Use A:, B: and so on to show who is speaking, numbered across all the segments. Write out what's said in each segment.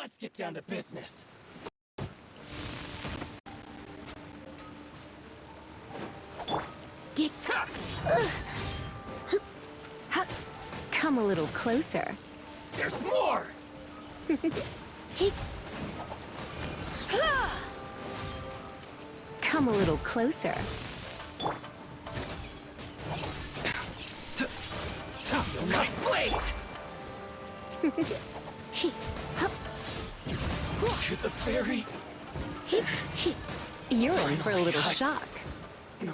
A: Let's get down to business.
B: Come a little closer.
A: There's more!
B: Come a little closer.
A: Feel my blade! To the fairy?
B: You're in for a little shock.
A: No.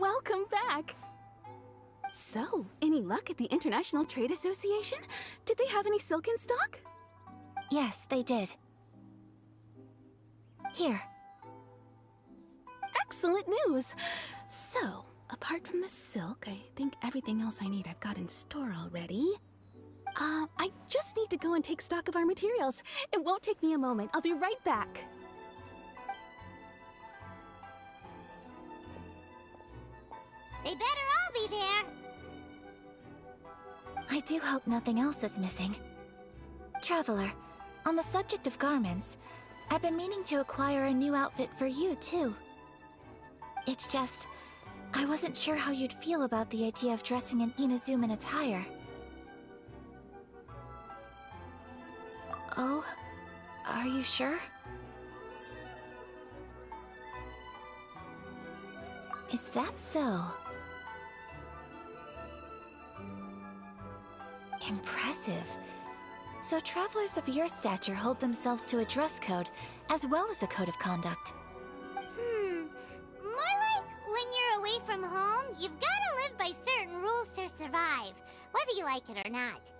C: Welcome back! So, any luck at the International Trade Association? Did they have any silk in stock?
B: Yes, they did. Here.
C: Excellent news! So, apart from the silk, I think everything else I need I've got in store already. I just need to go and take stock of our materials. It won't take me a moment. I'll be right back.
D: They better all be there!
B: I do hope nothing else is missing. Traveler, on the subject of garments, I've been meaning to acquire a new outfit for you, too. It's just, I wasn't sure how you'd feel about the idea of dressing in Inazuman attire. Oh, are you sure? Is that so? Impressive. So travelers of your stature hold themselves to a dress code, as well as a code of conduct.
D: More like when you're away from home, you've gotta live by certain rules to survive, whether you like it or not.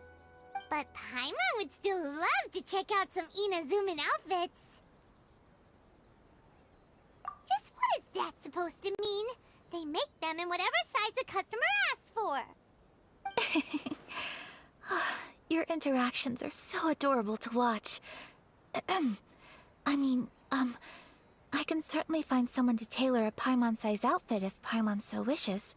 D: But Paimon would still love to check out some Inazuman outfits. Just what is that supposed to mean? They make them in whatever size the customer asks for.
B: Your interactions are so adorable to watch. I can certainly find someone to tailor a Paimon-size outfit if Paimon so wishes.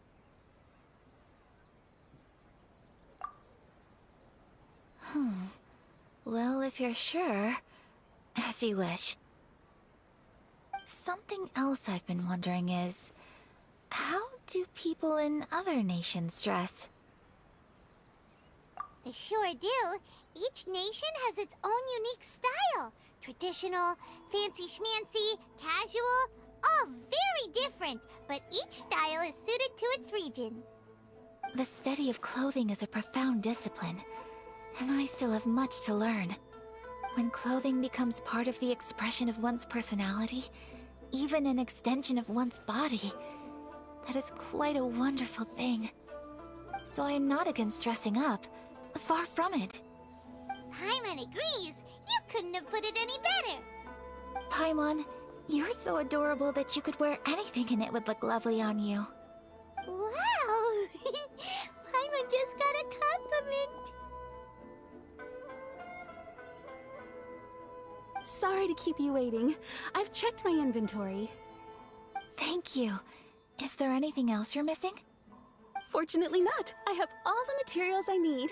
B: Well, if you're sure, as you wish. Something else I've been wondering is, how do people in other nations dress?
D: They sure do. Each nation has its own unique style. Traditional, fancy schmancy, casual, all very different, but each style is suited to its region.
B: The study of clothing is a profound discipline, and I still have much to learn. When clothing becomes part of the expression of one's personality, even an extension of one's body, that is quite a wonderful thing. So I am not against dressing up. Far from it.
D: Paimon agrees. You couldn't have put it any better.
B: Paimon, you're so adorable that you could wear anything and it would look lovely on you.
D: Wow! Paimon just got a compliment.
C: Sorry to keep you waiting. I've checked my inventory.
B: Thank you. Is there anything else you're missing?
C: Fortunately not. I have all the materials I need.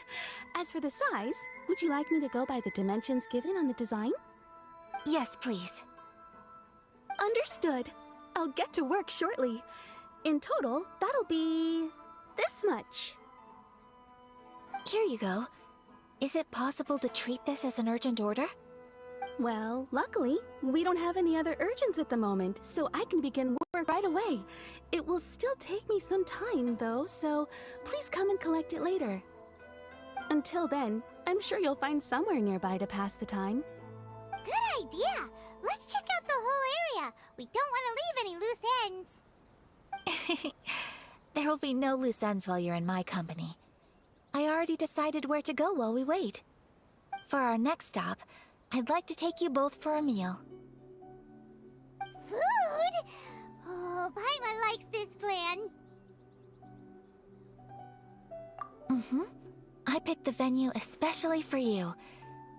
C: As for the size, would you like me to go by the dimensions given on the design?
B: Yes, please.
C: Understood. I'll get to work shortly. In total, that'll be this much.
B: Here you go. Is it possible to treat this as an urgent order?
C: Well, luckily, we don't have any other urgents at the moment, so I can begin work right away. It will still take me some time, though, so please come and collect it later. Until then, I'm sure you'll find somewhere nearby to pass the time.
D: Good idea! Let's check out the whole area. We don't want to leave any loose ends.
B: There will be no loose ends while you're in my company. I already decided where to go while we wait. For our next stop, I'd like to take you both for a meal.
D: Food? Oh, Paimon likes this plan.
B: I picked the venue especially for you.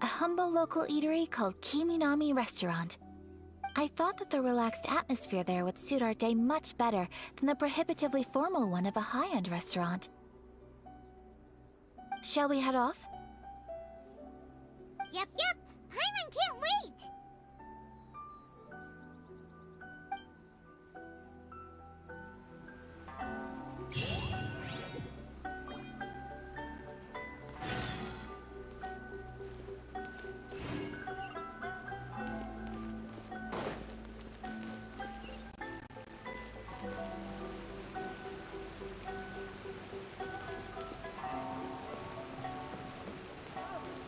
B: A humble local eatery called Kiminami Restaurant. I thought that the relaxed atmosphere there would suit our day much better than the prohibitively formal one of a high-end restaurant. Shall we head off?
D: Yep. Paimon can't wait!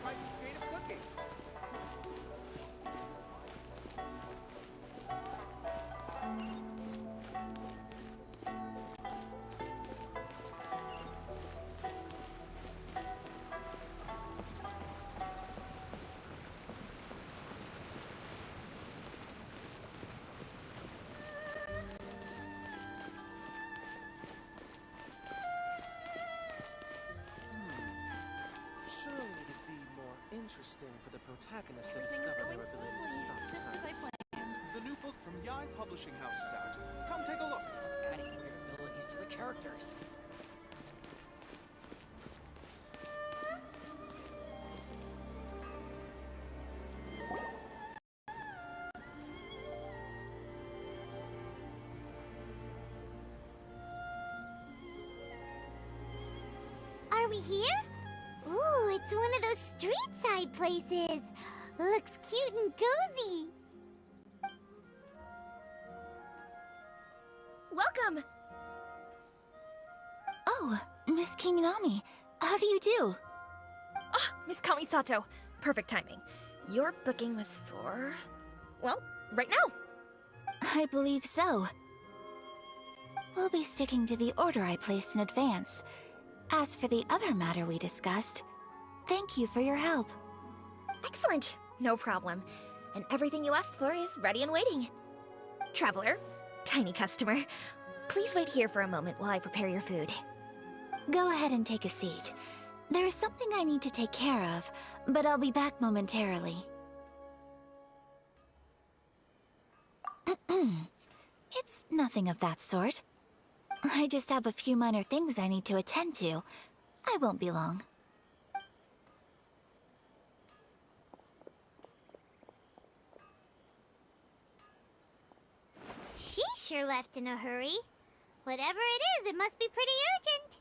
A: Try some creative cooking.
E: Surely it'd be more interesting for the protagonist to discover their ability to stop
F: just
E: time.
F: as I planned.
G: The new book from Yai Publishing House is out. Come take a look.
A: Adding weird abilities to the characters.
D: Are we here? Ooh, it's one of those street-side places. Looks cute and cozy.
B: Welcome! Oh, Miss Kiminami, how do you do?
F: Ah, Miss Kamisato. Perfect timing. Your booking was for... well, right now.
B: I believe so. We'll be sticking to the order I placed in advance. As for the other matter we discussed, thank you for your help.
F: Excellent. No problem. And everything you asked for is ready and waiting. Traveler, tiny customer, please wait here for a moment while I prepare your food.
B: Go ahead and take a seat. There is something I need to take care of, but I'll be back momentarily. It's nothing of that sort. I just have a few minor things I need to attend to. I won't be long.
D: She sure left in a hurry. Whatever it is, it must be pretty urgent.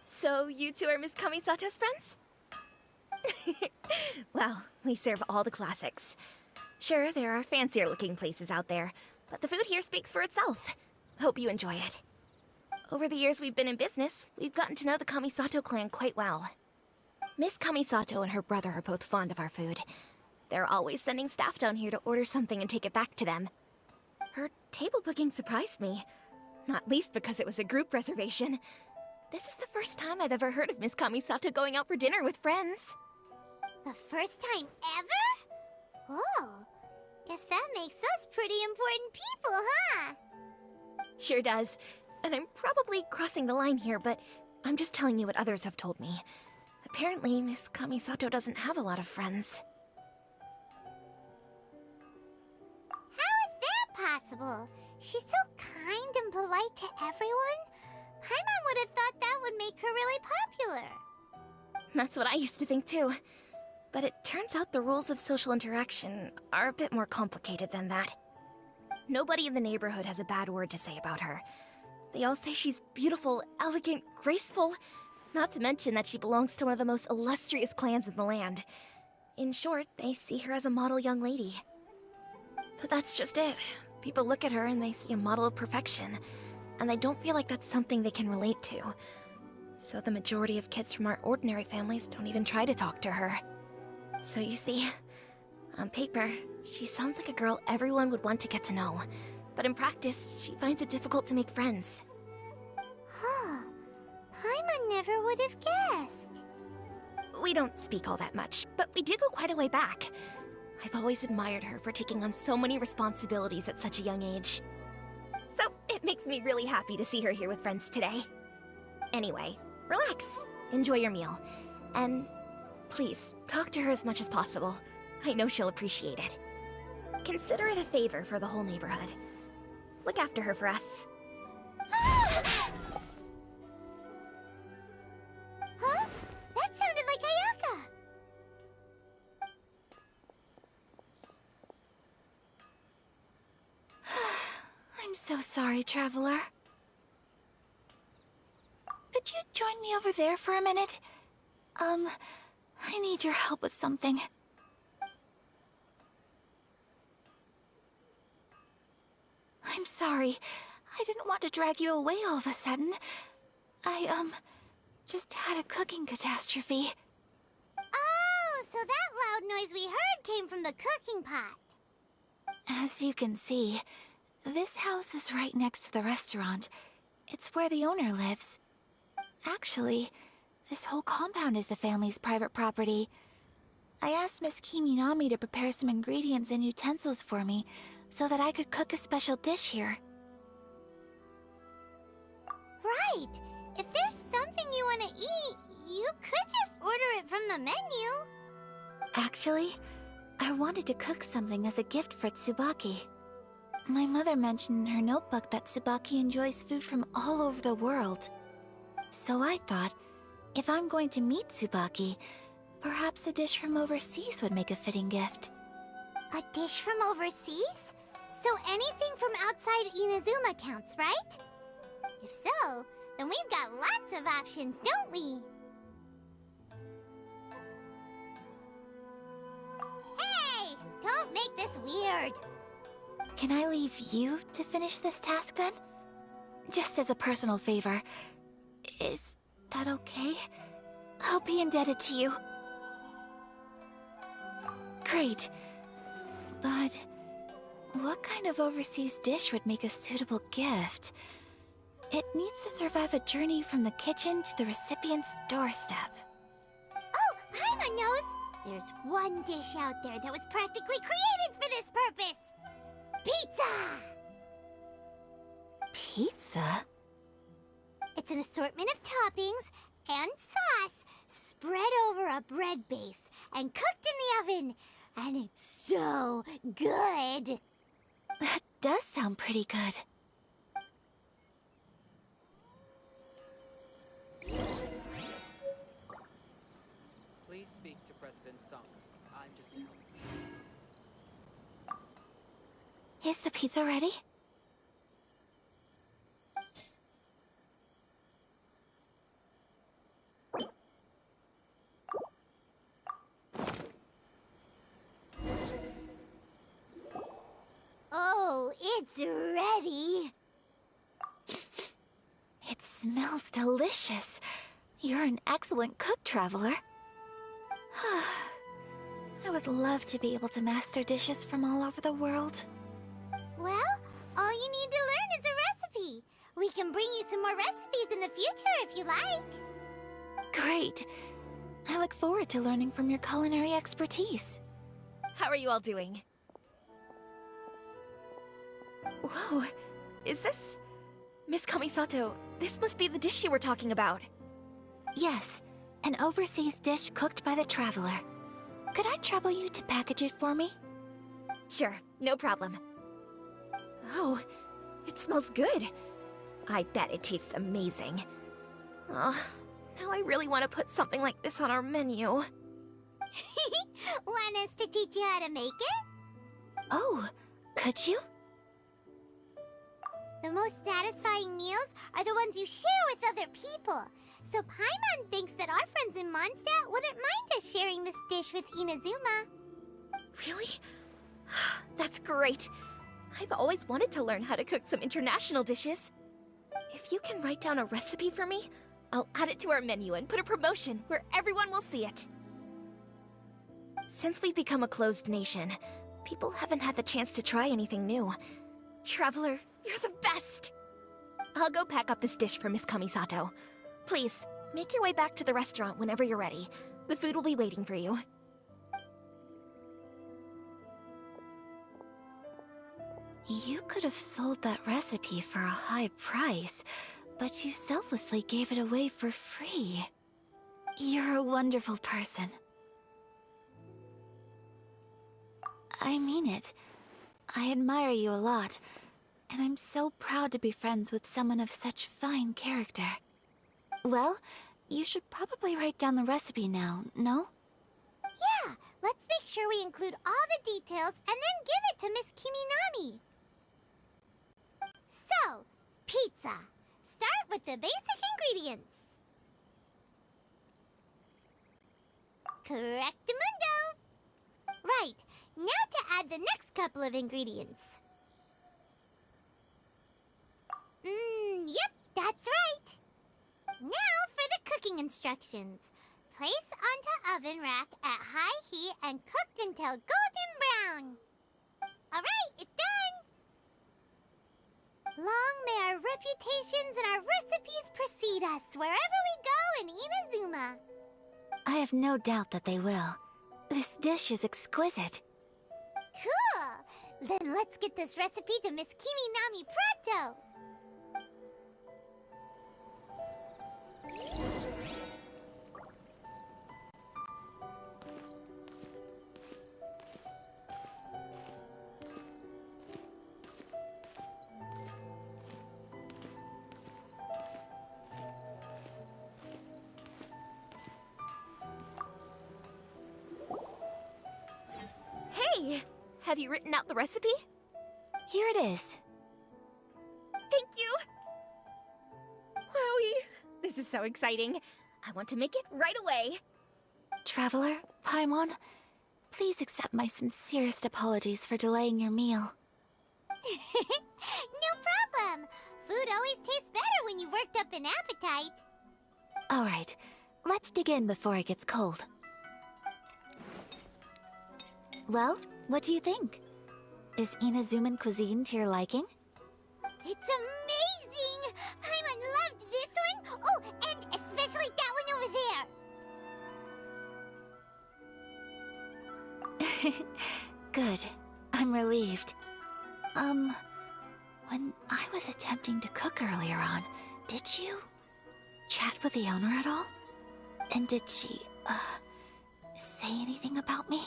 F: So you two are Miss Kamisato's friends? Well, we serve all the classics. Sure, there are fancier-looking places out there, but the food here speaks for itself. Hope you enjoy it. Over the years we've been in business, we've gotten to know the Kamisato clan quite well. Miss Kamisato and her brother are both fond of our food. They're always sending staff down here to order something and take it back to them. Her table booking surprised me, not least because it was a group reservation. This is the first time I've ever heard of Miss Kamisato going out for dinner with friends.
D: The first time ever? Oh, guess that makes us pretty important people, huh?
F: Sure does. And I'm probably crossing the line here, but I'm just telling you what others have told me. Apparently, Miss Kamisato doesn't have a lot of friends.
D: How is that possible? She's so kind and polite to everyone. Paimon would have thought that would make her really popular.
F: That's what I used to think too. But it turns out the rules of social interaction are a bit more complicated than that. Nobody in the neighborhood has a bad word to say about her. They all say she's beautiful, elegant, graceful, Not to mention that she belongs to one of the most illustrious clans in the land. In short, they see her as a model young lady. But that's just it. People look at her and they see a model of perfection, and they don't feel like that's something they can relate to. So the majority of kids from our ordinary families don't even try to talk to her. So you see, on paper, she sounds like a girl everyone would want to get to know. But in practice, she finds it difficult to make friends.
D: Huh. Paimon never would have guessed.
F: We don't speak all that much, but we do go quite a way back. I've always admired her for taking on so many responsibilities at such a young age. So it makes me really happy to see her here with friends today. Anyway, relax, enjoy your meal, and please, talk to her as much as possible. I know she'll appreciate it. Consider it a favor for the whole neighborhood. Look after her for us.
D: Huh? That sounded like Ayaka!
B: I'm so sorry, Traveler. Could you join me over there for a minute? I need your help with something. I'm sorry. I didn't want to drag you away all of a sudden. I, just had a cooking catastrophe.
D: Oh, so that loud noise we heard came from the cooking pot.
B: As you can see, this house is right next to the restaurant. It's where the owner lives. Actually, this whole compound is the family's private property. I asked Miss Kiminami to prepare some ingredients and utensils for me, so that I could cook a special dish here.
D: Right. If there's something you want to eat, you could just order it from the menu.
B: Actually, I wanted to cook something as a gift for Tsubaki. My mother mentioned in her notebook that Tsubaki enjoys food from all over the world. So I thought, if I'm going to meet Tsubaki, perhaps a dish from overseas would make a fitting gift.
D: A dish from overseas? So anything from outside Inazuma counts, right? If so, then we've got lots of options, don't we? Hey! Don't make this weird!
B: Can I leave you to finish this task then? Just as a personal favor. Is that okay? I'll be indebted to you. Great. But what kind of overseas dish would make a suitable gift? It needs to survive a journey from the kitchen to the recipient's doorstep.
D: Oh, Paimon knows! There's one dish out there that was practically created for this purpose! Pizza!
B: Pizza?
D: It's an assortment of toppings and sauce spread over a bread base and cooked in the oven. And it's so good!
B: That does sound pretty good.
A: Please speak to President Song. I'm just a helper.
B: Is the pizza ready?
D: Oh, it's ready!
B: It smells delicious. You're an excellent cook, Traveler. I would love to be able to master dishes from all over the world.
D: Well, all you need to learn is a recipe. We can bring you some more recipes in the future if you like.
B: Great. I look forward to learning from your culinary expertise.
F: How are you all doing? Whoa, is this... Miss Kamisato, this must be the dish you were talking about.
B: Yes, an overseas dish cooked by the Traveler. Could I trouble you to package it for me?
F: Sure, no problem. Oh, it smells good. I bet it tastes amazing. Oh, now I really want to put something like this on our menu.
D: Want us to teach you how to make it?
B: Oh, could you?
D: The most satisfying meals are the ones you share with other people. So Paimon thinks that our friends in Mondstadt wouldn't mind us sharing this dish with Inazuma.
F: Really? That's great. I've always wanted to learn how to cook some international dishes. If you can write down a recipe for me, I'll add it to our menu and put a promotion where everyone will see it. Since we've become a closed nation, people haven't had the chance to try anything new. Traveler, you're the best! I'll go pack up this dish for Miss Kamisato. Please, make your way back to the restaurant whenever you're ready. The food will be waiting for you.
B: You could have sold that recipe for a high price, but you selflessly gave it away for free. You're a wonderful person. I mean it. I admire you a lot, and I'm so proud to be friends with someone of such fine character. Well, you should probably write down the recipe now, no?
D: Yeah, let's make sure we include all the details and then give it to Miss Kiminami. So, pizza. Start with the basic ingredients. Correctamundo. Right, now to add the next couple of ingredients. Yep, that's right. Now for the cooking instructions. Place onto oven rack at high heat and cooked until golden brown. Alright, it's done! Long may our reputations and our recipes precede us wherever we go in Inazuma.
B: I have no doubt that they will. This dish is exquisite.
D: Cool! Then let's get this recipe to Miss Kiminami pronto!
F: Hey! Have you written out the recipe?
B: Here it is.
F: Thank you! Wowie! This is so exciting. I want to make it right away.
B: Traveler, Paimon, please accept my sincerest apologies for delaying your meal.
D: No problem! Food always tastes better when you've worked up an appetite.
B: Alright, let's dig in before it gets cold. Well, what do you think? Is Inazuman cuisine to your liking?
D: It's amazing! Paimon loved this one! Oh, and especially that one over there!
B: Good. I'm relieved. When I was attempting to cook earlier on, did you chat with the owner at all? And did she, say anything about me?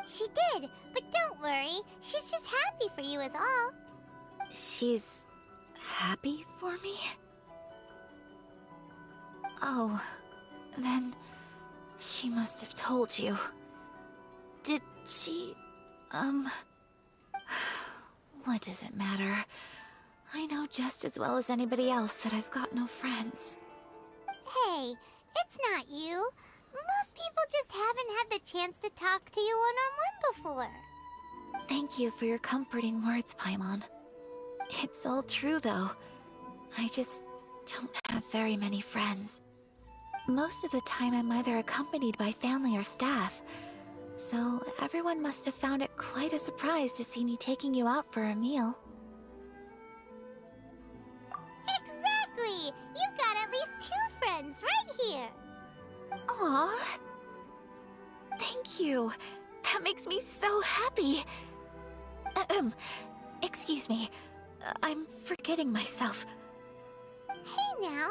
D: She did, but don't worry. She's just happy for you is all.
B: She's happy for me? Oh, then she must have told you. Did she, what does it matter? I know just as well as anybody else that I've got no friends.
D: Hey, it's not you. Most people just haven't had the chance to talk to you one-on-one before.
B: Thank you for your comforting words, Paimon. It's all true, though. I just don't have very many friends. Most of the time I'm either accompanied by family or staff, so everyone must have found it quite a surprise to see me taking you out for a meal.
D: Exactly! You've got at least 2 friends right here.
B: Aww. Thank you. That makes me so happy. Excuse me. I'm forgetting myself.
D: Hey now,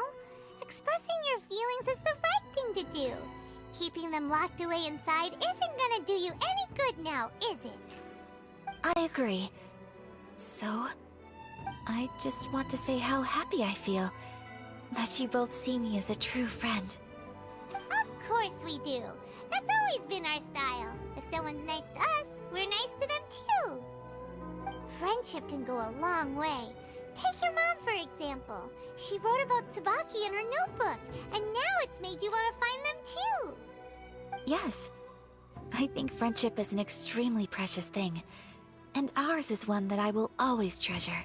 D: expressing your feelings is the right thing to do. Keeping them locked away inside isn't gonna do you any good now, is it?
B: I agree. So, I just want to say how happy I feel that you both see me as a true friend.
D: Of course we do. That's always been our style. If someone's nice to us, we're nice to them too. Friendship can go a long way. Take Take your mom, for example. She wrote about Tsubaki in her notebook, and now it's made you want to find them too.
B: Yes. I think friendship is an extremely precious thing, and ours is one that I will always treasure.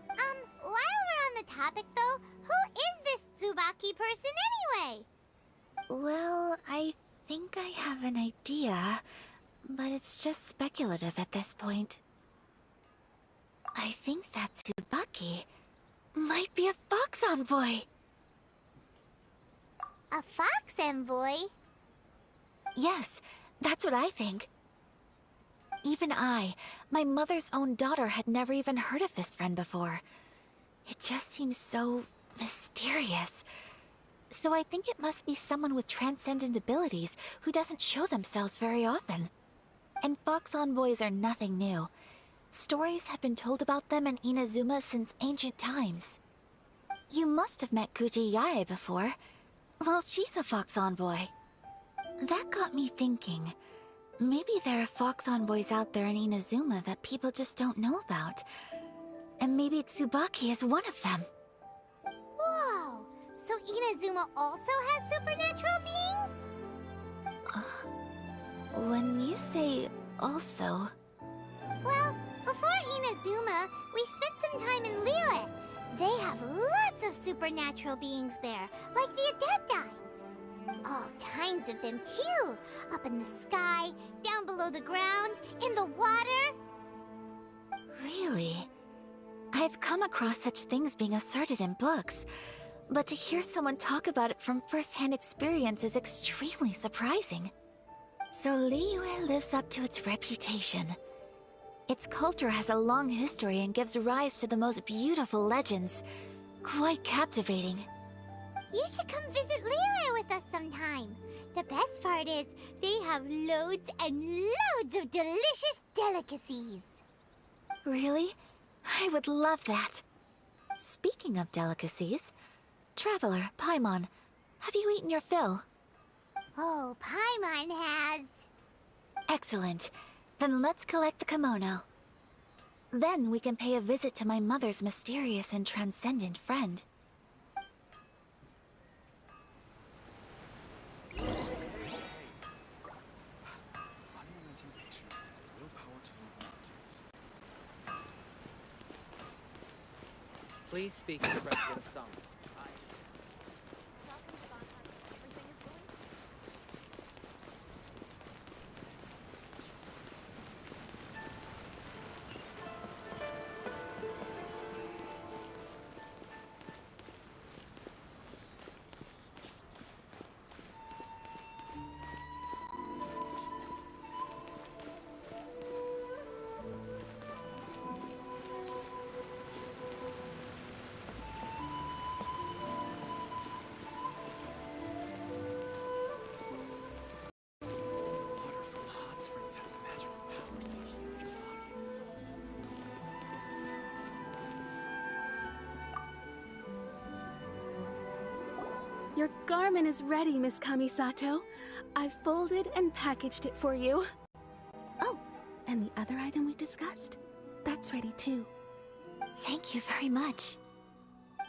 D: While we're on the topic though, who is this Tsubaki person anyway?
B: Well, I think I have an idea, but it's just speculative at this point. I think that Tsubaki might be a fox envoy.
D: A fox envoy?
B: Yes, that's what I think. Even I, my mother's own daughter, had never even heard of this friend before. It just seems so mysterious. So I think it must be someone with transcendent abilities who doesn't show themselves very often. And fox envoys are nothing new. Stories have been told about them in Inazuma since ancient times. You must have met Kuji Yae before. Well, she's a fox envoy. That got me thinking. Maybe there are fox envoys out there in Inazuma that people just don't know about. And maybe Tsubaki is one of them.
D: Whoa! So Inazuma also has supernatural beings?
B: When you say also...
D: Well, before Inazuma, we spent some time in Liyue. They have lots of supernatural beings there, like the Adepti. All kinds of them too. Up in the sky, down below the ground, in the water.
B: Really? I've come across such things being asserted in books, but to hear someone talk about it from first-hand experience is extremely surprising. So Liyue lives up to its reputation. Its culture has a long history and gives rise to the most beautiful legends. Quite captivating.
D: You should come visit Liyue with us sometime. The best part is, they have loads and loads of delicious delicacies.
B: Really? I would love that. Speaking of delicacies, Traveler, Paimon, have you eaten your fill?
D: Oh, Paimon has.
B: Excellent. Then let's collect the kimono. Then we can pay a visit to my mother's mysterious and transcendent friend.
G: Unrelenting patience and the willpower to move mountains.
A: Please speak to President Sung.
G: Water from the hot springs has magical powers to heal your bodies.
C: Your garment is ready, Miss Kamisato. I've folded and packaged it for you. Oh, and the other item we discussed? That's ready too.
B: Thank you very much.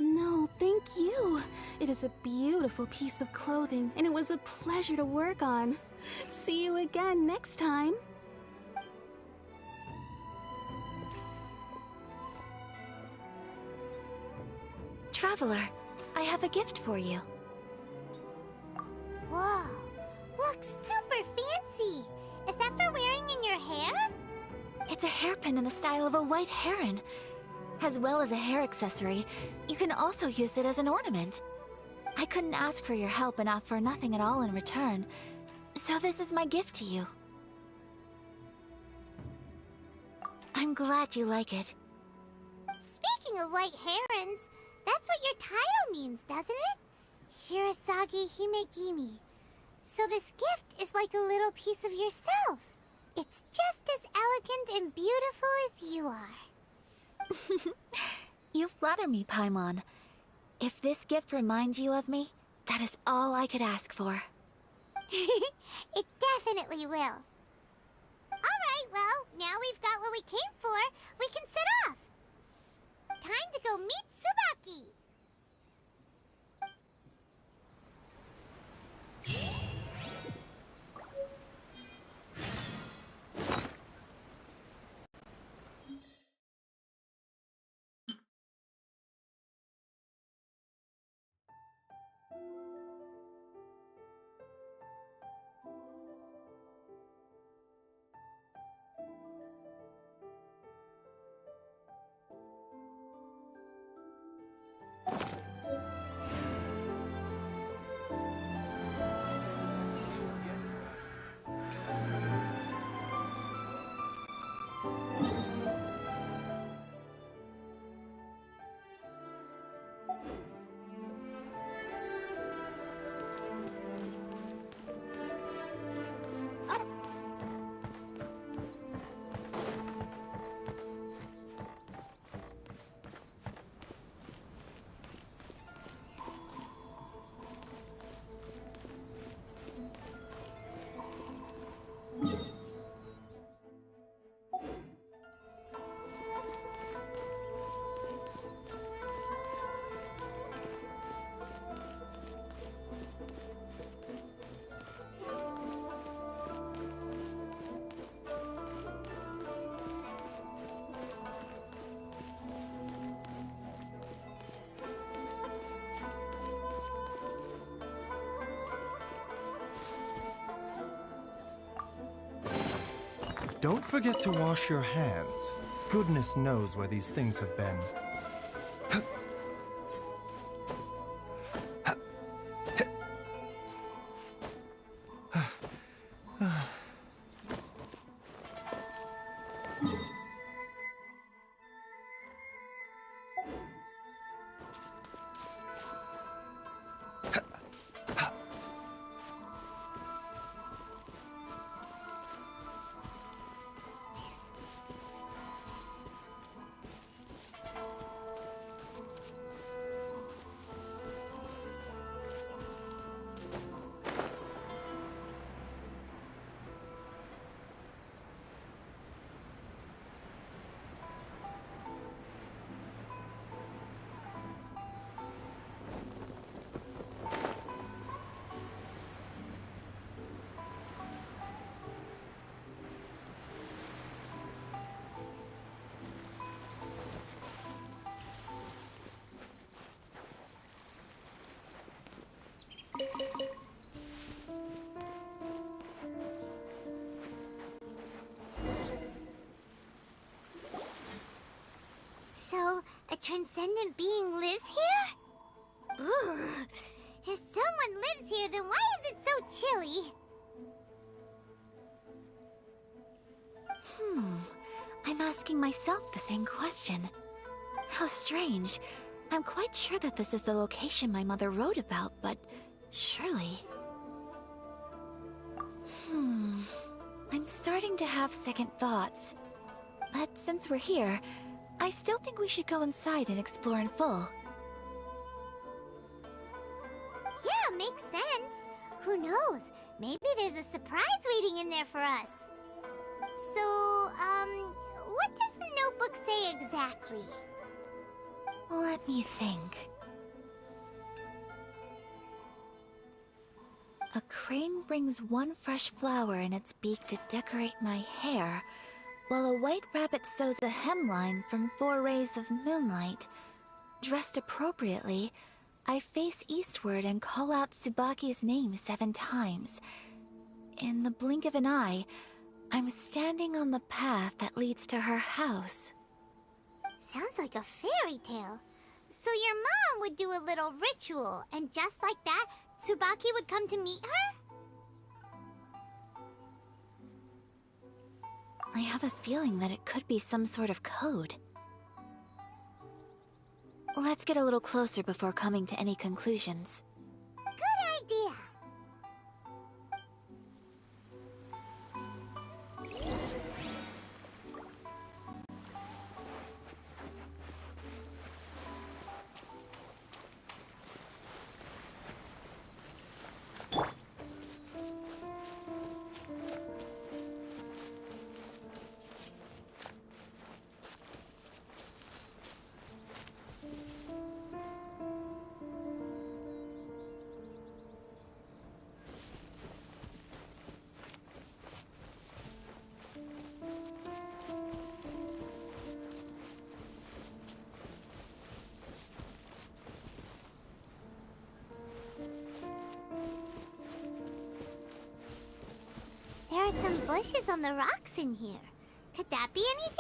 C: No, thank you. It is a beautiful piece of clothing, and it was a pleasure to work on. See you again next time.
B: Traveler, I have a gift for you.
D: Whoa, looks super fancy. Is that for wearing in your hair?
B: It's a hairpin in the style of a white heron. As well as a hair accessory, you can also use it as an ornament. I couldn't ask for your help and offer nothing at all in return, so this is my gift to you. I'm glad you like it.
D: Speaking of white herons, that's what your title means, doesn't it? Shirasagi Himegimi. So this gift is like a little piece of yourself. It's just as elegant and beautiful as you are.
B: You flatter me, Paimon. If this gift reminds you of me, that is all I could ask for.
D: It definitely will. Alright, well, now we've got what we came for, we can set off. Time to go meet
H: Don't forget to wash your hands. Goodness knows where these things have been.
D: So, a transcendent being lives here? Ugh. If someone lives here, then why is it so chilly?
B: I'm asking myself the same question. How strange. I'm quite sure that this is the location my mother wrote about, but surely... I'm starting to have second thoughts. But since we're here, I still think we should go inside and explore in full.
D: Yeah, makes sense. Who knows? Maybe there's a surprise waiting in there for us. So, what does the notebook say exactly?
B: Let me think. A crane brings one fresh flower in its beak to decorate my hair, while a white rabbit sews a hemline from 4 rays of moonlight. Dressed appropriately, I face eastward and call out Tsubaki's name 7 times. In the blink of an eye, I'm standing on the path that leads to her house.
D: Sounds like a fairy tale. So your mom would do a little ritual, and just like that, Tsubaki would come to meet her?
B: I have a feeling that it could be some sort of code. Let's get a little closer before coming to any conclusions.
D: Good idea. There are some bushes on the rocks in here. Could that be anything?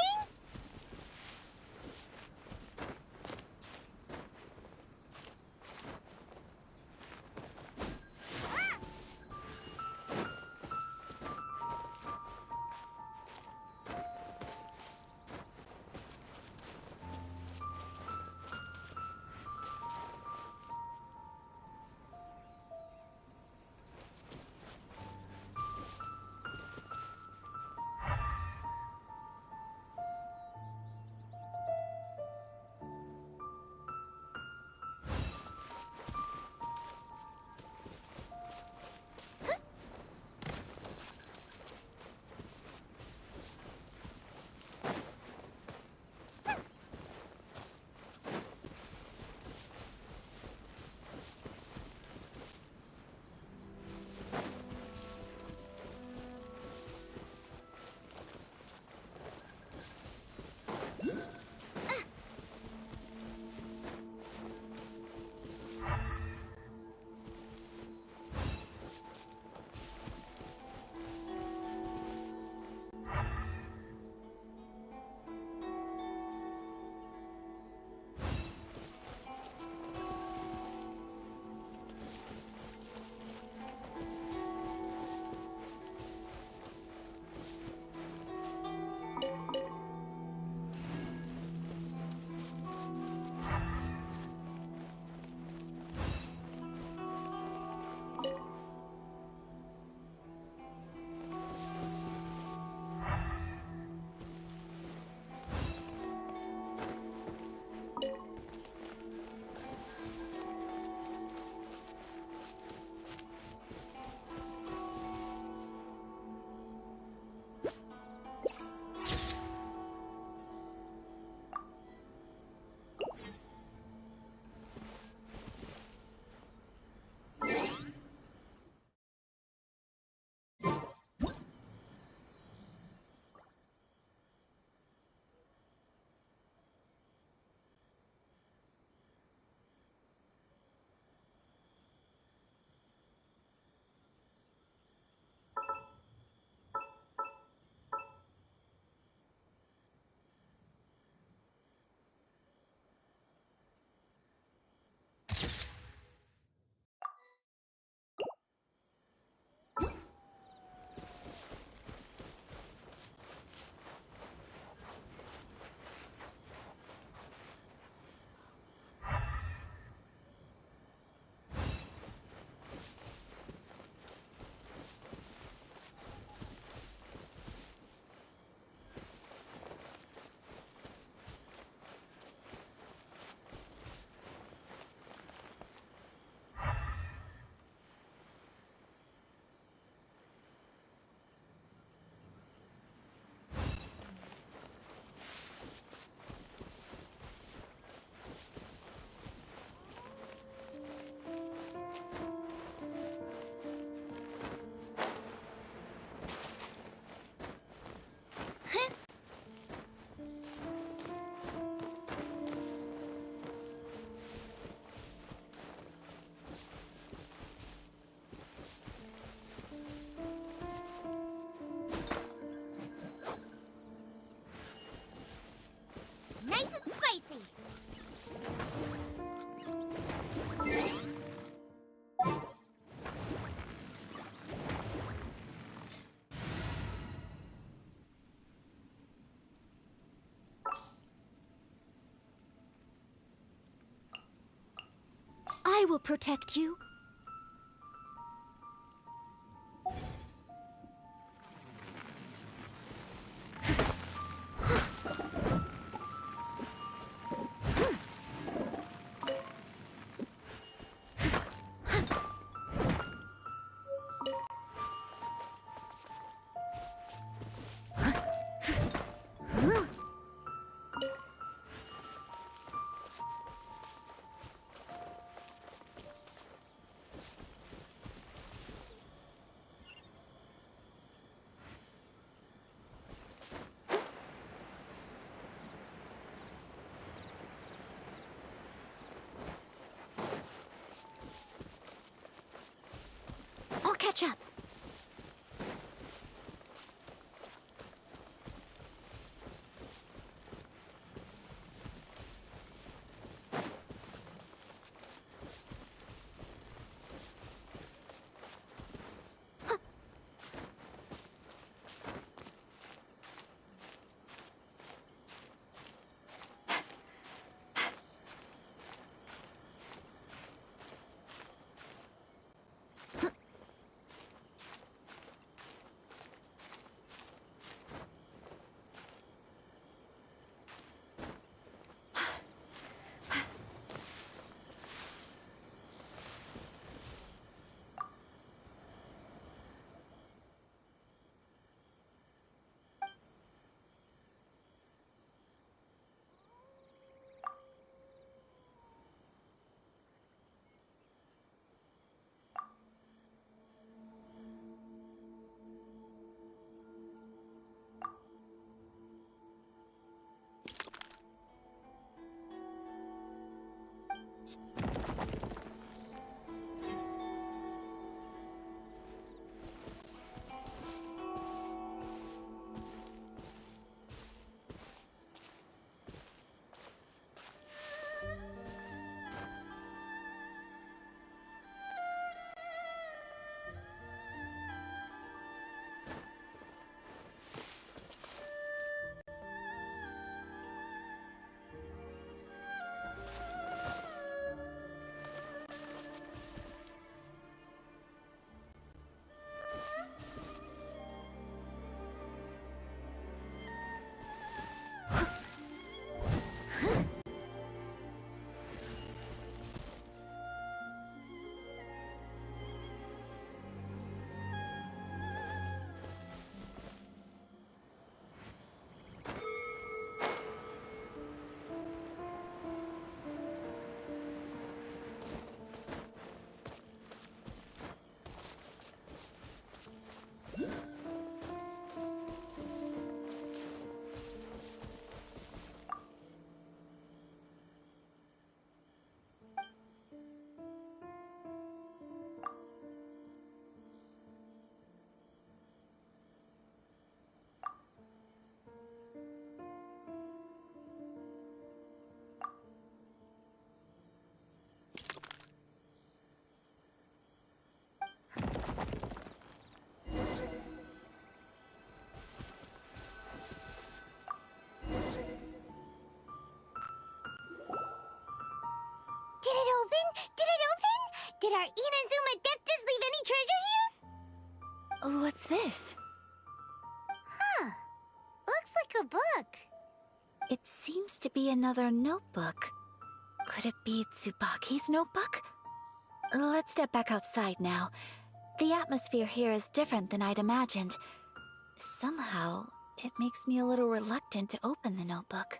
D: Nice and spicy.
B: I will protect you. I'll catch up.
D: Did our Inazuma Adeptus leave any treasure here?
B: What's this?
D: Huh. Looks like a book.
B: It seems to be another notebook. Could it be Tsubaki's notebook? Let's step back outside now. The atmosphere here is different than I'd imagined. Somehow, it makes me a little reluctant to open the notebook.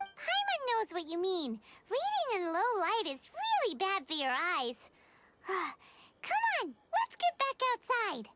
D: Paimon knows what you mean. Reading in low light is really bad for your eyes. Come on, let's get back outside.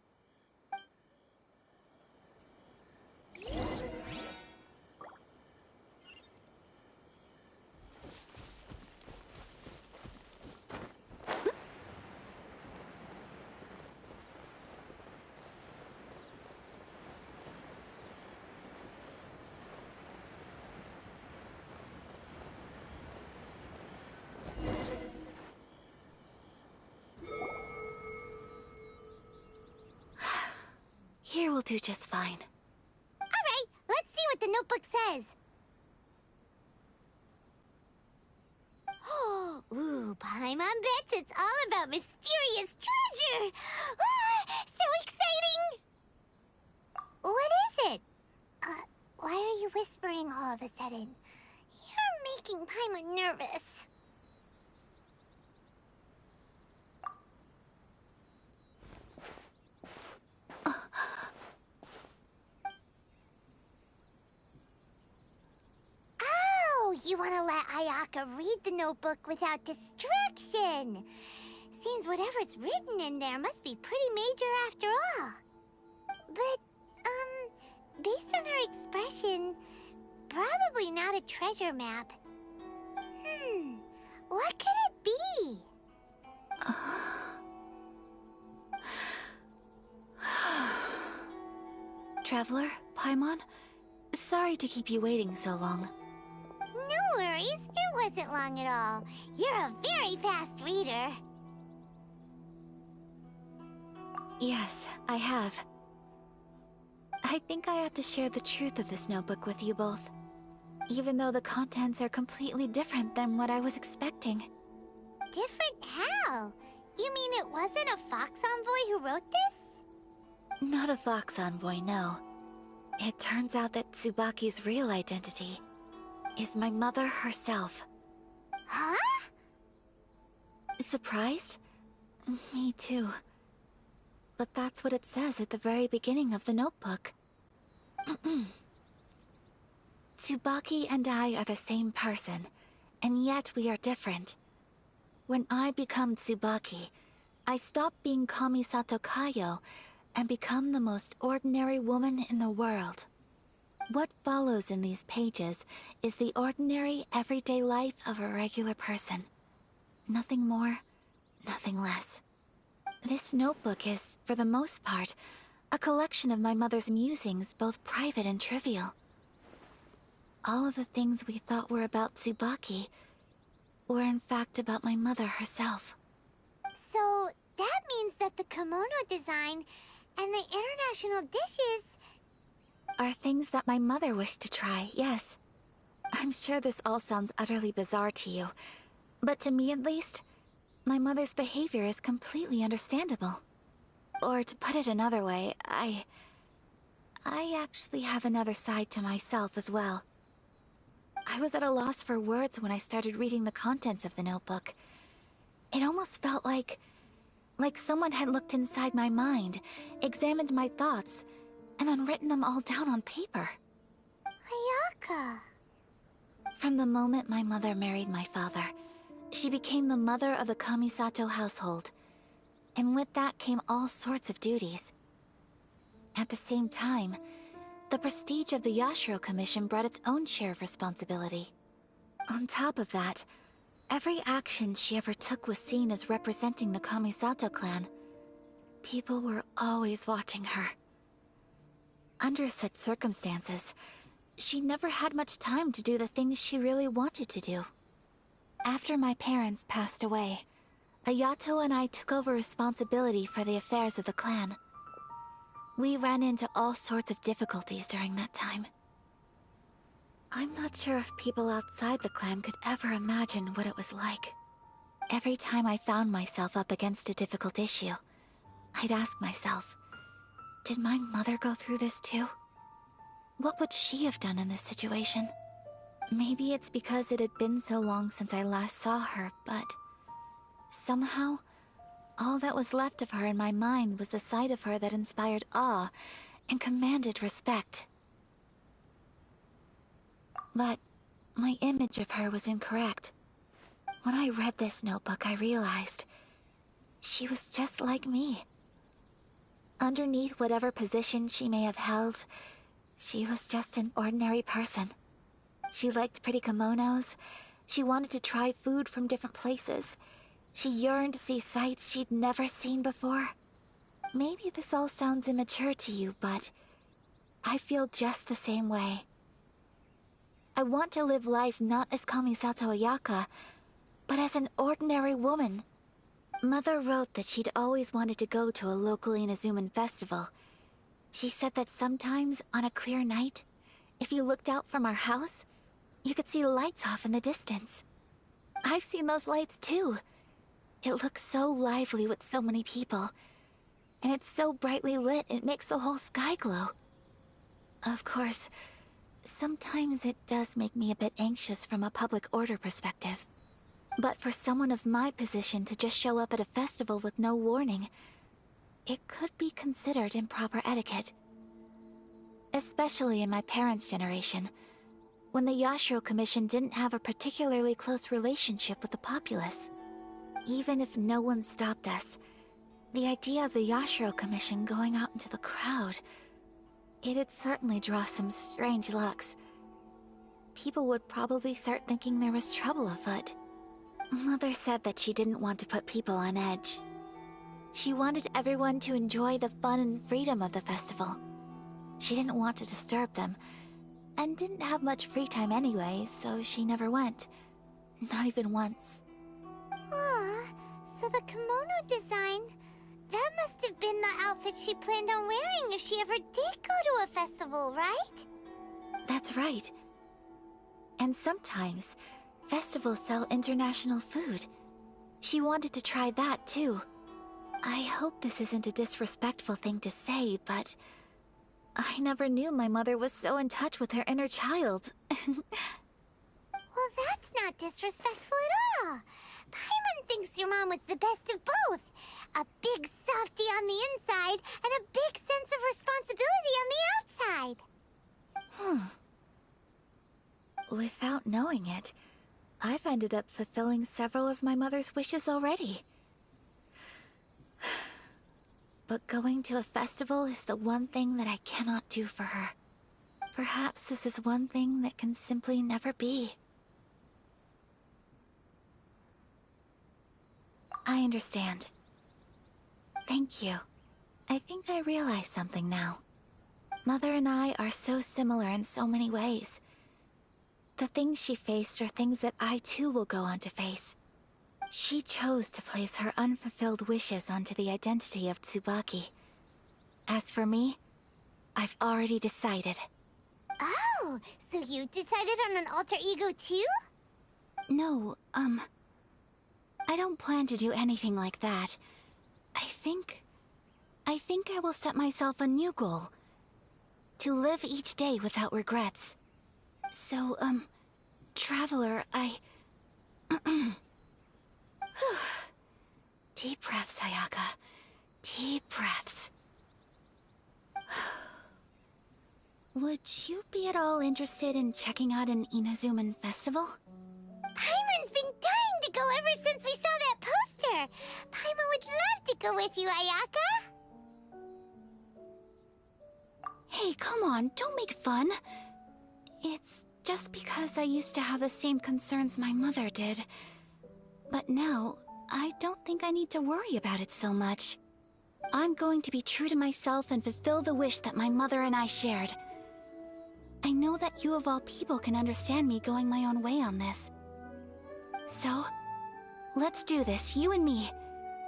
B: Here will do just fine.
D: Alright, let's see what the notebook says. Ooh, Paimon bets it's all about mysterious treasure! So exciting! What is it? Why are you whispering all of a sudden? You're making Paimon nervous. You want to let Ayaka read the notebook without distraction. Seems whatever's written in there must be pretty major after all. But, based on her expression, probably not a treasure map. What could it be?
B: Traveler, Paimon, sorry to keep you waiting so long.
D: No worries, it wasn't long at all. You're a very fast reader.
B: Yes, I have. I think I ought to share the truth of this notebook with you both, even though the contents are completely different than what I was expecting.
D: Different how? You mean it wasn't a Fox Envoy who wrote this?
B: Not a Fox Envoy, no. It turns out that Tsubaki's real identity is my mother herself.
D: Huh?
B: Surprised? Me too. But that's what it says at the very beginning of the notebook. Tsubaki and I are the same person, and yet we are different. When I become Tsubaki, I stop being Kamisato Kayo and become the most ordinary woman in the world. What follows in these pages is the ordinary, everyday life of a regular person. Nothing more, nothing less. This notebook is, for the most part, a collection of my mother's musings, both private and trivial. All of the things we thought were about Tsubaki were in fact about my mother herself.
D: So, that means that the kimono design and the international dishes
B: are things that my mother wished to try, yes. I'm sure this all sounds utterly bizarre to you, but to me at least, my mother's behavior is completely understandable. Or to put it another way, I actually have another side to myself as well. I was at a loss for words when I started reading the contents of the notebook. It almost felt like someone had looked inside my mind, examined my thoughts, and then written them all down on paper.
D: Ayaka.
B: From the moment my mother married my father, she became the mother of the Kamisato household, and with that came all sorts of duties. At the same time, the prestige of the Yashiro Commission brought its own share of responsibility. On top of that, every action she ever took was seen as representing the Kamisato clan. People were always watching her. Under such circumstances, she never had much time to do the things she really wanted to do. After my parents passed away, Ayato and I took over responsibility for the affairs of the clan. We ran into all sorts of difficulties during that time. I'm not sure if people outside the clan could ever imagine what it was like. Every time I found myself up against a difficult issue, I'd ask myself, did my mother go through this too? What would she have done in this situation? Maybe it's because it had been so long since I last saw her, but somehow, all that was left of her in my mind was the side of her that inspired awe and commanded respect. But my image of her was incorrect. When I read this notebook, I realized she was just like me. Underneath whatever position she may have held, she was just an ordinary person. She liked pretty kimonos. She wanted to try food from different places. She yearned to see sights she'd never seen before. Maybe this all sounds immature to you, but I feel just the same way. I want to live life not as Kamisato Ayaka, but as an ordinary woman. Mother wrote that she'd always wanted to go to a local Inazuman festival. She said that sometimes, on a clear night, if you looked out from our house, you could see lights off in the distance. I've seen those lights too. It looks so lively with so many people. And it's so brightly lit, it makes the whole sky glow. Of course, sometimes it does make me a bit anxious from a public order perspective. But for someone of my position to just show up at a festival with no warning, it could be considered improper etiquette. Especially in my parents' generation, when the Yashiro Commission didn't have a particularly close relationship with the populace. Even if no one stopped us, the idea of the Yashiro Commission going out into the crowd, it'd certainly draw some strange looks. People would probably start thinking there was trouble afoot. Mother said that she didn't want to put people on edge. She wanted everyone to enjoy the fun and freedom of the festival. She didn't want to disturb them, and didn't have much free time anyway, so she never went. Not even once.
D: Aw, so the kimono design, that must have been the outfit she planned on wearing if she ever did go to a festival, right?
B: That's right. And sometimes, festivals sell international food. She wanted to try that too. I hope this isn't a disrespectful thing to say, but I never knew my mother was so in touch with her inner child.
D: Well, that's not disrespectful at all. Paimon thinks your mom was the best of both. A big softie on the inside and a big sense of responsibility on the outside.
B: Without knowing it, I've ended up fulfilling several of my mother's wishes already. But going to a festival is the one thing that I cannot do for her. Perhaps this is one thing that can simply never be. I understand. Thank you. I think I realize something now. Mother and I are so similar in so many ways. The things she faced are things that I too will go on to face. She chose to place her unfulfilled wishes onto the identity of Tsubaki. As for me, I've already decided.
D: Oh, so you decided on an alter ego too?
B: No, I don't plan to do anything like that. I think I will set myself a new goal. To live each day without regrets. So, Traveler, Deep breaths, Ayaka. Deep breaths. Would you be at all interested in checking out an Inazuman festival?
D: Paimon's been dying to go ever since we saw that poster! Paimon would love to go with you, Ayaka!
B: Hey, come on, don't make fun. It's just because I used to have the same concerns my mother did. But now, I don't think I need to worry about it so much. I'm going to be true to myself and fulfill the wish that my mother and I shared. I know that you of all people can understand me going my own way on this. So, let's do this, you and me.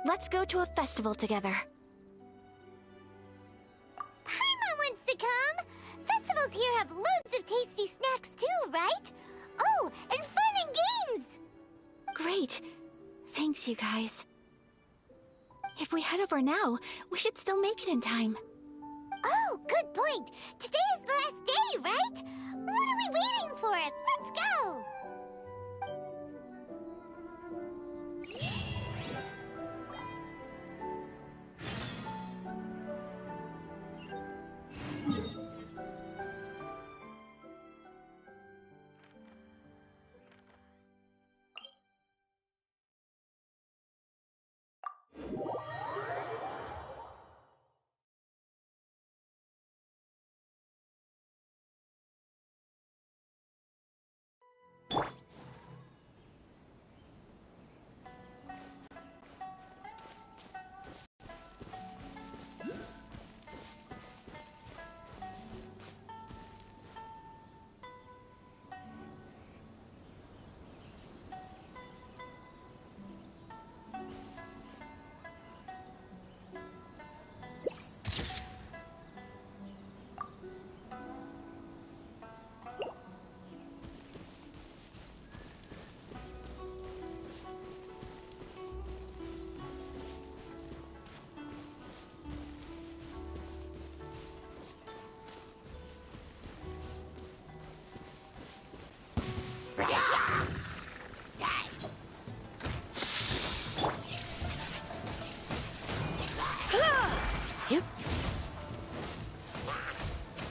B: Let's go to a festival together.
D: Paimon wants to come! Festivals here have loads of tasty snacks too, right? Oh, and fun and games!
B: Great. Thanks, Thanks, you guys. If we head over now, we should still make it in time.
D: Oh, good point. Today is the last day, right? What are we waiting for? Let's go!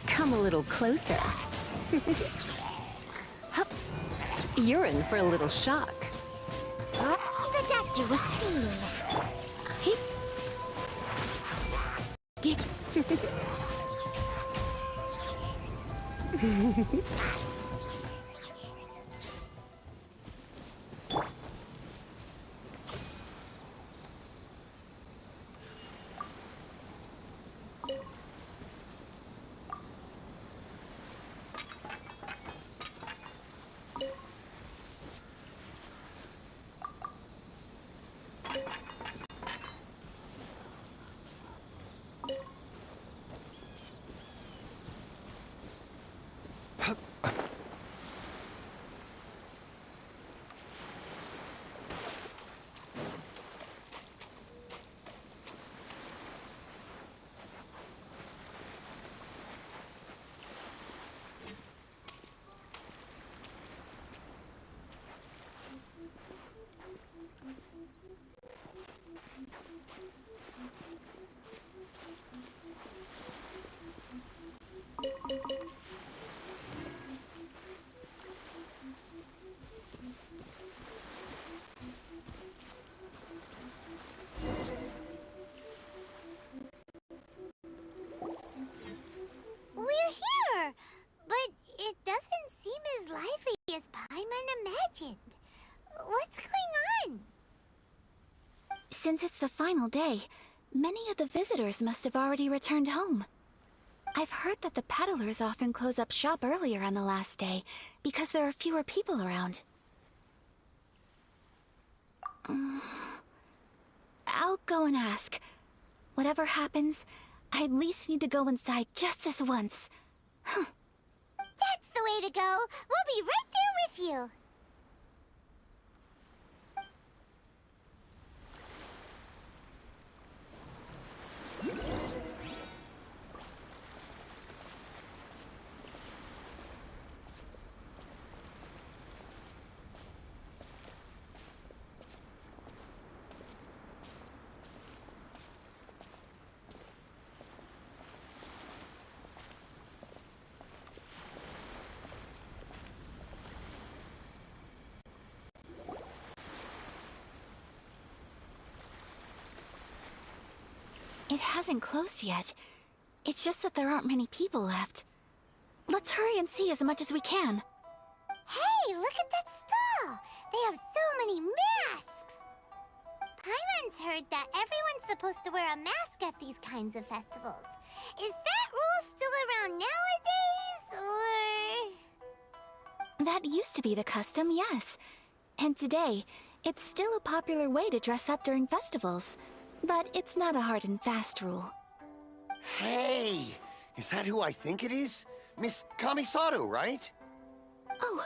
I: Come a little closer. Hup. You're in for a little shock.
D: The doctor was seen.
I: Heep.
D: We're here! But it doesn't seem as lively as Paimon imagined. What's going on?
B: Since it's the final day, many of the visitors must have already returned home. I've heard that the peddlers often close up shop earlier on the last day, because there are fewer people around. I'll go and ask. Whatever happens, I at least need to go inside just this once.
D: That's the way to go. We'll be right there with you.
B: It hasn't closed yet. It's just that there aren't many people left. Let's hurry and see as much as we can.
D: Hey, look at that stall! They have so many masks! Paimon's heard that everyone's supposed to wear a mask at these kinds of festivals. Is that rule still around nowadays, or...?
B: That used to be the custom, yes. And today, it's still a popular way to dress up during festivals. But it's not a hard and fast rule.
J: Hey! Is that who I think it is? Miss Kamisato, right?
B: Oh,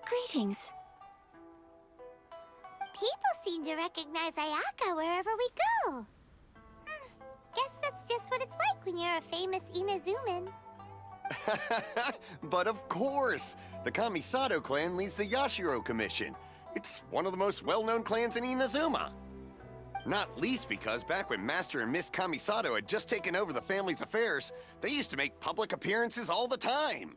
B: greetings.
D: People seem to recognize Ayaka wherever we go. Guess that's just what it's like when you're a famous Inazuman.
J: But of course! The Kamisato clan leads the Yashiro Commission. It's one of the most well-known clans in Inazuma. Not least because back when Master and Miss Kamisato had just taken over the family's affairs, they used to make public appearances all the time.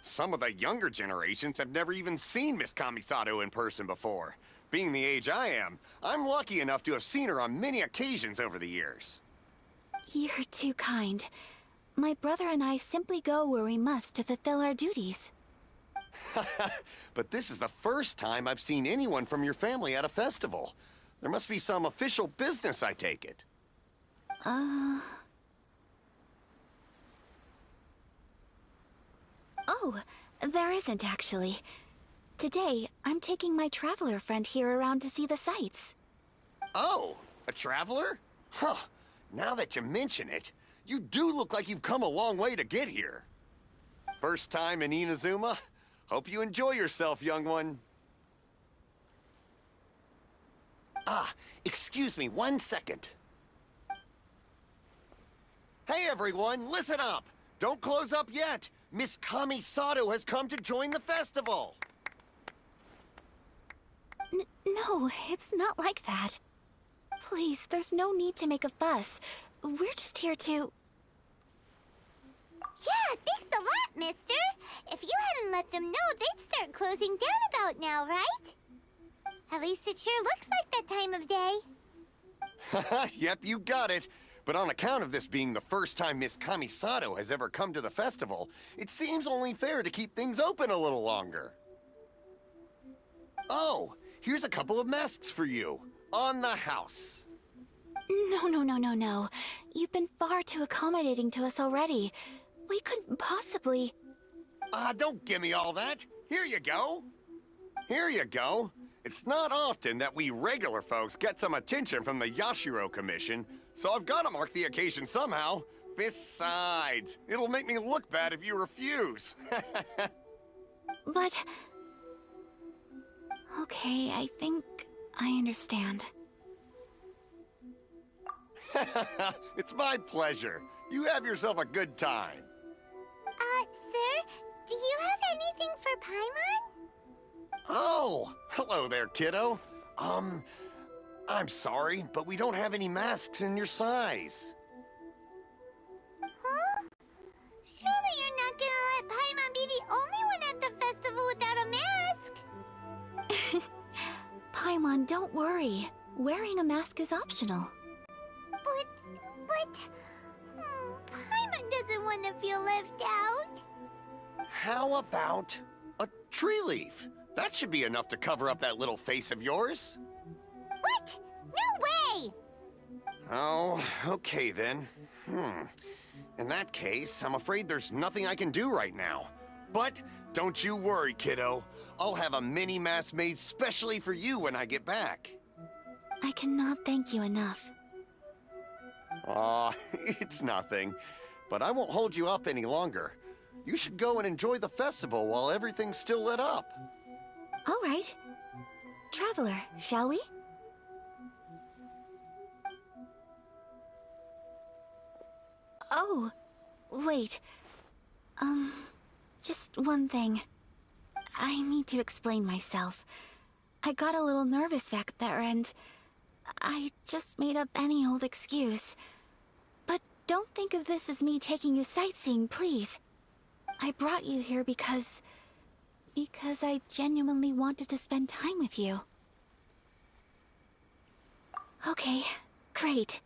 J: Some of the younger generations have never even seen Miss Kamisato in person before. Being the age I am, I'm lucky enough to have seen her on many occasions over the years.
B: You're too kind. My brother and I simply go where we must to fulfill our duties.
J: But this is the first time I've seen anyone from your family at a festival. There must be some official business, I take it.
B: Oh, there isn't actually. Today, I'm taking my traveler friend here around to see the sights.
J: Oh, a traveler? Huh. Now that you mention it, you do look like you've come a long way to get here. First time in Inazuma? Hope you enjoy yourself, young one. Ah, excuse me 1 second. Hey everyone, listen up! Don't close up yet! Miss Kamisato has come to join the festival!
B: No, it's not like that. Please, there's no need to make a fuss. We're just here to...
D: Yeah, thanks a lot, mister. If you hadn't let them know, they'd start closing down about now, right? At least it sure looks like that time of day.
J: Yep, you got it. But on account of this being the first time Miss Kamisato has ever come to the festival, it seems only fair to keep things open a little longer. Oh, here's a couple of masks for you. On the house.
B: No. You've been far too accommodating to us already. We couldn't possibly...
J: Don't give me all that. Here you go. Here you go. It's not often that we regular folks get some attention from the Yashiro Commission, so I've got to mark the occasion somehow. Besides, it'll make me look bad if you refuse.
B: But... Okay, I think I understand.
J: It's my pleasure. You have yourself a good time.
D: Sir, do you have anything for Paimon?
J: Oh, hello there, kiddo. I'm sorry, but we don't have any masks in your size.
D: Huh? Surely you're not gonna let Paimon be the only one at the festival without a mask?
B: Paimon, don't worry. Wearing a mask is optional.
D: But... Paimon doesn't want to feel left out.
J: How about a tree leaf? That should be enough to cover up that little face of yours.
D: What? No way!
J: Oh, okay then. In that case, I'm afraid there's nothing I can do right now. But don't you worry, kiddo. I'll have a mini mask made specially for you when I get back.
B: I cannot thank you enough.
J: Aw, it's nothing. But I won't hold you up any longer. You should go and enjoy the festival while everything's still lit up.
B: All right. Traveler, shall we? Oh, wait. Just one thing. I need to explain myself. I got a little nervous back there and I just made up any old excuse. But don't think of this as me taking you sightseeing, please. I brought you here because I genuinely wanted to spend time with you. Okay, great.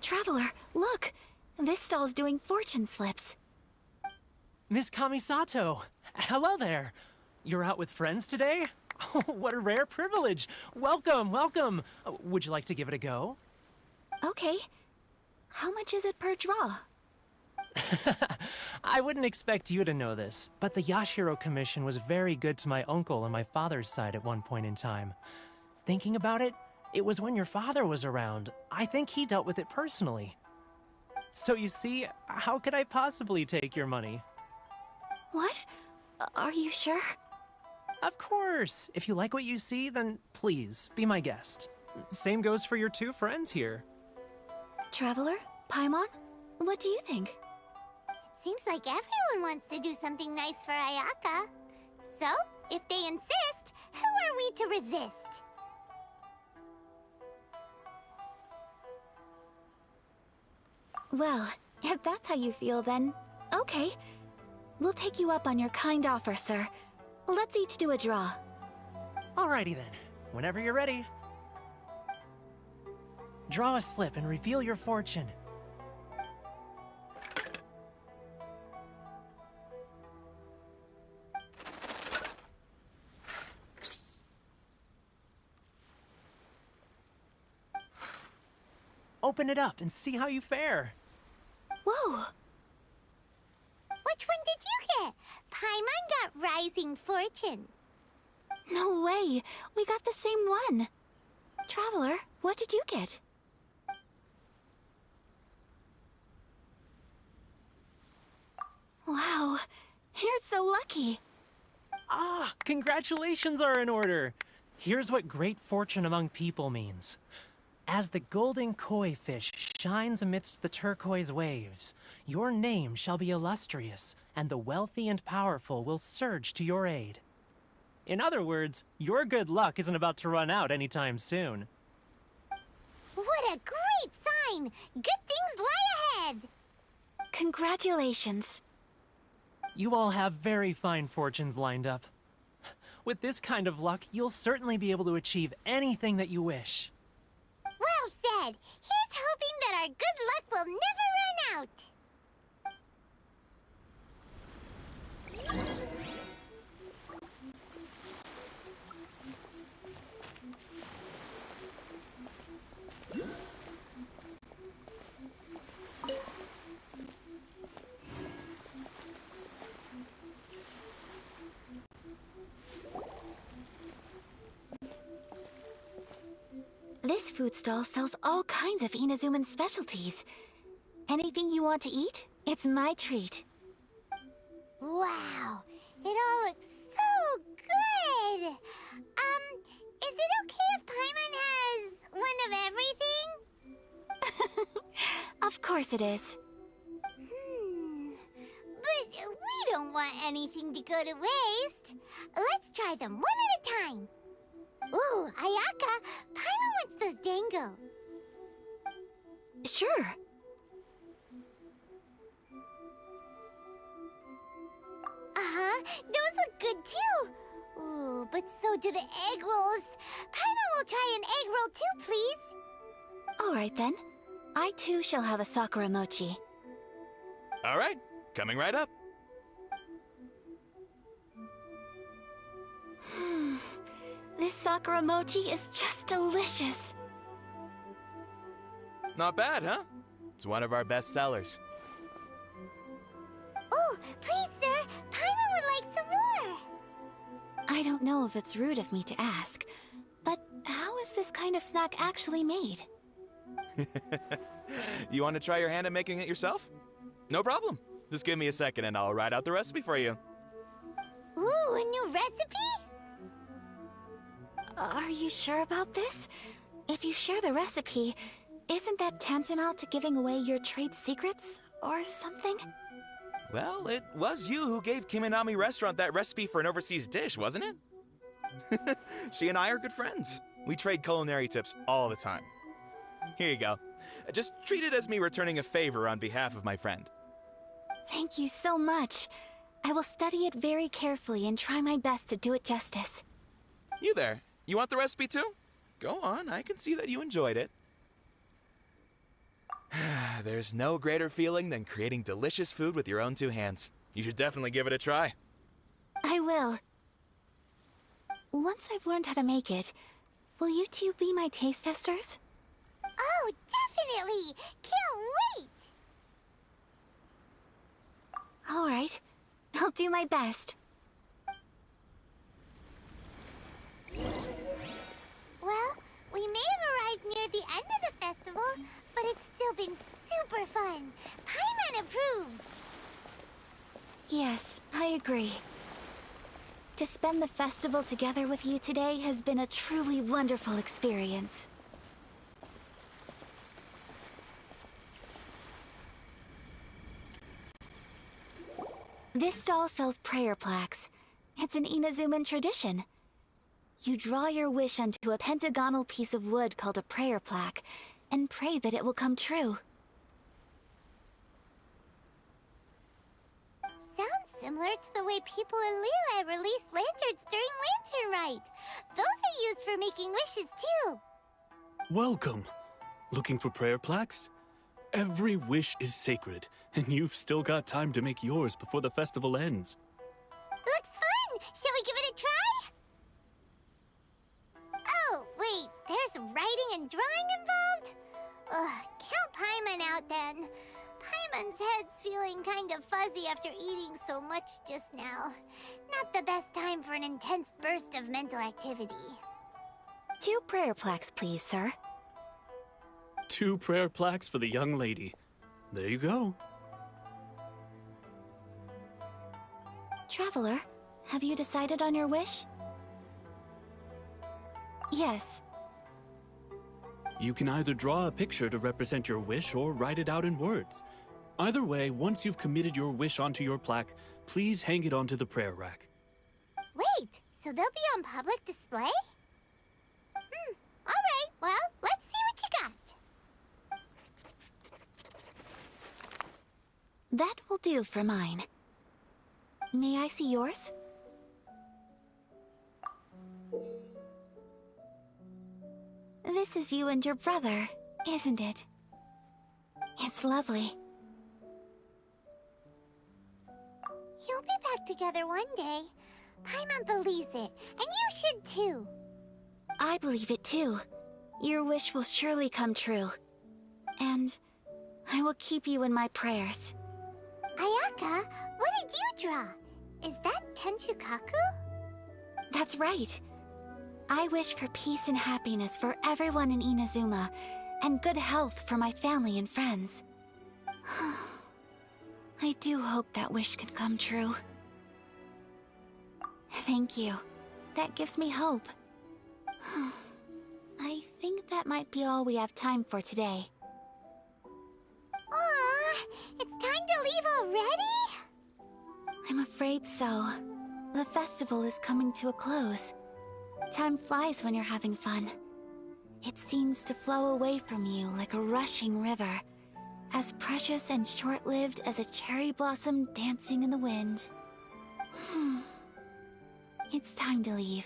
B: Traveler, look! This stall's doing fortune slips.
K: Miss Kamisato! Hello there! You're out with friends today? Oh, what a rare privilege! Welcome, welcome! Would you like to give it a go?
B: Okay. How much is it per draw?
K: I wouldn't expect you to know this, but the Yashiro Commission was very good to my uncle on my father's side at one point in time. Thinking about it, it was when your father was around. I think he dealt with it personally. So you see, how could I possibly take your money?
B: What? Are you sure?
K: Of course! If you like what you see, then please, be my guest. Same goes for your two friends here.
B: Traveler? Paimon? What do you think?
D: It seems like everyone wants to do something nice for Ayaka. So, if they insist, who are we to resist?
B: Well, if that's how you feel, then okay. We'll take you up on your kind offer, sir. Let's each do a draw.
K: Alrighty then, whenever you're ready. Draw a slip and reveal your fortune. Open it up and see how you fare.
B: Whoa!
D: Which one did you get? Paimon got Rising Fortune.
B: No way! We got the same one! Traveler, what did you get? Wow, you're so lucky!
K: Ah, congratulations are in order. Here's what great fortune among people means. As the golden koi fish shines amidst the turquoise waves, your name shall be illustrious, and the wealthy and powerful will surge to your aid. In other words, your good luck isn't about to run out anytime soon.
D: What a great sign! Good things lie ahead!
B: Congratulations.
K: You all have very fine fortunes lined up. With this kind of luck, you'll certainly be able to achieve anything that you wish.
D: Well said! Here's hoping that our good luck will never run out!
B: This food stall sells all kinds of Inazuman specialties. Anything you want to eat, it's my treat.
D: Wow! It all looks so good! Is it okay if Paimon has one of everything?
B: Of course it is.
D: But we don't want anything to go to waste. Let's try them one at a time. Ooh, Ayaka, Paimon wants those dango.
B: Sure.
D: Uh-huh, those look good too. Ooh, but so do the egg rolls. Paimon will try an egg roll too, please.
B: All right then. I too shall have a Sakura mochi.
L: All right, coming right up.
B: This Sakura mochi is just delicious.
L: Not bad, huh? It's one of our best sellers.
D: Oh, please, sir. Paimon would like some more.
B: I don't know if it's rude of me to ask, but how is this kind of snack actually made?
L: You want to try your hand at making it yourself? No problem. Just give me a second and I'll write out the recipe for you.
D: Ooh, a new recipe?
B: Are you sure about this? If you share the recipe, isn't that tantamount to giving away your trade secrets or something?
L: Well, it was you who gave Kiminami Restaurant that recipe for an overseas dish, wasn't it? She and I are good friends. We trade culinary tips all the time. Here you go. Just treat it as me returning a favor on behalf of my friend.
B: Thank you so much. I will study it very carefully and try my best to do it justice.
L: You there. You want the recipe too? Go on, I can see that you enjoyed it. There's no greater feeling than creating delicious food with your own two hands. You should definitely give it a try.
B: I will. Once I've learned how to make it, will you two be my taste testers?
D: Oh, definitely! Can't wait!
B: All right. I'll do my best.
D: Well, we may have arrived near the end of the festival, but it's still been super fun. Paimon approves!
B: Yes, I agree. To spend the festival together with you today has been a truly wonderful experience. This stall sells prayer plaques. It's an Inazuman tradition. You draw your wish onto a pentagonal piece of wood called a prayer plaque, and pray that it will come true.
D: Sounds similar to the way people in Liyue release lanterns during Lantern Rite. Those are used for making wishes, too.
M: Welcome. Looking for prayer plaques? Every wish is sacred, and you've still got time to make yours before the festival ends.
D: Looks fun! Shall we give it a try? Oh, wait, there's writing and drawing involved? Ugh, count Paimon out then. Paimon's head's feeling kind of fuzzy after eating so much just now. Not the best time for an intense burst of mental activity.
B: 2 prayer plaques, please, sir.
M: 2 prayer plaques for the young lady. There you go.
B: Traveler, have you decided on your wish? Yes.
M: You can either draw a picture to represent your wish or write it out in words. Either way, once you've committed your wish onto your plaque, please hang it onto the prayer rack.
D: Wait, so they'll be on public display? Alright, well, let's see what you got.
B: That will do for mine. May I see yours? This is you and your brother, isn't it? It's lovely.
D: You'll be back together one day. Paimon believes it, and you should too.
B: I believe it too. Your wish will surely come true. And I will keep you in my prayers.
D: Ayaka, what did you draw? Is that Tenchukaku?
B: That's right. I wish for peace and happiness for everyone in Inazuma, and good health for my family and friends. I do hope that wish can come true. Thank you. That gives me hope. I think that might be all we have time for today.
D: Aw, it's time to leave already?
B: I'm afraid so. The festival is coming to a close. Time flies when you're having fun. It seems to flow away from you like a rushing river, as precious and short-lived as a cherry blossom dancing in the wind. It's time to leave.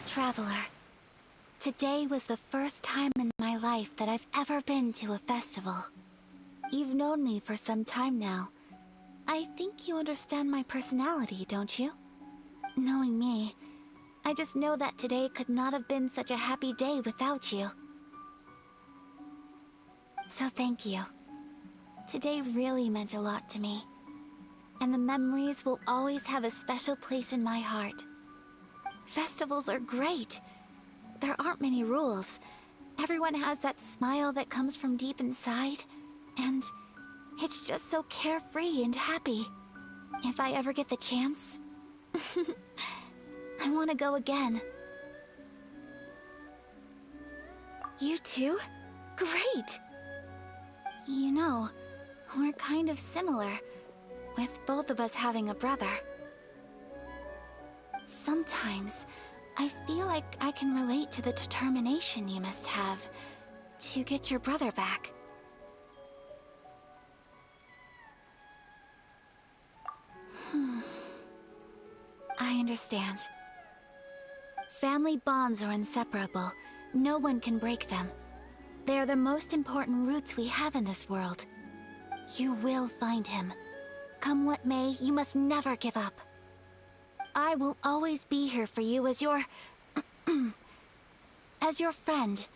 B: Traveler, today was the first time in my life that I've ever been to a festival. You've known me for some time now. I think you understand my personality, don't you? Knowing me, I just know that today could not have been such a happy day without you. So thank you. Today really meant a lot to me. And the memories will always have a special place in my heart. Festivals are great. There aren't many rules. Everyone has that smile that comes from deep inside. And it's just so carefree and happy. If I ever get the chance, I want to go again. You too? Great! You know, we're kind of similar, with both of us having a brother. Sometimes, I feel like I can relate to the determination you must have to get your brother back. I understand. Family bonds are inseparable. No one can break them. They're the most important roots we have in this world. You will find him. Come what may, you must never give up. I will always be here for you as your... as your friend.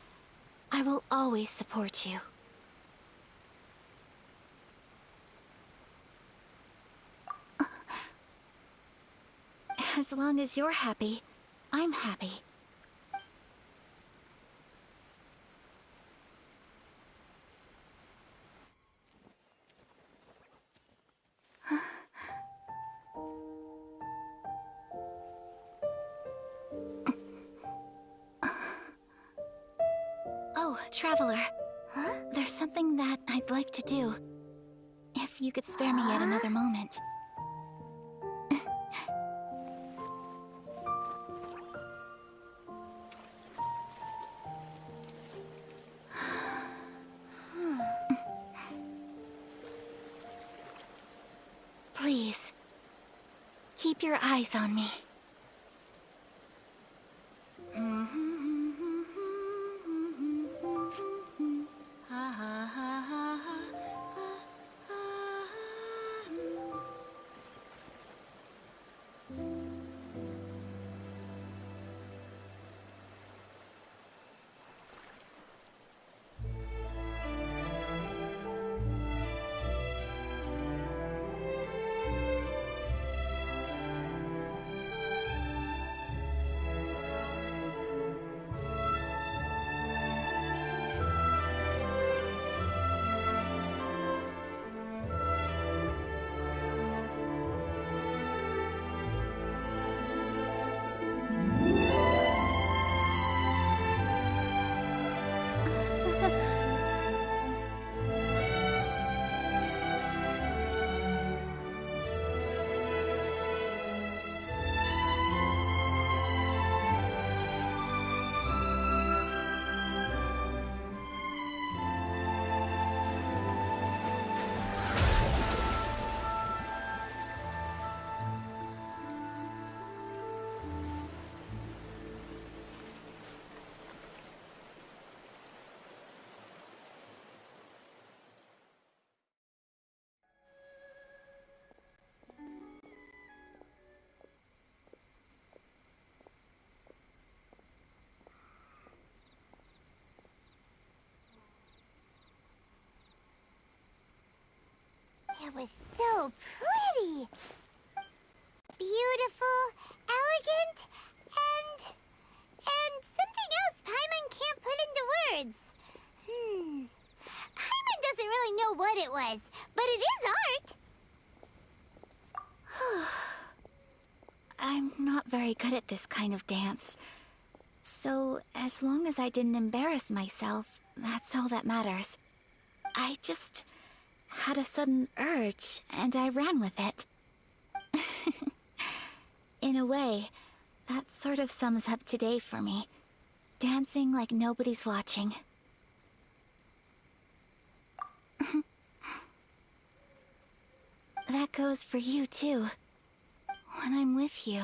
B: I will always support you. As long as you're happy, I'm happy. Oh, Traveler.
D: Huh?
B: There's something that I'd like to do. If you could spare me yet another moment. Please, keep your eyes on me.
D: It was so pretty. Beautiful, elegant, and something else Paimon can't put into words. Paimon doesn't really know what it was, but it is art.
B: I'm not very good at this kind of dance. So, as long as I didn't embarrass myself, that's all that matters. I just had a sudden urge, and I ran with it. In a way, that sort of sums up today for me. Dancing like nobody's watching. That goes for you, too. When I'm with you,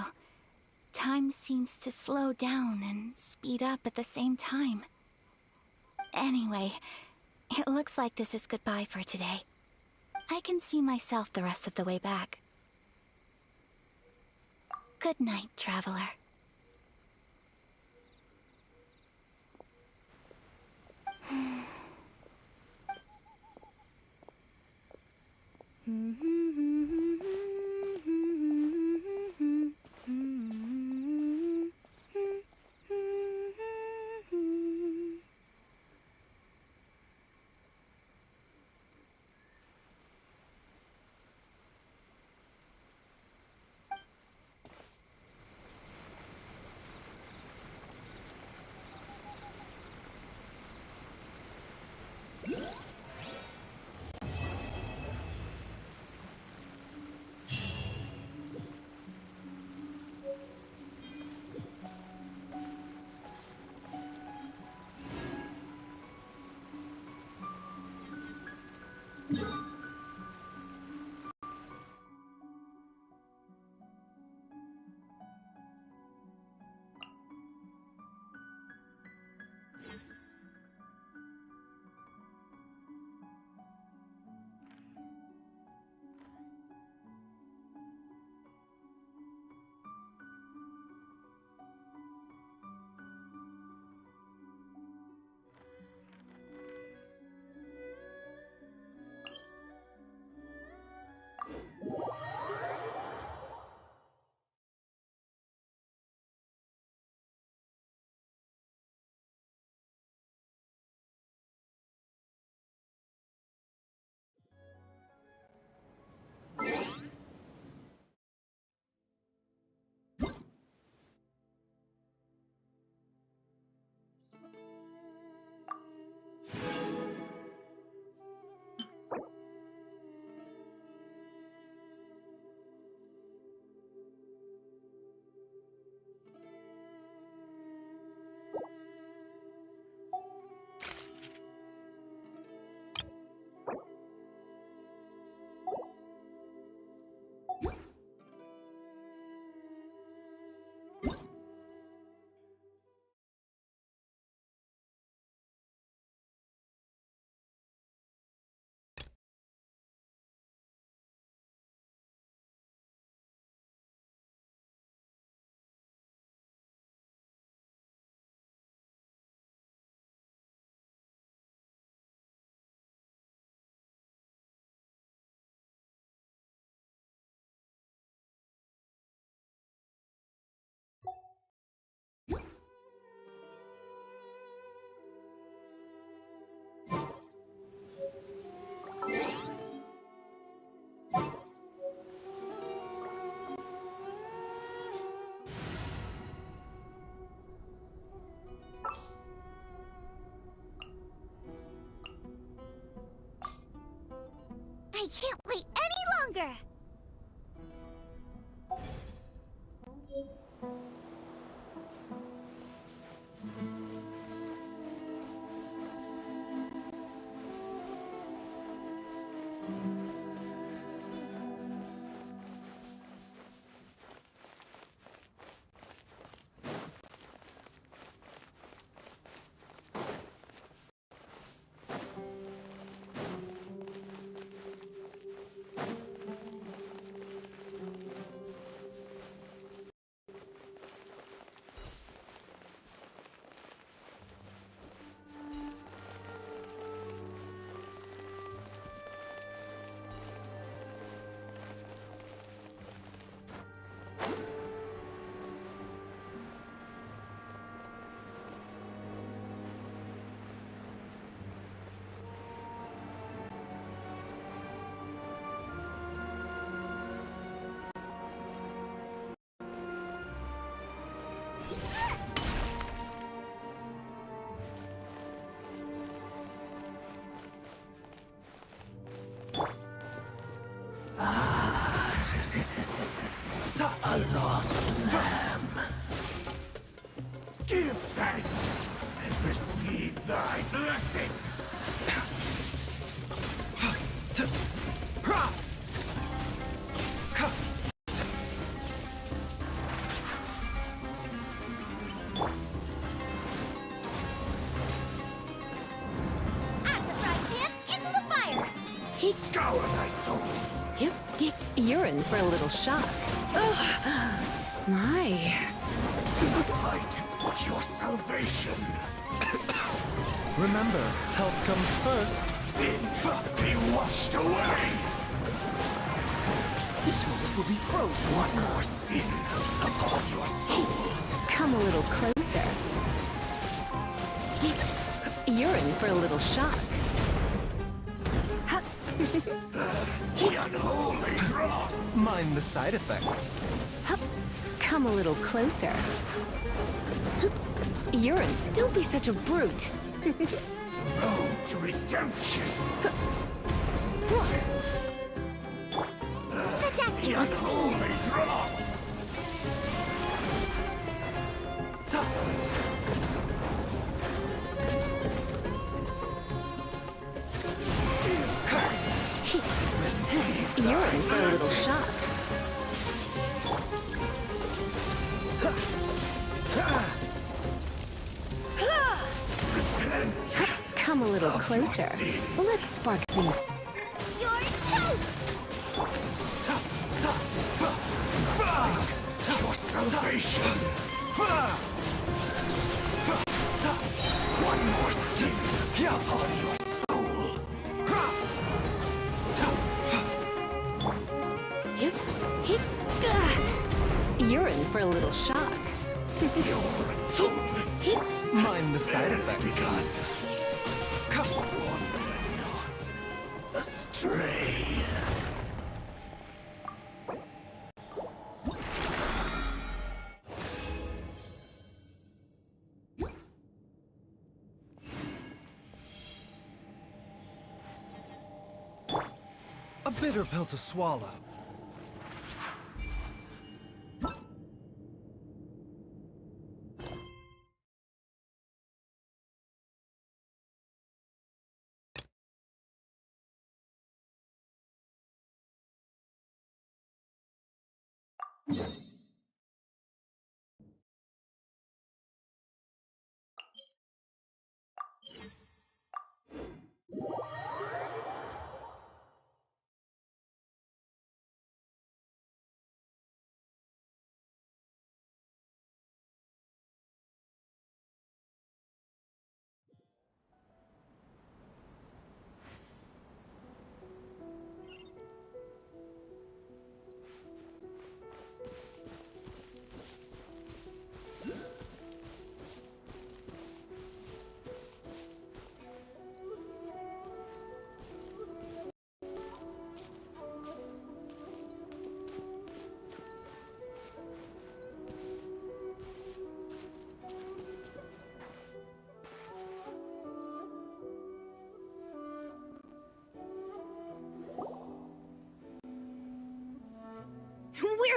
B: time seems to slow down and speed up at the same time. Anyway, it looks like this is goodbye for today. I can see myself the rest of the way back. Good night, Traveler.
D: can't wait any longer!
N: A lost lamb. Give thanks and receive thy blessing. Scour thy soul.
I: You're in for a little shock. My.
N: Fight your salvation.
H: Remember, health comes first.
N: Sin be washed away. This moment will be frozen. One more sin upon your soul.
I: Come a little closer. You're in for a little shock.
N: The unholy Grus.
H: Mind the side effects.
I: Come a little closer. You're in. Don't be such a brute.
N: Road to redemption. The unholy Grus.
I: You're in for a little shock. Come a little closer. Let's spark things.
D: Your toast!
N: Your salvation. One more sin upon your soul.
I: You're in for a little shock.
N: Your atonement.
H: Mind the side effects.
N: Wander not astray.
H: A bitter pill to swallow.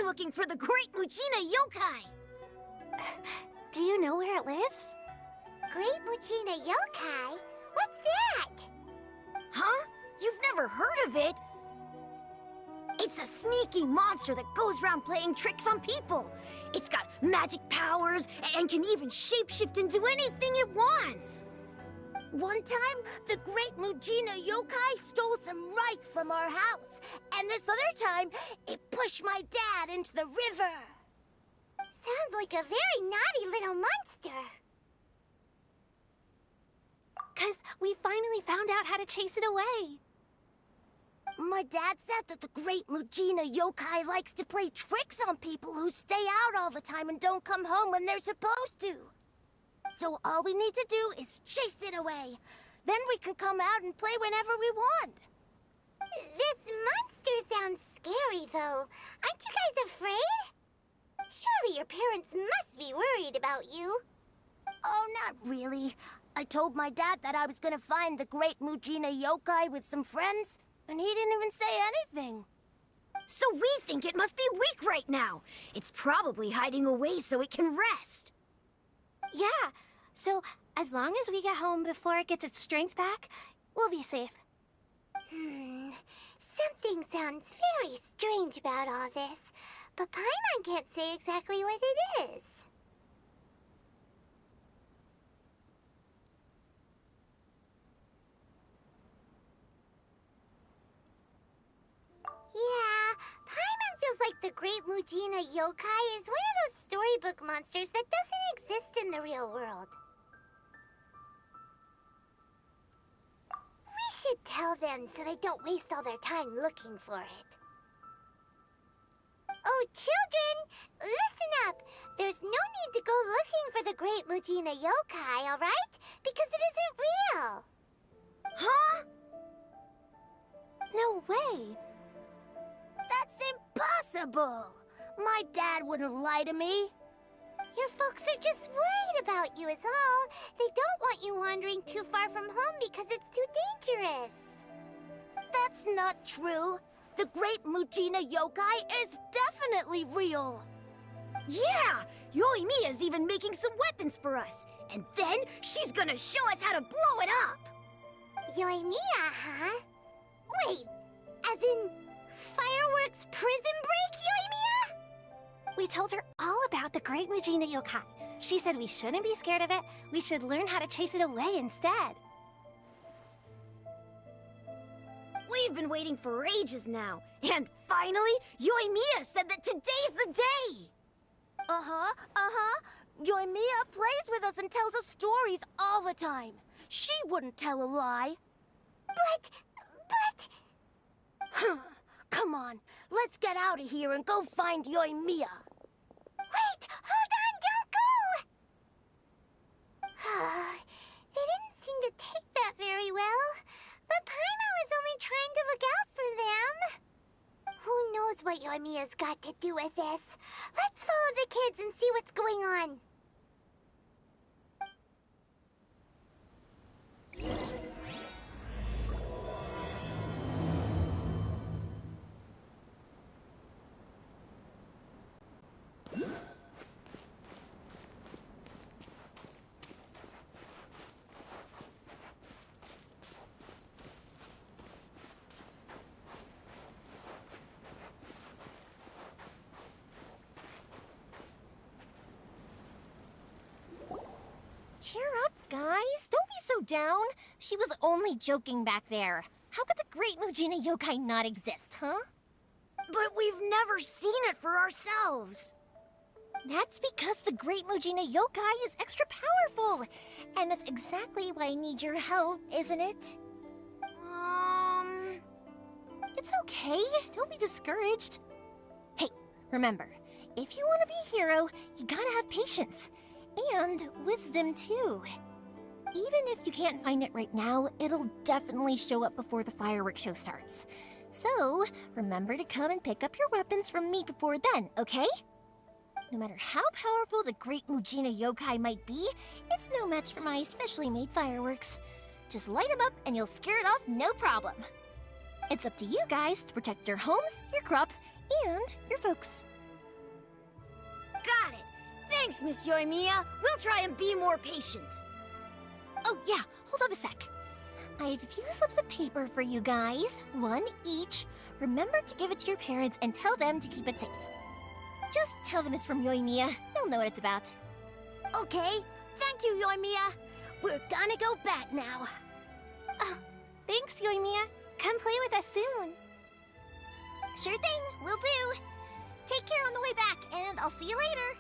O: looking for the Great Mujina Yokai!
C: Do you know where it lives?
D: Great Mujina Yokai? What's that?
O: Huh? You've never heard of it? It's a sneaky monster that goes around playing tricks on people. It's got magic powers and can even shapeshift into anything it wants. One time, the Great Mujina Yokai stole some rice from our house. And this other time, it pushed my dad into the river.
D: Sounds like a very naughty little monster.
C: 'Cause we finally found out how to chase it away.
O: My dad said that the Great Mujina Yokai likes to play tricks on people who stay out all the time and don't come home when they're supposed to. So all we need to do is chase it away. Then we can come out and play whenever we want.
D: This monster sounds scary, though. Aren't you guys afraid? Surely your parents must be worried about you.
O: Oh, not really. I told my dad that I was gonna find the Great Mujina Yokai with some friends, and he didn't even say anything. So we think it must be weak right now. It's probably hiding away so it can rest.
C: Yeah, so as long as we get home before it gets its strength back, we'll be safe.
D: Something sounds very strange about all this, but Paimon can't say exactly what it is. Yeah, Paimon feels like the Great Mujina Yokai is one of those storybook monsters that doesn't exist in the real world. We should tell them so they don't waste all their time looking for it. Oh, children, listen up. There's no need to go looking for the Great Mujina Yokai, all right? Because it isn't real.
O: Huh?
C: No way.
O: That's impossible! My dad wouldn't lie to me.
D: Your folks are just worried about you is all. They don't want you wandering too far from home because it's too dangerous.
O: That's not true. The Great Mujina Yokai is definitely real. Yeah! Yoimiya's even making some weapons for us. And then she's gonna show us how to blow it up!
D: Yoimiya, huh? Wait, as in fireworks prison break, Yoimiya?
C: We told her all about the Great Mujina Yokai. She said we shouldn't be scared of it. We should learn how to chase it away instead.
O: We've been waiting for ages now. And finally, Yoimiya said that today's the day! Yoimiya plays with us and tells us stories all the time. She wouldn't tell a lie.
D: But...
O: Come on, let's get out of here and go find Yoimiya.
D: Wait, hold on, don't go! They didn't seem to take that very well. But Paimon was only trying to look out for them. Who knows what Yoimiya's got to do with this? Let's follow the kids and see what's going on.
F: Cheer up, guys. Don't be so down. She was only joking back there. How could the Great Mujina Yokai not exist, huh?
O: But we've never seen it for ourselves.
F: That's because the Great Mujina Yokai is extra powerful. And that's exactly why I need your help, isn't it? It's okay. Don't be discouraged. Hey, remember, if you want to be a hero, you gotta have patience. And wisdom, too. Even if you can't find it right now, it'll definitely show up before the fireworks show starts. So, remember to come and pick up your weapons from me before then, okay? No matter how powerful the Great Mujina Yokai might be, it's no match for my specially made fireworks. Just light them up and you'll scare it off no problem. It's up to you guys to protect your homes, your crops, and your folks.
O: Thanks, Miss Yoimiya. We'll try and be more patient.
F: Oh, yeah, hold up a sec. I have a few slips of paper for you guys, one each. Remember to give it to your parents and tell them to keep it safe. Just tell them it's from Yoimiya. They'll know what it's about.
O: Okay, thank you, Yoimiya. We're gonna go back now.
B: Oh, thanks, Yoimiya. Come play with us soon.
F: Sure thing, will do. Take care on the way back, and I'll see you later.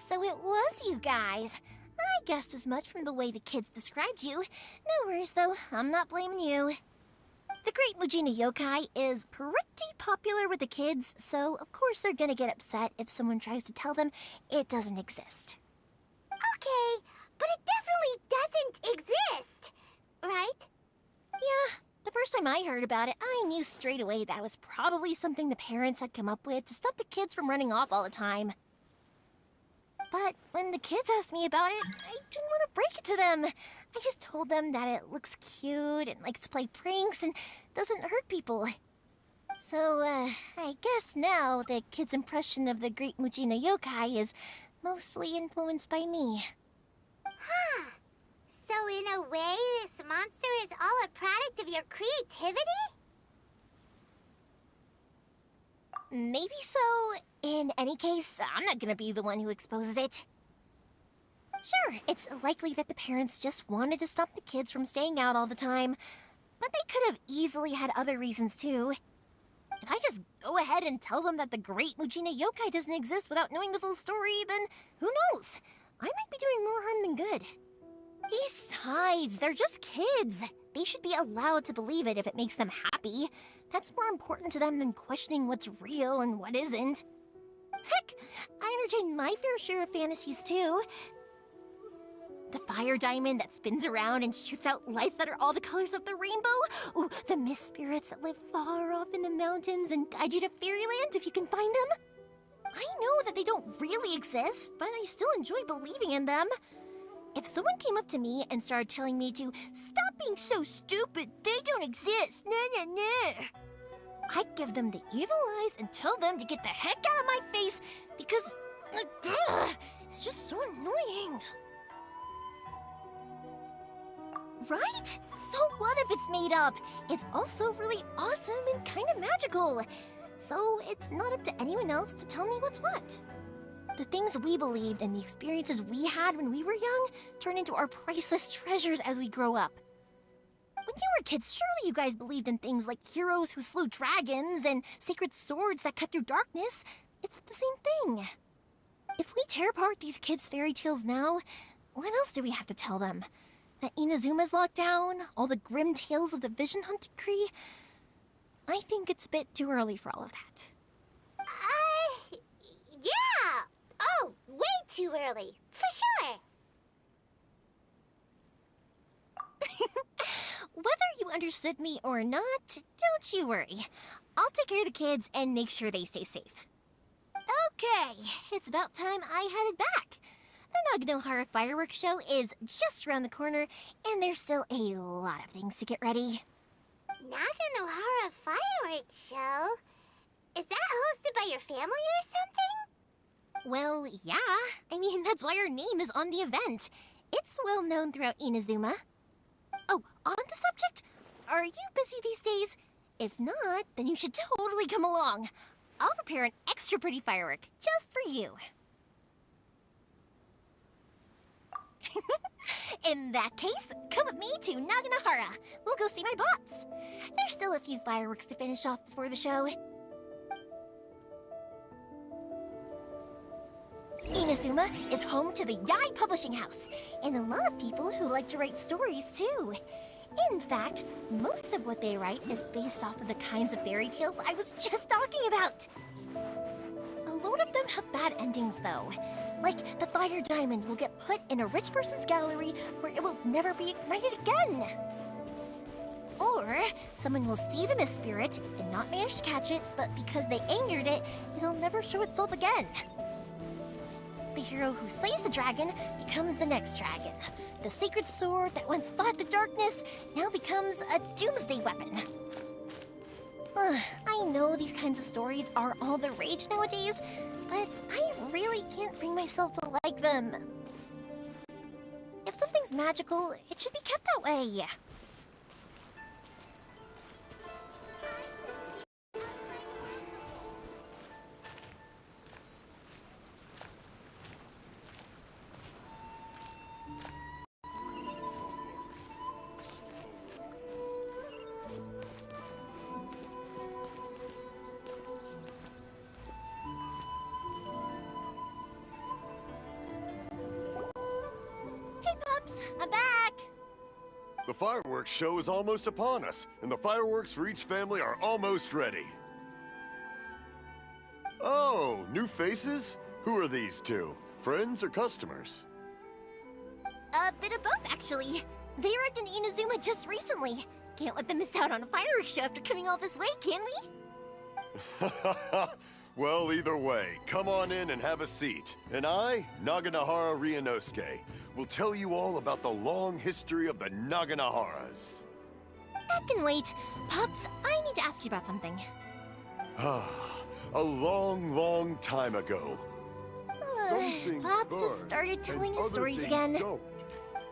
F: So it was you guys. I guessed as much from the way the kids described you. No worries, though. I'm not blaming you. The Great Mujina Yokai is pretty popular with the kids, so of course they're gonna get upset if someone tries to tell them it doesn't exist.
D: Okay, but it definitely doesn't exist, right?
F: Yeah, the first time I heard about it, I knew straight away that was probably something the parents had come up with to stop the kids from running off all the time. But when the kids asked me about it, I didn't want to break it to them. I just told them that it looks cute and likes to play pranks and doesn't hurt people. So, I guess now the kids' impression of the Great Mujina Yokai is mostly influenced by me.
D: Huh. So in a way, this monster is all a product of your creativity?
F: Maybe so. In any case, I'm not gonna be the one who exposes it. Sure, it's likely that the parents just wanted to stop the kids from staying out all the time, but they could have easily had other reasons too. If I just go ahead and tell them that the Great Mujina Yokai doesn't exist without knowing the full story, then who knows? I might be doing more harm than good. Besides, they're just kids. They should be allowed to believe it if it makes them happy. That's more important to them than questioning what's real and what isn't. Heck, I entertain my fair share of fantasies too. The fire diamond that spins around and shoots out lights that are all the colors of the rainbow. Ooh, the mist spirits that live far off in the mountains and guide you to fairyland if you can find them. I know that they don't really exist, but I still enjoy believing in them. If someone came up to me and started telling me to stop being so stupid, they don't exist, nah. I'd give them the evil eyes and tell them to get the heck out of my face because, it's just so annoying. Right? So what if it's made up? It's also really awesome and kind of magical. So it's not up to anyone else to tell me what's what. The things we believed and the experiences we had when we were young turn into our priceless treasures as we grow up. When you were kids, surely you guys believed in things like heroes who slew dragons and sacred swords that cut through darkness. It's the same thing. If we tear apart these kids' fairy tales now, what else do we have to tell them? That Inazuma's locked down? All the grim tales of the Vision Hunt Decree? I think it's a bit too early for all of that.
D: Yeah! Oh, way too early, for sure!
F: Whether you understood me or not, don't you worry. I'll take care of the kids and make sure they stay safe. Okay, it's about time I headed back. The Naganohara fireworks show is just around the corner, and there's still a lot of things to get ready.
D: Naganohara fireworks show? Is that hosted by your family or something?
F: Well, yeah. I mean, that's why our name is on the event. It's well known throughout Inazuma. Oh, on the subject, are you busy these days? If not, then you should totally come along. I'll prepare an extra pretty firework just for you. In that case, come with me to Naganohara. We'll go see my bots. There's still a few fireworks to finish off before the show. Inazuma is home to the Yai Publishing House, and a lot of people who like to write stories too. In fact, most of what they write is based off of the kinds of fairy tales I was just talking about. A lot of them have bad endings though. Like, the fire diamond will get put in a rich person's gallery where it will never be ignited again. Or, someone will see the mist spirit and not manage to catch it, but because they angered it, it'll never show itself again.
O: the hero who slays the dragon becomes the next dragon. The sacred sword that once fought the darkness now becomes a doomsday weapon. I know these kinds of stories are all the rage nowadays, but I really can't bring myself to like them. If something's magical, it should be kept that way. I'm back!
J: The fireworks show is almost upon us, and the fireworks for each family are almost ready. Oh, new faces? Who are these two? Friends or customers?
O: A bit of both, actually. They arrived in Inazuma just recently. Can't let them miss out on a fireworks show after coming all this way, can we?
J: Well, either way, come on in and have a seat. And I, Naganahara Ryunosuke, will tell you all about the long history of the Naganaharas.
O: That can wait. Pops, I need to ask you about something.
J: A long, long time ago.
O: Pops has started telling his stories again.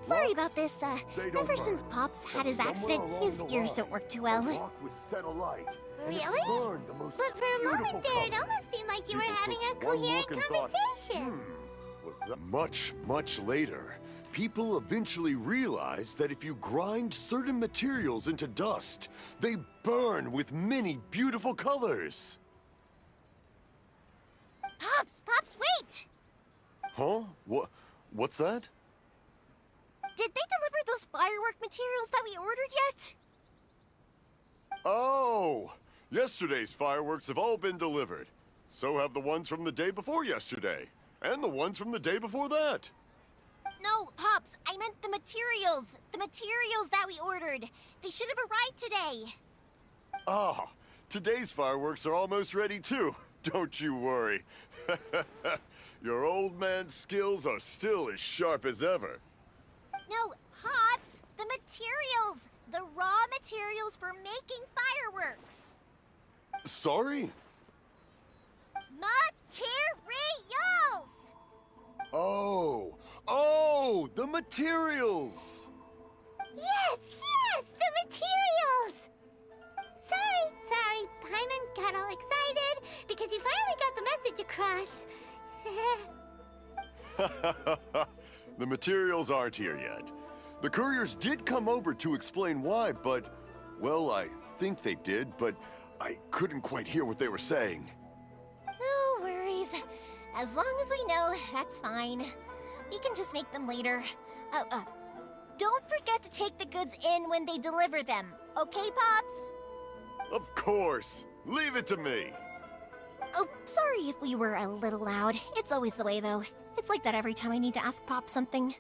O: Sorry about this. Ever since Pops had his accident, his ears don't work too well.
D: Really? But for a moment there, it almost seemed like you were having a coherent conversation.
J: Much, much later, people eventually realized that if you grind certain materials into dust, they burn with many beautiful colors.
O: Pops, wait!
J: Huh? What's that?
O: Did they deliver those firework materials that we ordered yet?
J: Oh! Yesterday's fireworks have all been delivered. So have the ones from the day before yesterday. And the ones from the day before that.
O: No, Pops, I meant the materials. The materials that we ordered. They should have arrived today.
J: Ah, today's fireworks are almost ready too. Don't you worry. Your old man's skills are still as sharp as ever.
O: No, Pops, the materials. The raw materials for making fireworks.
J: Sorry?
O: Materials!
J: Oh, the materials!
D: Yes, the materials! Sorry, Paimon got all excited because you finally got the message across.
J: The materials aren't here yet. The couriers did come over to explain why, but, well, I think they did, but I couldn't quite hear what they were saying.
O: No worries. As long as we know, that's fine. We can just make them later. Don't forget to take the goods in when they deliver them, okay, Pops?
J: Of course. Leave it to me.
O: Oh, sorry if we were a little loud. It's always the way, though. It's like that every time I need to ask Pop something.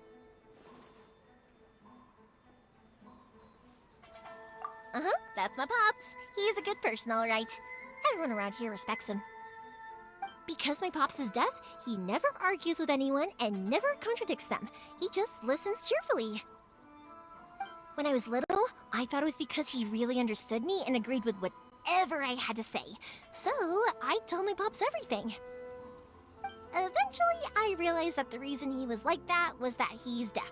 O: That's my Pops. He's a good person, all right. Everyone around here respects him. Because my Pops is deaf, he never argues with anyone and never contradicts them. He just listens cheerfully. When I was little, I thought it was because he really understood me and agreed with whatever I had to say. So, I told my Pops everything. Eventually, I realized that the reason he was like that was that he's deaf.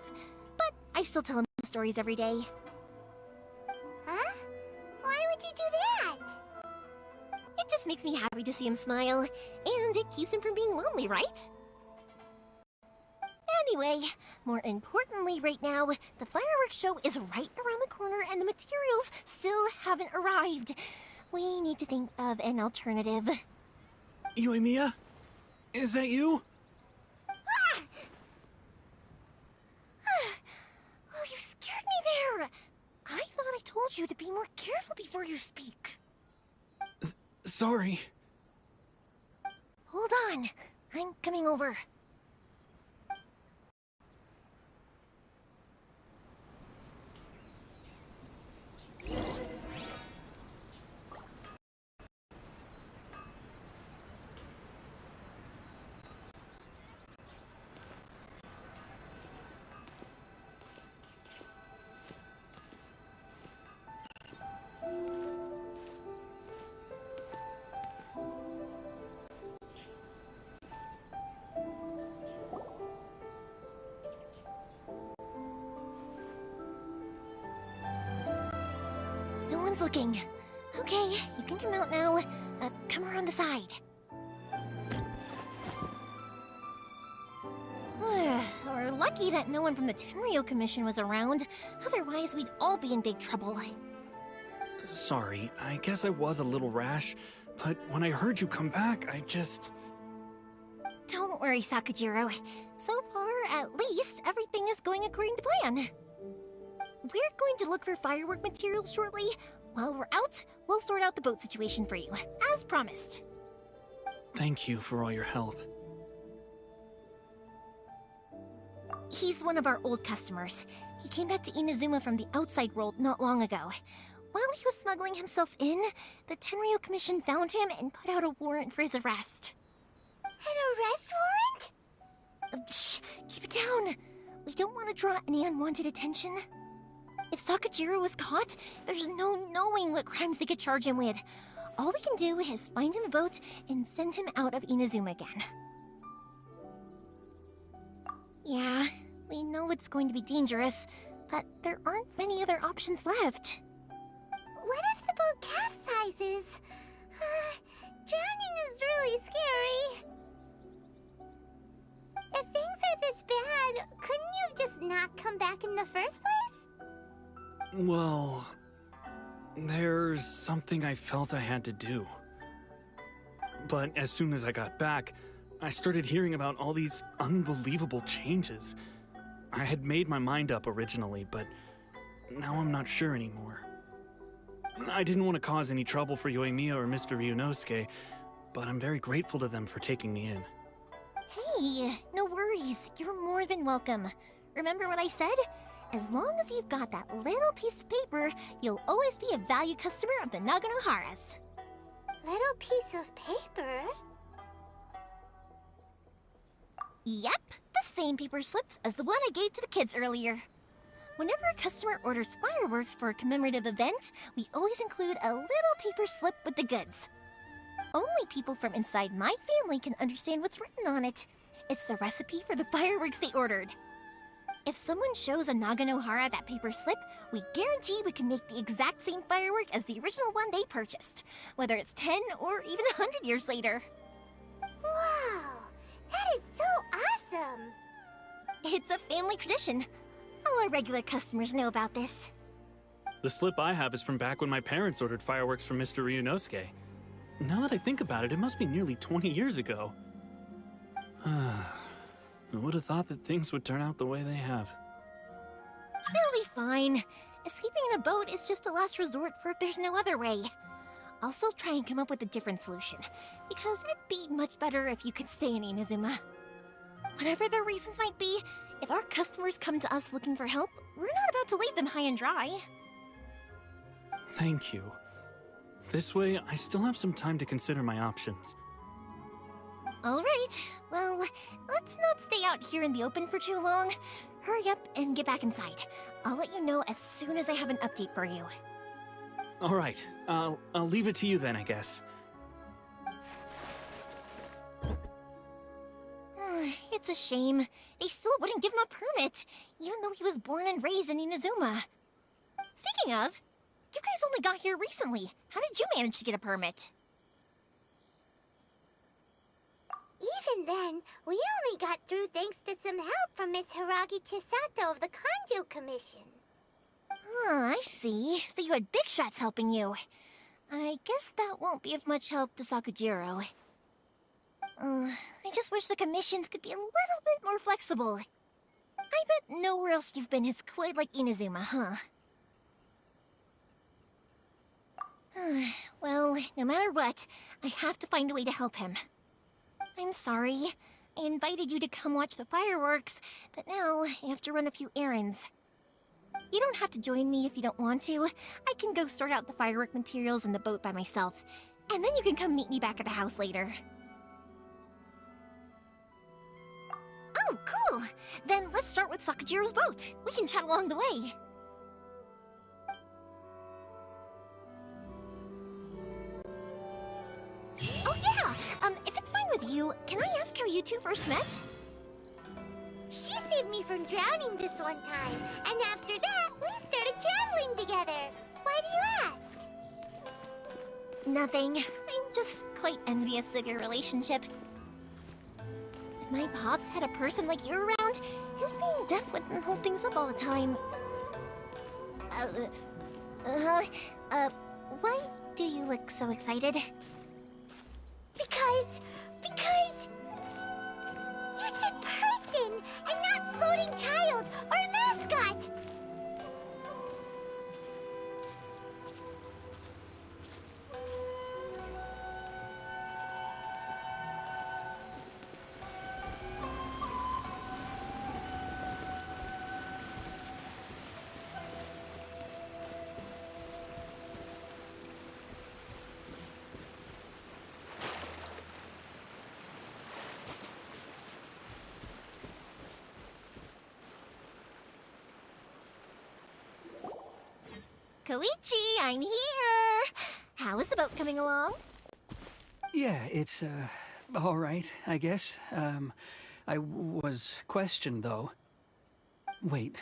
O: But I still tell him stories every day.
D: Huh? Why would you do that?
O: It just makes me happy to see him smile, and it keeps him from being lonely, right? Anyway, more importantly right now, the fireworks show is right around the corner and the materials still haven't arrived. We need to think of an alternative.
M: Yoimiya? Is that you?
O: Ah! Oh, you scared me there! I thought I told you to be more careful before you speak.
M: Sorry.
O: Hold on. I'm coming over.
F: everyone's looking. Okay, you can come out now. Come around the side. We're lucky that no one from the Tenryo Commission was around. Otherwise, we'd all be in big trouble.
M: Sorry, I guess I was a little rash, but when I heard you come back, I just...
F: Don't worry, Sakujiro. So far, at least, everything is going according to plan. We're going to look for firework materials shortly. While we're out, we'll sort out the boat situation for you, as promised.
M: Thank you for all your help.
F: He's one of our old customers. He came back to Inazuma from the outside world not long ago. While he was smuggling himself in, the Tenryo Commission found him and put out a warrant for his arrest.
D: An arrest warrant?
F: Shh! Keep it down! We don't want to draw any unwanted attention. If Sakujiro was caught, there's no knowing what crimes they could charge him with. All we can do is find him a boat and send him out of Inazuma again. Yeah, we know it's going to be dangerous, but there aren't many other options left.
D: What if the boat capsizes? Drowning is really scary. If things are this bad, couldn't you have just not come back in the first place?
M: Well, there's something I felt I had to do. But as soon as I got back, I started hearing about all these unbelievable changes. I had made my mind up originally, but now I'm not sure anymore. I didn't want to cause any trouble for Yoimiya or Mr. Ryunosuke, but I'm very grateful to them for taking me in.
F: Hey, no worries. You're more than welcome. Remember what I said? As long as you've got that little piece of paper, you'll always be a valued customer of the Naganoharas.
D: Little piece of paper?
F: Yep, the same paper slips as the one I gave to the kids earlier. Whenever a customer orders fireworks for a commemorative event, we always include a little paper slip with the goods. Only people from inside my family can understand what's written on it. It's the recipe for the fireworks they ordered. If someone shows a Naganohara that paper slip, we guarantee we can make the exact same firework as the original one they purchased, whether it's 10 or even 100 years later.
D: Wow, that is so awesome!
F: It's a family tradition. All our regular customers know about this.
M: The slip I have is from back when my parents ordered fireworks from Mr. Ryunosuke. Now that I think about it, it must be nearly 20 years ago. I would have thought that things would turn out the way they have.
F: It'll be fine. Escaping in a boat is just a last resort for if there's no other way. I'll still try and come up with a different solution, because it'd be much better if you could stay in Inazuma. Whatever their reasons might be, if our customers come to us looking for help, we're not about to leave them high and dry.
M: Thank you. This way, I still have some time to consider my options.
F: Alright, well, let's not stay out here in the open for too long. Hurry up and get back inside. I'll let you know as soon as I have an update for you.
M: Alright, I'll leave it to you then, I guess.
F: It's a shame. They still wouldn't give him a permit, even though he was born and raised in Inazuma. Speaking of, you guys only got here recently. How did you manage to get a permit?
D: Even then, we only got through thanks to some help from Miss Hiragi Chisato of the Kanjo Commission.
F: I see. So you had big shots helping you. I guess that won't be of much help to Sakujiro. I just wish the commissions could be a little bit more flexible. I bet nowhere else you've been is quite like Inazuma, huh? Well, no matter what, I have to find a way to help him. I'm sorry. I invited you to come watch the fireworks, but now I have to run a few errands. You don't have to join me if you don't want to. I can go sort out the firework materials in the boat by myself, and then you can come meet me back at the house later. Oh, cool! Then let's start with Sakujiro's boat. We can chat along the way. Oh yeah! If it's fine with you, can I ask how you two first met?
D: She saved me from drowning this one time, and after that, we started traveling together. Why do you ask?
F: Nothing. I'm just quite envious of your relationship. If my pops had a person like you around, his being deaf wouldn't hold things up all the time. Why do you look so excited?
D: Because you said person and not floating child or mascot.
F: Koichi, I'm here! How is the boat coming along?
P: Yeah, it's, all right, I guess. I was questioned, though. Wait,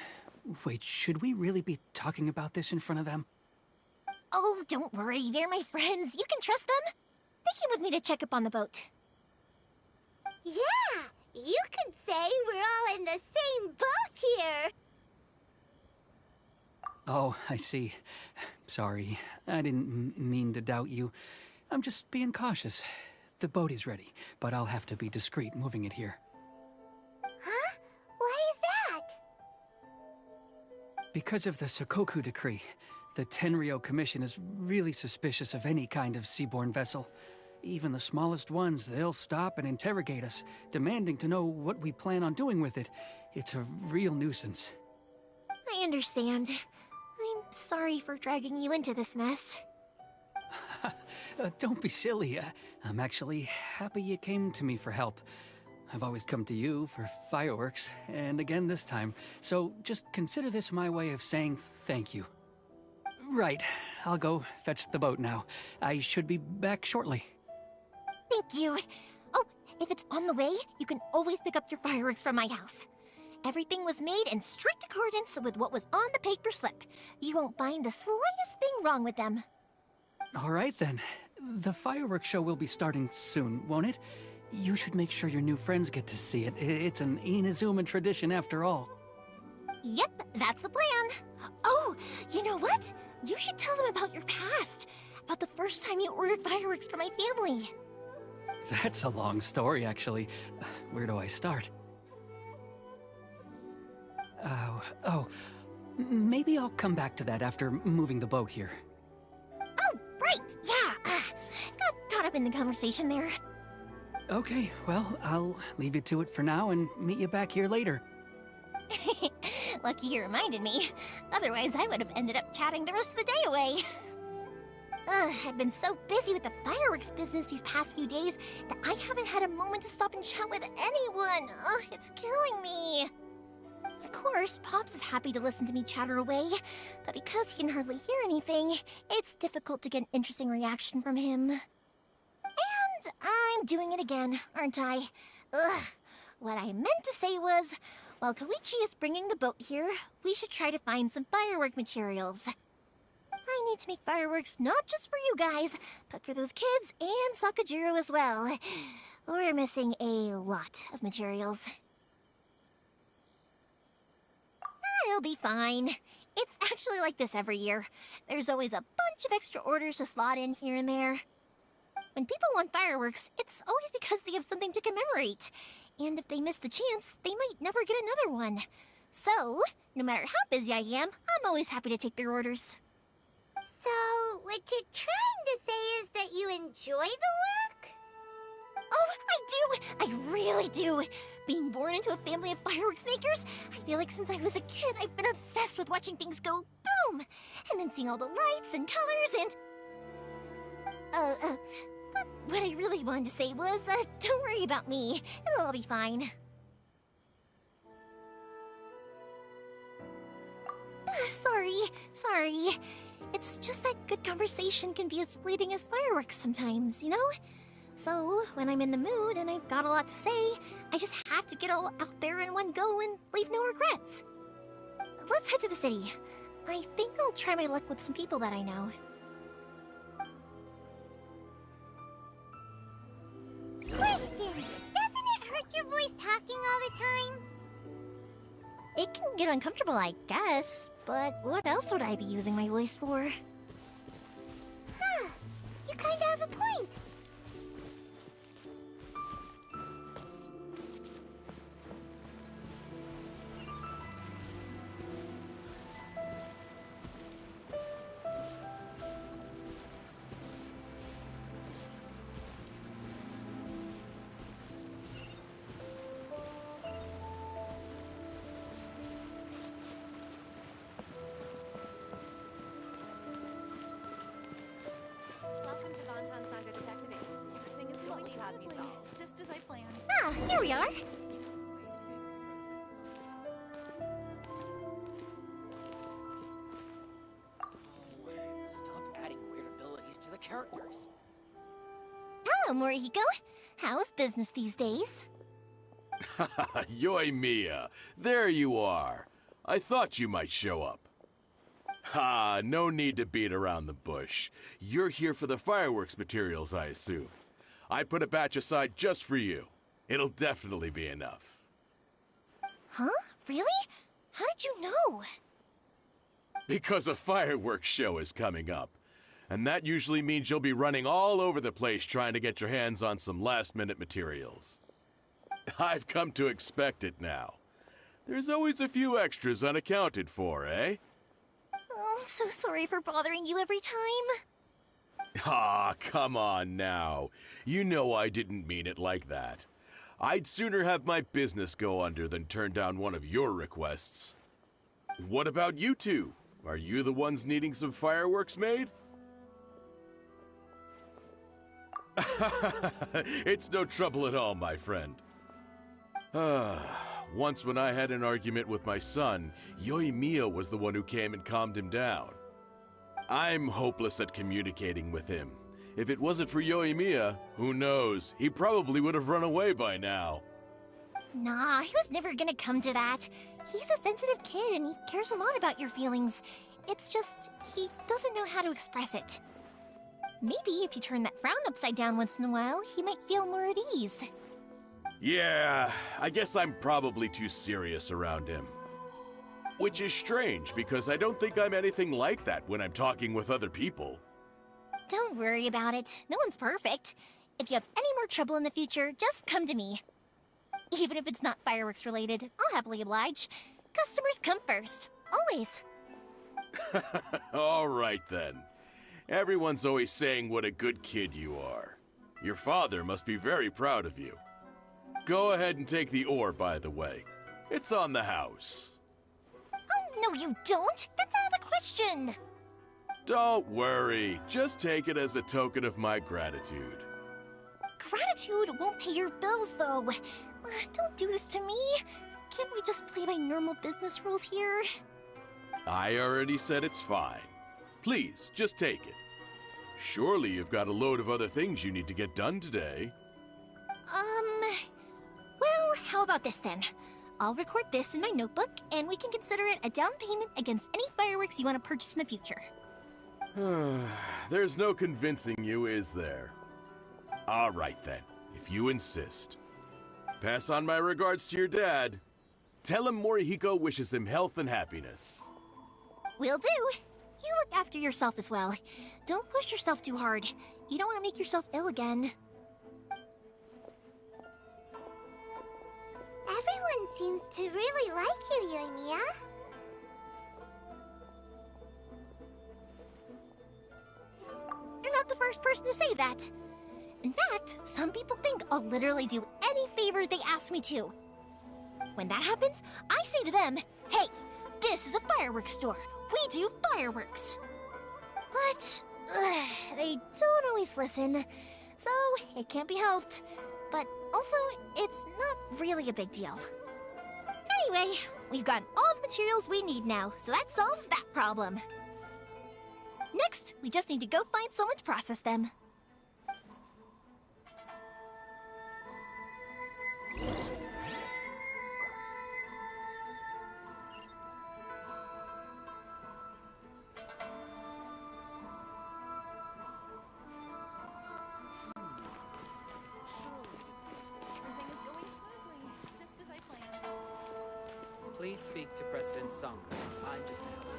P: should we really be talking about this in front of them?
F: Oh, don't worry, they're my friends. You can trust them. They came with me to check up on the boat.
D: Yeah, you could say we're all in the same boat here.
P: Oh, I see. Sorry, I didn't mean to doubt you. I'm just being cautious. The boat is ready, but I'll have to be discreet moving it here.
D: Huh? Why is that?
P: Because of the Sokoku decree, the Tenryou Commission is really suspicious of any kind of seaborne vessel. Even the smallest ones, they'll stop and interrogate us, demanding to know what we plan on doing with it. It's a real nuisance.
F: I understand. I'm sorry for dragging you into this mess.
P: Don't be silly. I'm actually happy you came to me for help. I've always come to you for fireworks, and again this time. So just consider this my way of saying thank you. Right, I'll go fetch the boat now. I should be back shortly.
F: Thank you. Oh, if it's on the way, you can always pick up your fireworks from my house. Everything was made in strict accordance with what was on the paper slip. You won't find the slightest thing wrong with them.
P: All right then. The fireworks show will be starting soon, won't it? You should make sure your new friends get to see it. It's an Inazuma tradition after all.
F: Yep, that's the plan. Oh, you know what? You should tell them about your past. About the first time you ordered fireworks for my family.
P: That's a long story, actually. Where do I start? Maybe I'll come back to that after moving the boat here.
F: Oh, right, yeah. Got caught up in the conversation there.
P: Okay, well, I'll leave you to it for now and meet you back here later.
F: Lucky you reminded me. Otherwise, I would have ended up chatting the rest of the day away. I've been so busy with the fireworks business these past few days that I haven't had a moment to stop and chat with anyone. It's killing me. Of course, Pops is happy to listen to me chatter away, but because he can hardly hear anything, it's difficult to get an interesting reaction from him. And I'm doing it again, aren't I? What I meant to say was, while Koichi is bringing the boat here, we should try to find some firework materials. I need to make fireworks not just for you guys, but for those kids and Sakajiro as well. We're missing a lot of materials. It'll be fine. It's actually like this every year. There's always a bunch of extra orders to slot in here and there. When people want fireworks, it's always because they have something to commemorate. And if they miss the chance, they might never get another one. So, no matter how busy I am, I'm always happy to take their orders.
D: So, what you're trying to say is that you enjoy the work?
F: Oh, I do! I really do! Being born into a family of fireworks makers, I feel like since I was a kid, I've been obsessed with watching things go boom! And then seeing all the lights and colors and... What I really wanted to say was, don't worry about me. It'll all be fine. Sorry. It's just that good conversation can be as fleeting as fireworks sometimes, you know? So, when I'm in the mood and I've got a lot to say, I just have to get all out there in one go and leave no regrets. Let's head to the city. I think I'll try my luck with some people that I know.
O: it can get uncomfortable, I guess. But what else would I be using my voice for?
D: Huh. You kinda have a point.
O: Ah, here we are.
A: Stop adding weird abilities to the characters.
O: Hello, Morihiko. How's business these days?
Q: Yoimiya, there you are. I thought you might show up. Ha, no need to beat around the bush. You're here for the fireworks materials, I assume. I put a batch aside just for you. It'll definitely be enough.
O: Huh? Really? How did you know?
Q: Because a fireworks show is coming up. And that usually means you'll be running all over the place trying to get your hands on some last-minute materials. I've come to expect it now. There's always a few extras unaccounted for, eh?
O: Oh, I'm so sorry for bothering you every time.
Q: Ah, come on now. You know I didn't mean it like that. I'd sooner have my business go under than turn down one of your requests. What about you two? Are you the ones needing some fireworks made? It's no trouble at all, my friend. Once when I had an argument with my son, Yoimiya was the one who came and calmed him down. I'm hopeless at communicating with him. If it wasn't for Yoimiya, who knows, he probably would have run away by now.
O: Nah, he was never gonna come to that. He's a sensitive kid and he cares a lot about your feelings. It's just, he doesn't know how to express it. Maybe if you turn that frown upside down once in a while, he might feel more at ease.
Q: Yeah, I guess I'm probably too serious around him. Which is strange, because I don't think I'm anything like that when I'm talking with other people.
O: Don't worry about it. No one's perfect. If you have any more trouble in the future, just come to me. Even if it's not fireworks related, I'll happily oblige. Customers come first. Always.
Q: All right then. Everyone's always saying what a good kid you are. Your father must be very proud of you. Go ahead and take the ore, by the way. It's on the house.
O: Oh, no you don't! That's out of the question!
Q: Don't worry. Just take it as a token of my gratitude.
O: Gratitude won't pay your bills, though. Don't do this to me. Can't we just play by normal business rules here?
Q: I already said it's fine. Please, just take it. Surely you've got a load of other things you need to get done today.
O: Well, how about this then? I'll record this in my notebook, and we can consider it a down payment against any fireworks you want to purchase in the future.
Q: There's no convincing you, is there? All right then, if you insist. Pass on my regards to your dad. Tell him Morihiko wishes him health and happiness.
O: Will do. You look after yourself as well. Don't push yourself too hard. You don't want to make yourself ill again.
D: Everyone seems to really like you, Yoimiya.
O: You're not the first person to say that. In fact, some people think I'll literally do any favor they ask me to. When that happens, I say to them, hey, this is a fireworks store. We do fireworks. But they don't always listen, so it can't be helped. But also, it's not really a big deal. Anyway, we've gotten all the materials we need now, so that solves that problem. Next, we just need to go find someone to process them.
A: Please speak to President Sung. I'm just a helper.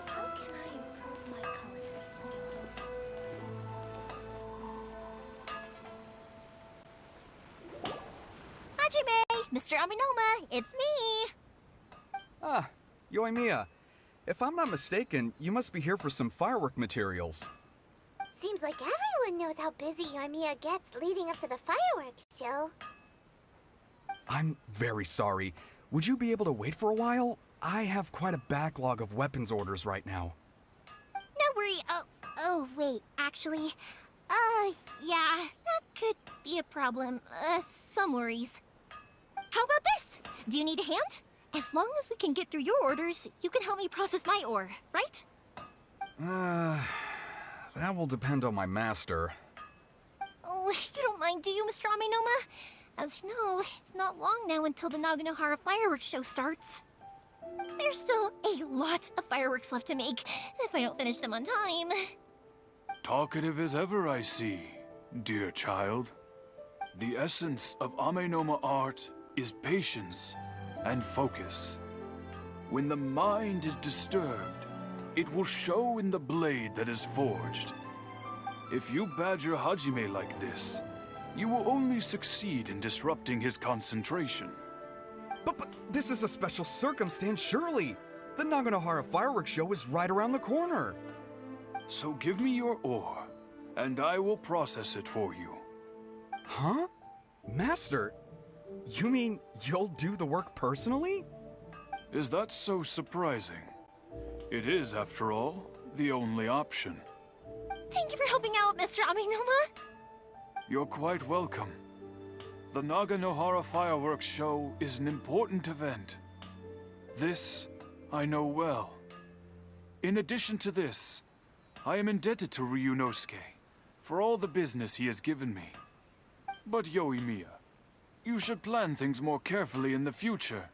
F: How can I improve my culinary skills?
R: Hajime! Mr. Aminoma, it's me!
G: Ah, Yoimiya. If I'm not mistaken, you must be here for some firework materials.
D: Seems like everyone knows how busy Yoimiya gets leading up to the fireworks show.
G: I'm very sorry. Would you be able to wait for a while? I have quite a backlog of weapons orders right now.
D: No worry. Oh, wait, actually, yeah, that could be a problem. Some worries.
R: How about this? Do you need a hand? As long as we can get through your orders, you can help me process my ore, right?
G: That will depend on my master.
R: Oh, you don't mind, do you, Mr. Aminoma? As you know, it's not long now until the Naganohara fireworks show starts. There's still a lot of fireworks left to make, if I don't finish them on time.
M: Talkative as ever, I see, dear child. The essence of Amenoma art is patience and focus. When the mind is disturbed, it will show in the blade that is forged. If you badger Hajime like this, you will only succeed in disrupting his concentration.
G: But this is a special circumstance, surely! The Naganohara fireworks show is right around the corner!
M: So give me your ore, and I will process it for you.
G: Huh? Master, you mean you'll do the work personally?
M: Is that so surprising? It is, after all, the only option.
R: Thank you for helping out, Mr. Aminoma.
M: You're quite welcome. The Naganohara fireworks show is an important event. This I know well. In addition to this, I am indebted to Ryunosuke for all the business he has given me. But Yoimiya, you should plan things more carefully in the future.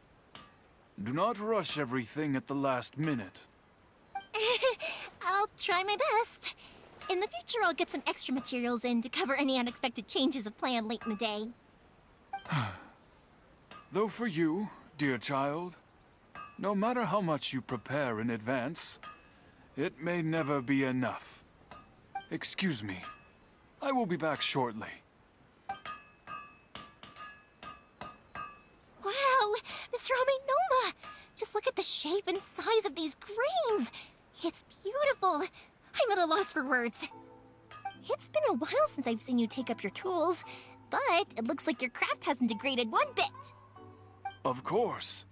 M: Do not rush everything at the last minute.
R: I'll try my best. In the future, I'll get some extra materials in to cover any unexpected changes of plan late in the day.
M: Though for you, dear child, no matter how much you prepare in advance, it may never be enough. Excuse me. I will be back shortly.
R: Wow, Mr. Aminoma! Just look at the shape and size of these grains! It's beautiful! I'm at a loss for words. It's been a while since I've seen you take up your tools, but it looks like your craft hasn't degraded one bit.
M: Of course.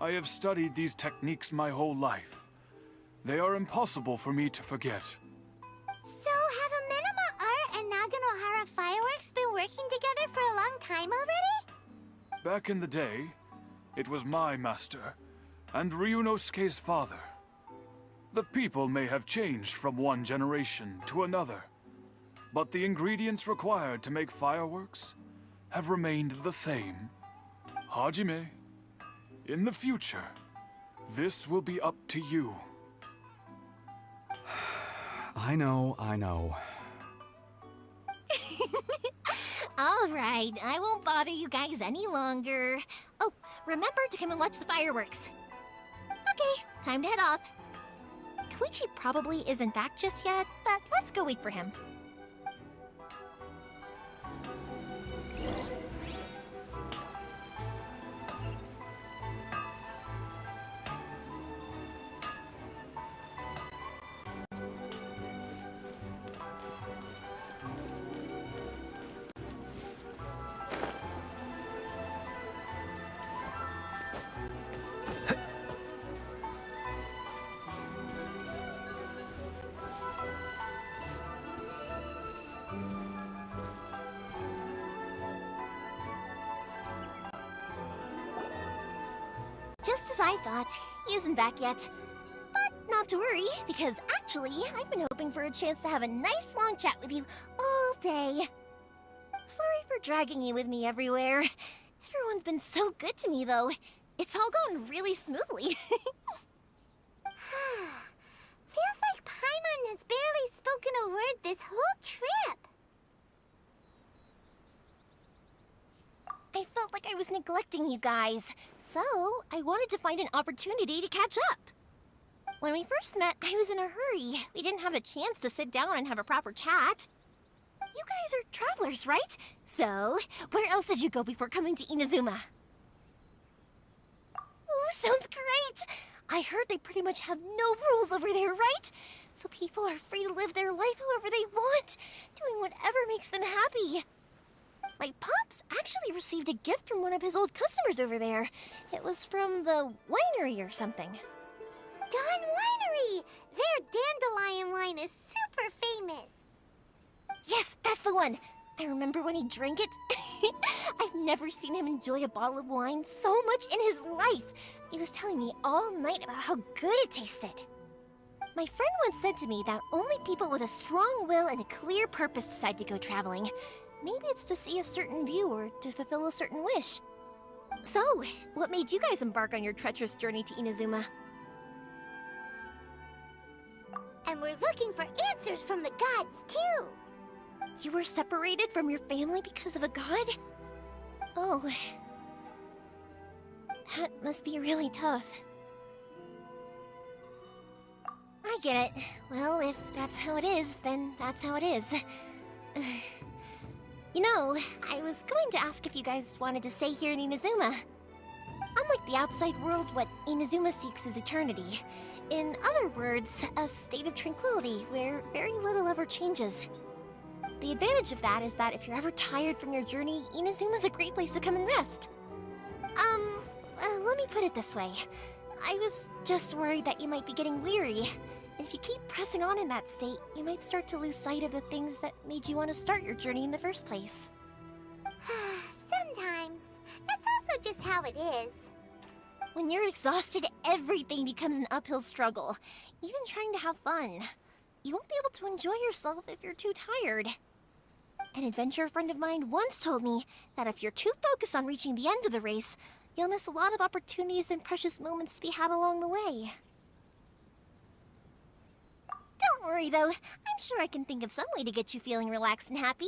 M: I have studied these techniques my whole life. They are impossible for me to forget.
D: So, have Amenoma Art and Naganohara Fireworks been working together for a long time already?
M: Back in the day, it was my master, and Ryunosuke's father. The people may have changed from one generation to another, but the ingredients required to make fireworks have remained the same. Hajime, in the future, this will be up to you.
G: I know.
R: All right, I won't bother you guys any longer. Oh, remember to come and watch the fireworks. Okay, time to head off. Koichi probably isn't back just yet, but let's go wait for him. Just as I thought, he isn't back yet. But not to worry, because actually, I've been hoping for a chance to have a nice long chat with you all day. Sorry for dragging you with me everywhere. Everyone's been so good to me, though. It's all gone really smoothly.
D: Feels like Paimon has barely spoken a word this whole trip.
R: I felt like I was neglecting you guys, so I wanted to find an opportunity to catch up. When we first met, I was in a hurry. We didn't have a chance to sit down and have a proper chat. You guys are travelers, right? So, where else did you go before coming to Inazuma? Ooh, sounds great! I heard they pretty much have no rules over there, right? So people are free to live their life however they want, doing whatever makes them happy. My pops actually received a gift from one of his old customers over there. It was from the winery or something.
D: Dawn Winery! Their dandelion wine is super famous.
R: Yes, that's the one. I remember when he drank it. I've never seen him enjoy a bottle of wine so much in his life. He was telling me all night about how good it tasted. My friend once said to me that only people with a strong will and a clear purpose decide to go traveling. Maybe it's to see a certain view or to fulfill a certain wish. So, what made you guys embark on your treacherous journey to Inazuma?
D: And we're looking for answers from the gods, too.
R: You were separated from your family because of a god? Oh. That must be really tough. I get it. Well, if that's how it is, then that's how it is. You know, I was going to ask if you guys wanted to stay here in Inazuma. Unlike the outside world, what Inazuma seeks is eternity. In other words, a state of tranquility where very little ever changes. The advantage of that is that if you're ever tired from your journey, Inazuma's a great place to come and rest. Let me put it this way. I was just worried that you might be getting weary. If you keep pressing on in that state, you might start to lose sight of the things that made you want to start your journey in the first place.
D: Sometimes. That's also just how it is.
R: When you're exhausted, everything becomes an uphill struggle. Even trying to have fun. You won't be able to enjoy yourself if you're too tired. An adventurer friend of mine once told me that if you're too focused on reaching the end of the race, you'll miss a lot of opportunities and precious moments to be had along the way. Don't worry though, I'm sure I can think of some way to get you feeling relaxed and happy.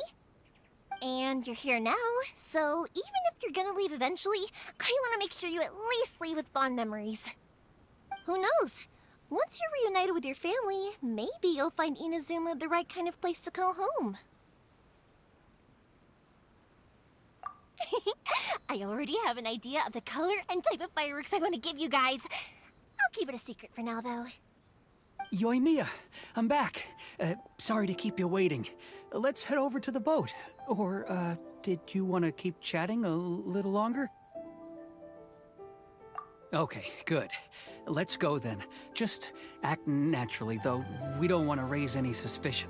R: And you're here now, so even if you're gonna leave eventually, I want to make sure you at least leave with fond memories. Who knows? Once you're reunited with your family, maybe you'll find Inazuma the right kind of place to call home. I already have an idea of the color and type of fireworks I want to give you guys. I'll keep it a secret for now, though.
P: Yoimiya, I'm back. Sorry to keep you waiting. Let's head over to the boat. Or, did you want to keep chatting a little longer? Okay, good. Let's go then. Just act naturally, though we don't want to raise any suspicion.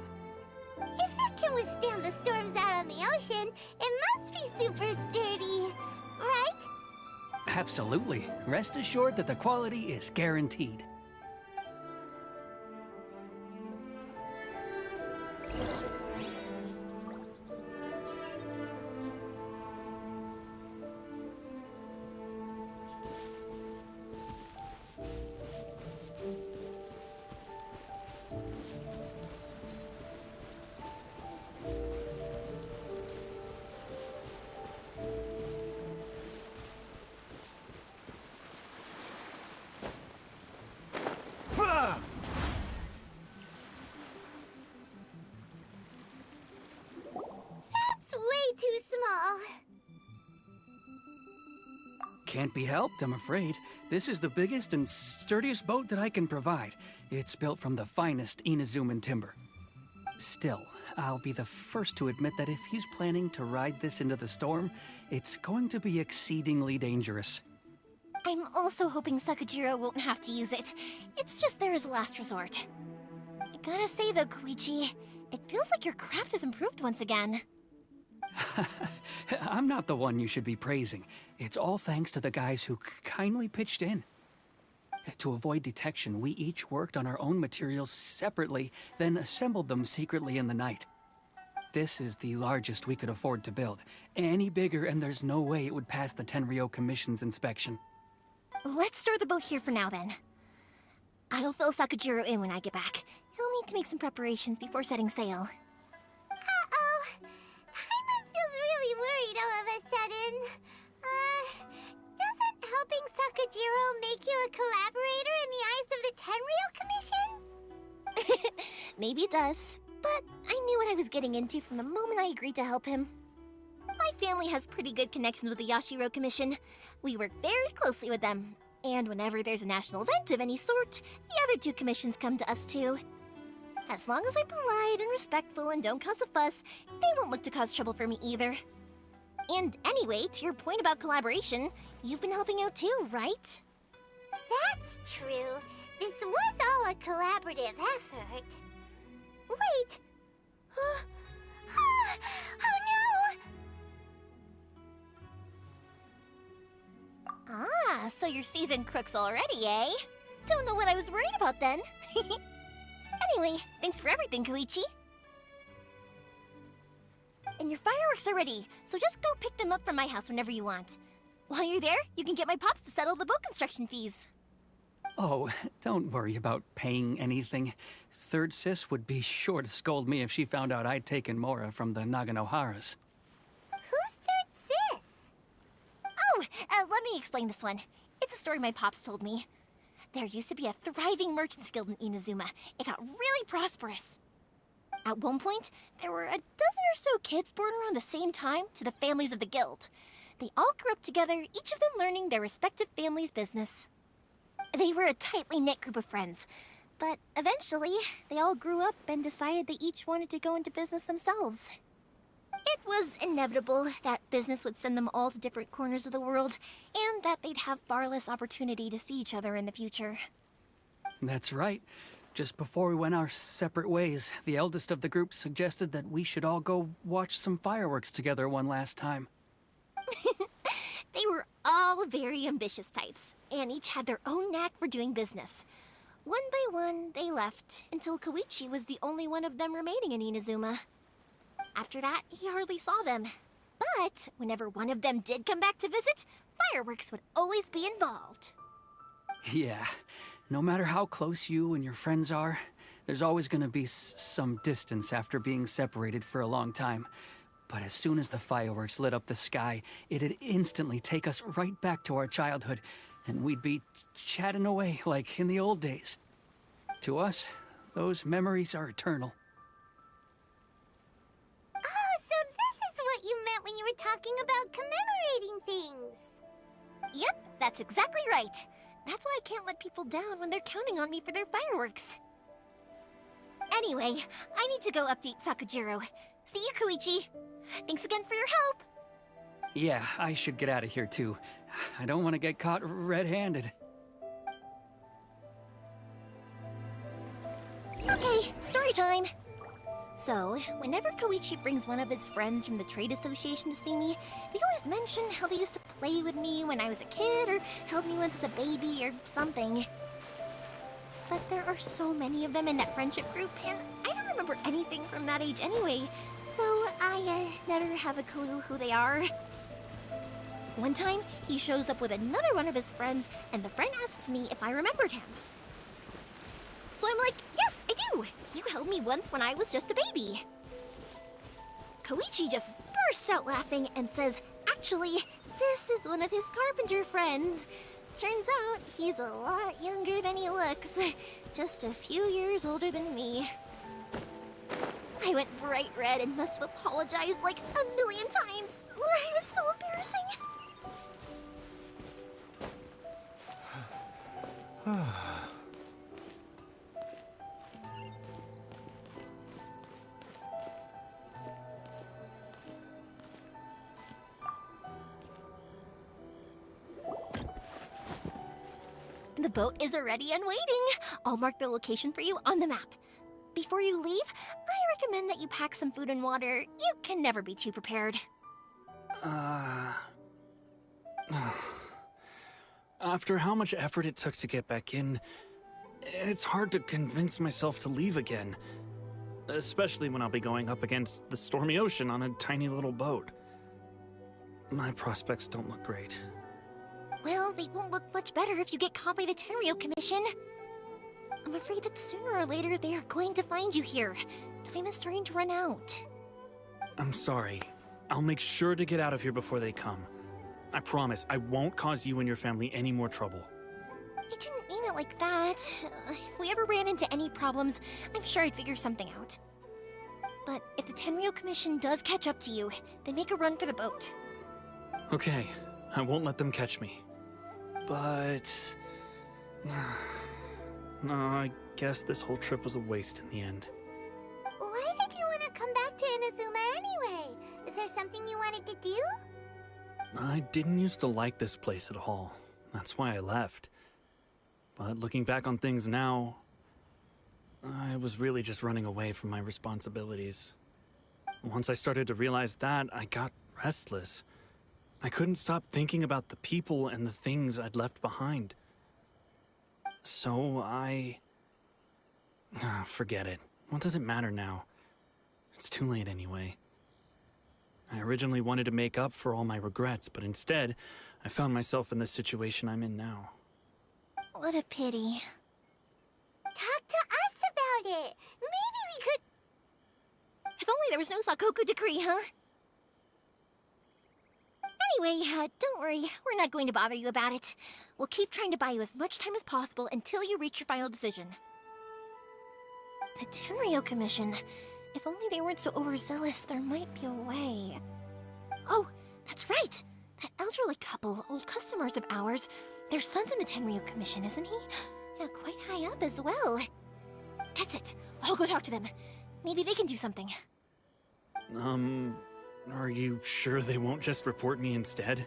D: If it can withstand the storms out on the ocean, it must be super sturdy, right?
P: Absolutely. Rest assured that the quality is guaranteed. Can't be helped, I'm afraid. This is the biggest and sturdiest boat that I can provide. It's built from the finest Inazuman timber. Still, I'll be the first to admit that if he's planning to ride this into the storm, it's going to be exceedingly dangerous.
R: I'm also hoping Sakajiro won't have to use it. It's just there as a last resort. I gotta say though, Koichi, it feels like your craft has improved once again.
P: I'm not the one you should be praising. It's all thanks to the guys who kindly pitched in. To avoid detection, we each worked on our own materials separately, then assembled them secretly in the night. This is the largest we could afford to build. Any bigger and there's no way it would pass the Tenryou Commission's inspection.
R: Let's store the boat here for now then. I'll fill Sakajiro in when I get back. He'll need to make some preparations before setting sail.
D: Uh-oh. Paimon feels really worried all of a sudden. Doesn't helping Sakajiro make you a collaborator in the eyes of the Tenryou Commission?
R: Maybe it does, but I knew what I was getting into from the moment I agreed to help him. My family has pretty good connections with the Yashiro Commission. We work very closely with them, and whenever there's a national event of any sort, the other two commissions come to us too. As long as I'm polite and respectful and don't cause a fuss, they won't look to cause trouble for me either. And anyway, to your point about collaboration, you've been helping out too, right?
D: That's true. This was all a collaborative effort. Wait! Oh no!
R: Ah, so you're seasoned crooks already, eh? Don't know what I was worried about then. Anyway, thanks for everything, Koichi. And your fireworks are ready, so just go pick them up from my house whenever you want. While you're there, you can get my pops to settle the boat construction fees.
P: Oh, don't worry about paying anything. Third Sis would be sure to scold me if she found out I'd taken Mora from the Naganoharas.
D: Who's Third Sis?
R: Oh, let me explain this one. It's a story my pops told me. There used to be a thriving merchants guild in Inazuma. It got really prosperous. At one point, there were a dozen or so kids born around the same time to the families of the guild. They all grew up together, each of them learning their respective family's business. They were a tightly knit group of friends, but eventually, they all grew up and decided they each wanted to go into business themselves. It was inevitable that business would send them all to different corners of the world, and that they'd have far less opportunity to see each other in the future.
P: That's right. Just before we went our separate ways, the eldest of the group suggested that we should all go watch some fireworks together one last time.
R: They were all very ambitious types, and each had their own knack for doing business. One by one, they left, until Koichi was the only one of them remaining in Inazuma. After that, he hardly saw them. But whenever one of them did come back to visit, fireworks would always be involved.
P: Yeah, no matter how close you and your friends are, there's always gonna be some distance after being separated for a long time. But as soon as the fireworks lit up the sky, it'd instantly take us right back to our childhood, and we'd be chatting away like in the old days. To us, those memories are eternal.
D: Oh, so this is what you meant when you were talking about commemorating things.
R: Yep, that's exactly right. That's why I can't let people down when they're counting on me for their fireworks. Anyway, I need to go update Sakajiro. See you, Koichi. Thanks again for your help.
P: Yeah, I should get out of here too. I don't want to get caught red-handed.
R: Okay, story time. So, whenever Koichi brings one of his friends from the trade association to see me, they always mention how they used to play with me when I was a kid, or held me once as a baby, or something. But there are so many of them in that friendship group, and I don't remember anything from that age anyway, so I never have a clue who they are. One time, he shows up with another one of his friends, and the friend asks me if I remembered him. So I'm like, yes, I do! You held me once when I was just a baby. Koichi just bursts out laughing and says, actually, this is one of his carpenter friends. Turns out, he's a lot younger than he looks. Just a few years older than me. I went bright red and must have apologized like a million times. It was so embarrassing. The boat is ready and waiting. I'll mark the location for you on the map. Before you leave, I recommend that you pack some food and water. You can never be too prepared.
M: After how much effort it took to get back in, it's hard to convince myself to leave again. Especially when I'll be going up against the stormy ocean on a tiny little boat. My prospects don't look great.
R: Well, they won't look much better if you get caught by the Tenryou Commission. I'm afraid that sooner or later they are going to find you here. Time is starting to run out.
M: I'm sorry. I'll make sure to get out of here before they come. I promise I won't cause you and your family any more trouble.
R: I didn't mean it like that. If we ever ran into any problems, I'm sure I'd figure something out. But if the Tenryou Commission does catch up to you, then make a run for the boat.
M: Okay, I won't let them catch me. But... no, I guess this whole trip was a waste in the end.
D: Why did you want to come back to Inazuma anyway? Is there something you wanted to do?
M: I didn't used to like this place at all. That's why I left. But looking back on things now, I was really just running away from my responsibilities. Once I started to realize that, I got restless. I couldn't stop thinking about the people and the things I'd left behind. So forget it. What does it matter now? It's too late anyway. I originally wanted to make up for all my regrets, but instead, I found myself in the situation I'm in now.
R: What a pity.
D: Talk to us about it. Maybe we could...
R: If only there was no Sakoku decree, huh? Anyway, don't worry. We're not going to bother you about it. We'll keep trying to buy you as much time as possible until you reach your final decision. The Tenryou Commission. If only they weren't so overzealous, there might be a way. Oh, that's right! That elderly couple, old customers of ours, their son's in the Tenryou Commission, isn't he? Yeah, quite high up as well. That's it. I'll go talk to them. Maybe they can do something.
M: Are you sure they won't just report me instead?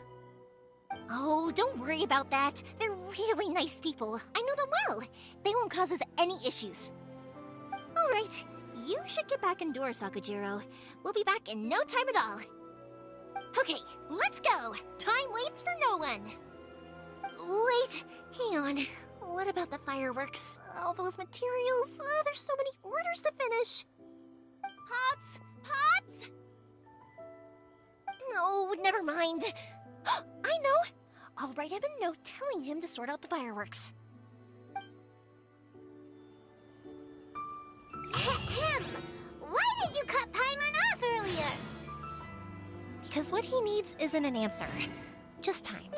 R: Oh, don't worry about that. They're really nice people. I know them well. They won't cause us any issues. All right. You should get back indoors, Sakujiro. We'll be back in no time at all. Okay, let's go. Time waits for no one. Wait, hang on. What about the fireworks? All those materials? There's so many orders to finish. Pops! Pops! No, never mind. I know. I'll write him a note telling him to sort out the fireworks.
D: Ahem! Why did you cut Paimon off earlier?
R: Because what he needs isn't an answer, just time.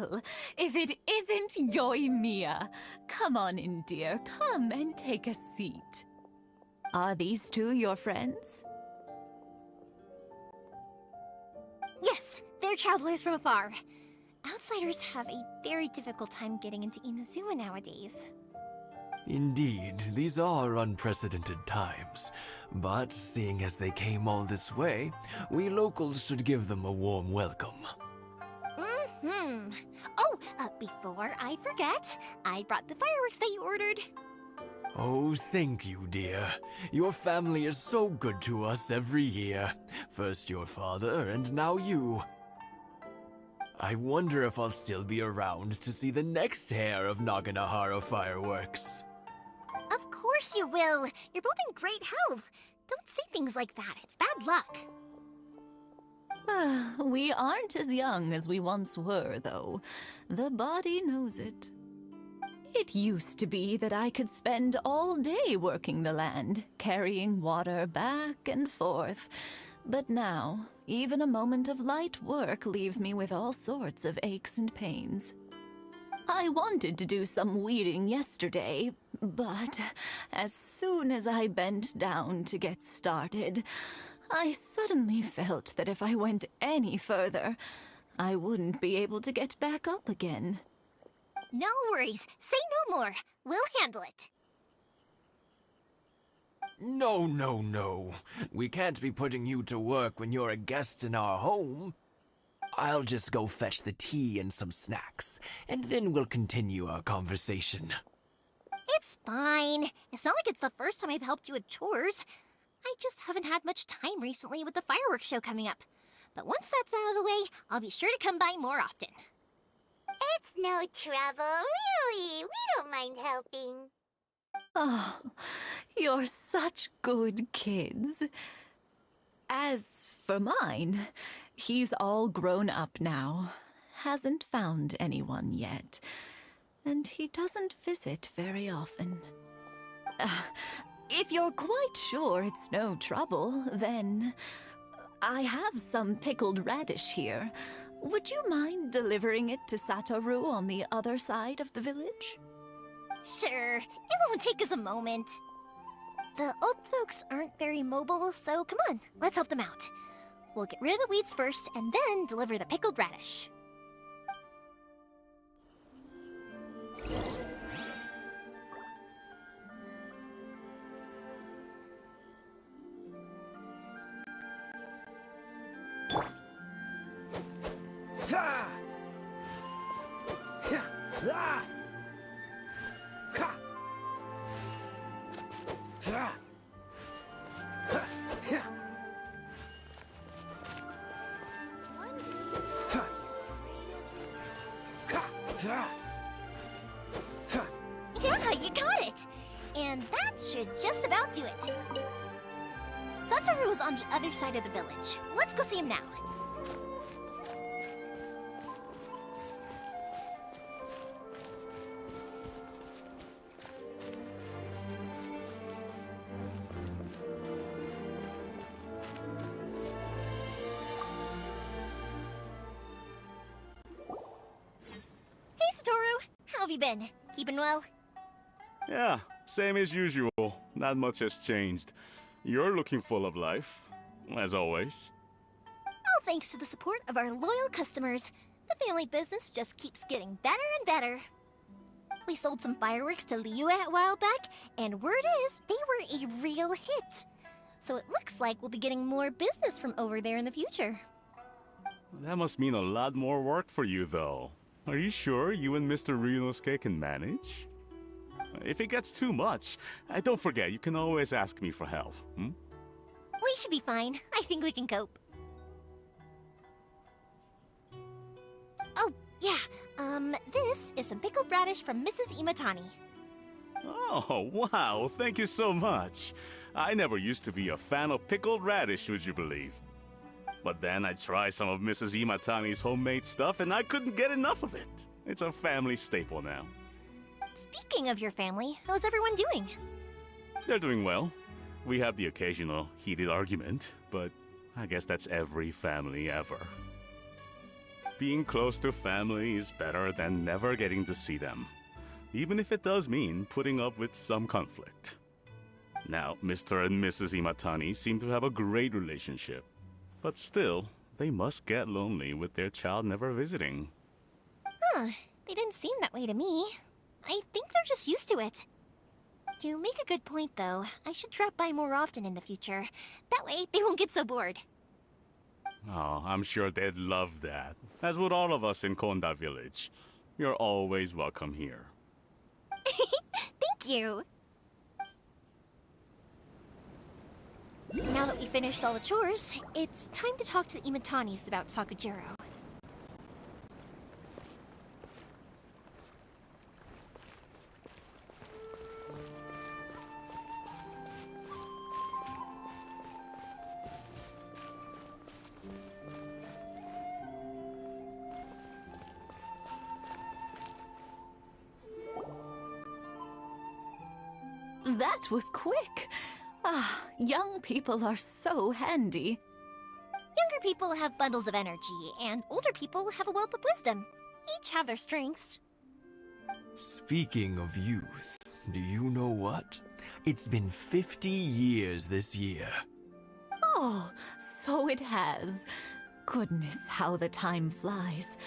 S: Well, if it isn't Yoimiya. Come on in, dear. Come and take a seat. Are these two your friends?
R: Yes, they're travelers from afar. Outsiders have a very difficult time getting into Inazuma nowadays.
T: Indeed, these are unprecedented times. But seeing as they came all this way, we locals should give them a warm welcome.
R: Oh, before I forget, I brought the fireworks that you ordered.
T: Oh, thank you, dear. Your family is so good to us every year. First your father, and now you. I wonder if I'll still be around to see the next hair of Naganahara fireworks.
R: Of course you will. You're both in great health. Don't say things like that. It's bad luck.
S: We aren't as young as we once were, though. The body knows it. It used to be that I could spend all day working the land, carrying water back and forth. But now, even a moment of light work leaves me with all sorts of aches and pains. I wanted to do some weeding yesterday, but as soon as I bent down to get started, I suddenly felt that if I went any further, I wouldn't be able to get back up again.
R: No worries. Say no more. We'll handle it.
T: No, no, no. We can't be putting you to work when you're a guest in our home. I'll just go fetch the tea and some snacks, and then we'll continue our conversation.
R: It's fine. It's not like it's the first time I've helped you with chores. I just haven't had much time recently with the fireworks show coming up. But once that's out of the way, I'll be sure to come by more often.
D: It's no trouble, really. We don't mind helping.
S: Oh, you're such good kids. As for mine, he's all grown up now. Hasn't found anyone yet. And he doesn't visit very often. If you're quite sure it's no trouble, then I have some pickled radish here. Would you mind delivering it to Satoru on the other side of the village?
R: Sure, it won't take us a moment. The old folks aren't very mobile, so come on, let's help them out. We'll get rid of the weeds first, and then deliver the pickled radish. Yeah, you got it! And that should just about do it. Satoru is on the other side of the village. Let's go see him now. Hey, Satoru! How have you been? Keeping well?
U: Yeah, same as usual. Not much has changed. You're looking full of life, as always.
R: All thanks to the support of our loyal customers, the family business just keeps getting better and better. We sold some fireworks to Liyue a while back, and word is they were a real hit. So it looks like we'll be getting more business from over there in the future.
U: That must mean a lot more work for you, though. Are you sure you and Mr. Ryunosuke can manage? If it gets too much, don't forget, you can always ask me for help,
R: We should be fine. I think we can cope. Oh, yeah. This is some pickled radish from Mrs. Imatani.
U: Oh, wow, thank you so much. I never used to be a fan of pickled radish, would you believe? But then I tried some of Mrs. Imatani's homemade stuff and I couldn't get enough of it. It's a family staple now.
R: Speaking of your family, how's everyone doing?
U: They're doing well. We have the occasional heated argument, but I guess that's every family ever. Being close to family is better than never getting to see them, even if it does mean putting up with some conflict. Now, Mr. and Mrs. Imatani seem to have a great relationship, but still, they must get lonely with their child never visiting.
R: Huh, they didn't seem that way to me. I think they're just used to it. You make a good point, though. I should drop by more often in the future. That way, they won't get so bored.
U: Oh, I'm sure they'd love that. As would all of us in Konda Village. You're always welcome here.
R: Thank you! Now that we finished all the chores, it's time to talk to the Imatanis about Sakujiro.
S: That was quick. Ah, young people are so handy.
R: Younger people have bundles of energy, and older people have a wealth of wisdom. Each have their strengths.
T: Speaking of youth, do you know what? It's been 50 years this year.
S: Oh, so it has. Goodness, how the time flies.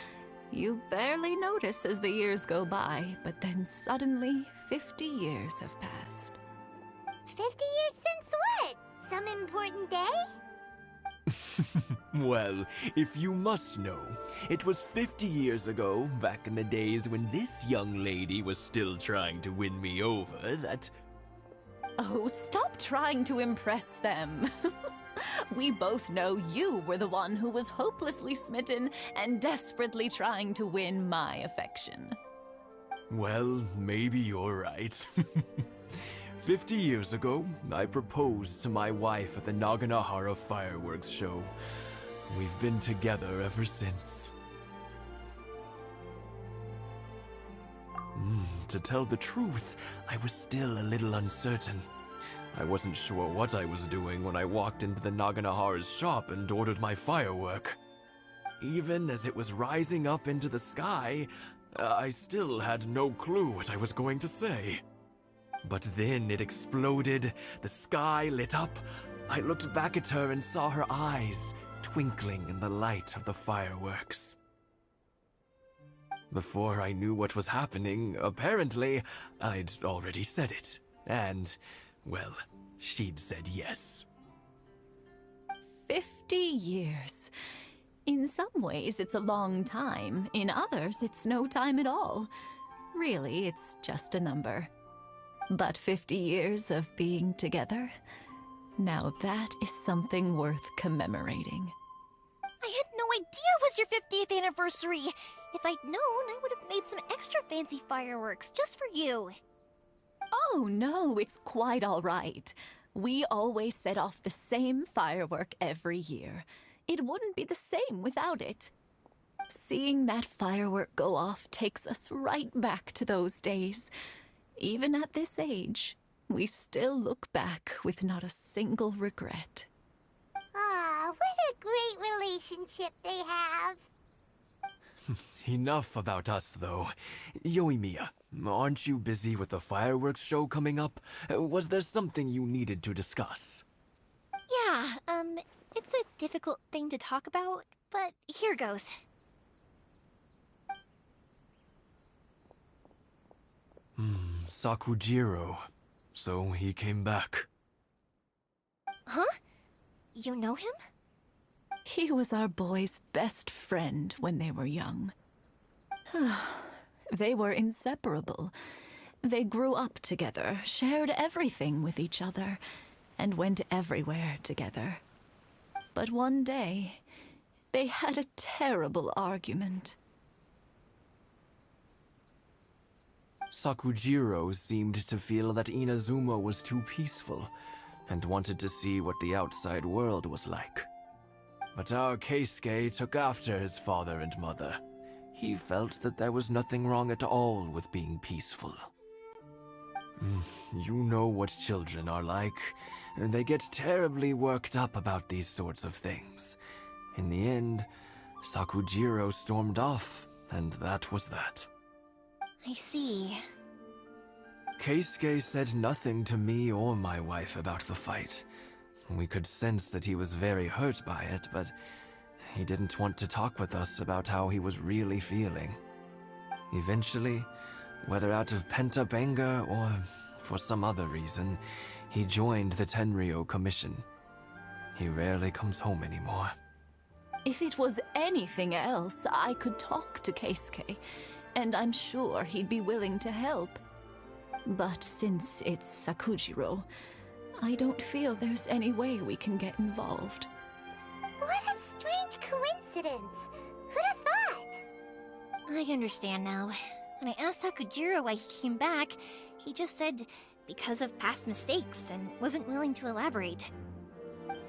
S: You barely notice as the years go by, but then suddenly 50 years have passed.
D: 50 years since what? Some important day?
T: Well, if you must know, it was 50 years ago, back in the days when this young lady was still trying to win me over, that...
S: Oh, stop trying to impress them. We both know you were the one who was hopelessly smitten and desperately trying to win my affection.
T: Well, maybe you're right. 50 years ago, I proposed to my wife at the Naganahara fireworks show. We've been together ever since. To tell the truth, I was still a little uncertain. I wasn't sure what I was doing when I walked into the Naganahara's shop and ordered my firework. Even as it was rising up into the sky, I still had no clue what I was going to say. But then it exploded, the sky lit up. I looked back at her and saw her eyes twinkling in the light of the fireworks. Before I knew what was happening, apparently, I'd already said it. And, well, she'd said yes.
S: 50 years. In some ways, it's a long time. In others, it's no time at all. Really, it's just a number. But 50 years of being together, now that is something worth commemorating.
R: I had no idea it was your 50th anniversary! If I'd known, I would have made some extra fancy fireworks just for you.
S: Oh no, it's quite all right. We always set off the same firework every year. It wouldn't be the same without it. Seeing that firework go off takes us right back to those days. Even at this age, we still look back with not a single regret.
D: Ah, what a great relationship they have.
T: Enough about us, though. Yoimiya, aren't you busy with the fireworks show coming up? Was there something you needed to discuss?
R: Yeah, it's a difficult thing to talk about, but here goes.
T: Sakujiro. So he came back.
R: Huh? You know him?
S: He was our boy's best friend when they were young. They were inseparable. They grew up together, shared everything with each other, and went everywhere together. But one day, they had a terrible argument.
T: Sakujiro seemed to feel that Inazuma was too peaceful, and wanted to see what the outside world was like. But our Keisuke took after his father and mother. He felt that there was nothing wrong at all with being peaceful. You know what children are like. They get terribly worked up about these sorts of things. In the end, Sakujiro stormed off, and that was that.
R: I see.
T: Keisuke said nothing to me or my wife about the fight. We could sense that he was very hurt by it, but he didn't want to talk with us about how he was really feeling. Eventually, whether out of pent-up anger or for some other reason, he joined the Tenryo Commission. He rarely comes home anymore.
S: If it was anything else, I could talk to Keisuke, and I'm sure he'd be willing to help. But since it's Sakujiro, I don't feel there's any way we can get involved.
D: What a strange coincidence! Who'd have thought?
R: I understand now. When I asked Sakujiro why he came back, he just said because of past mistakes and wasn't willing to elaborate.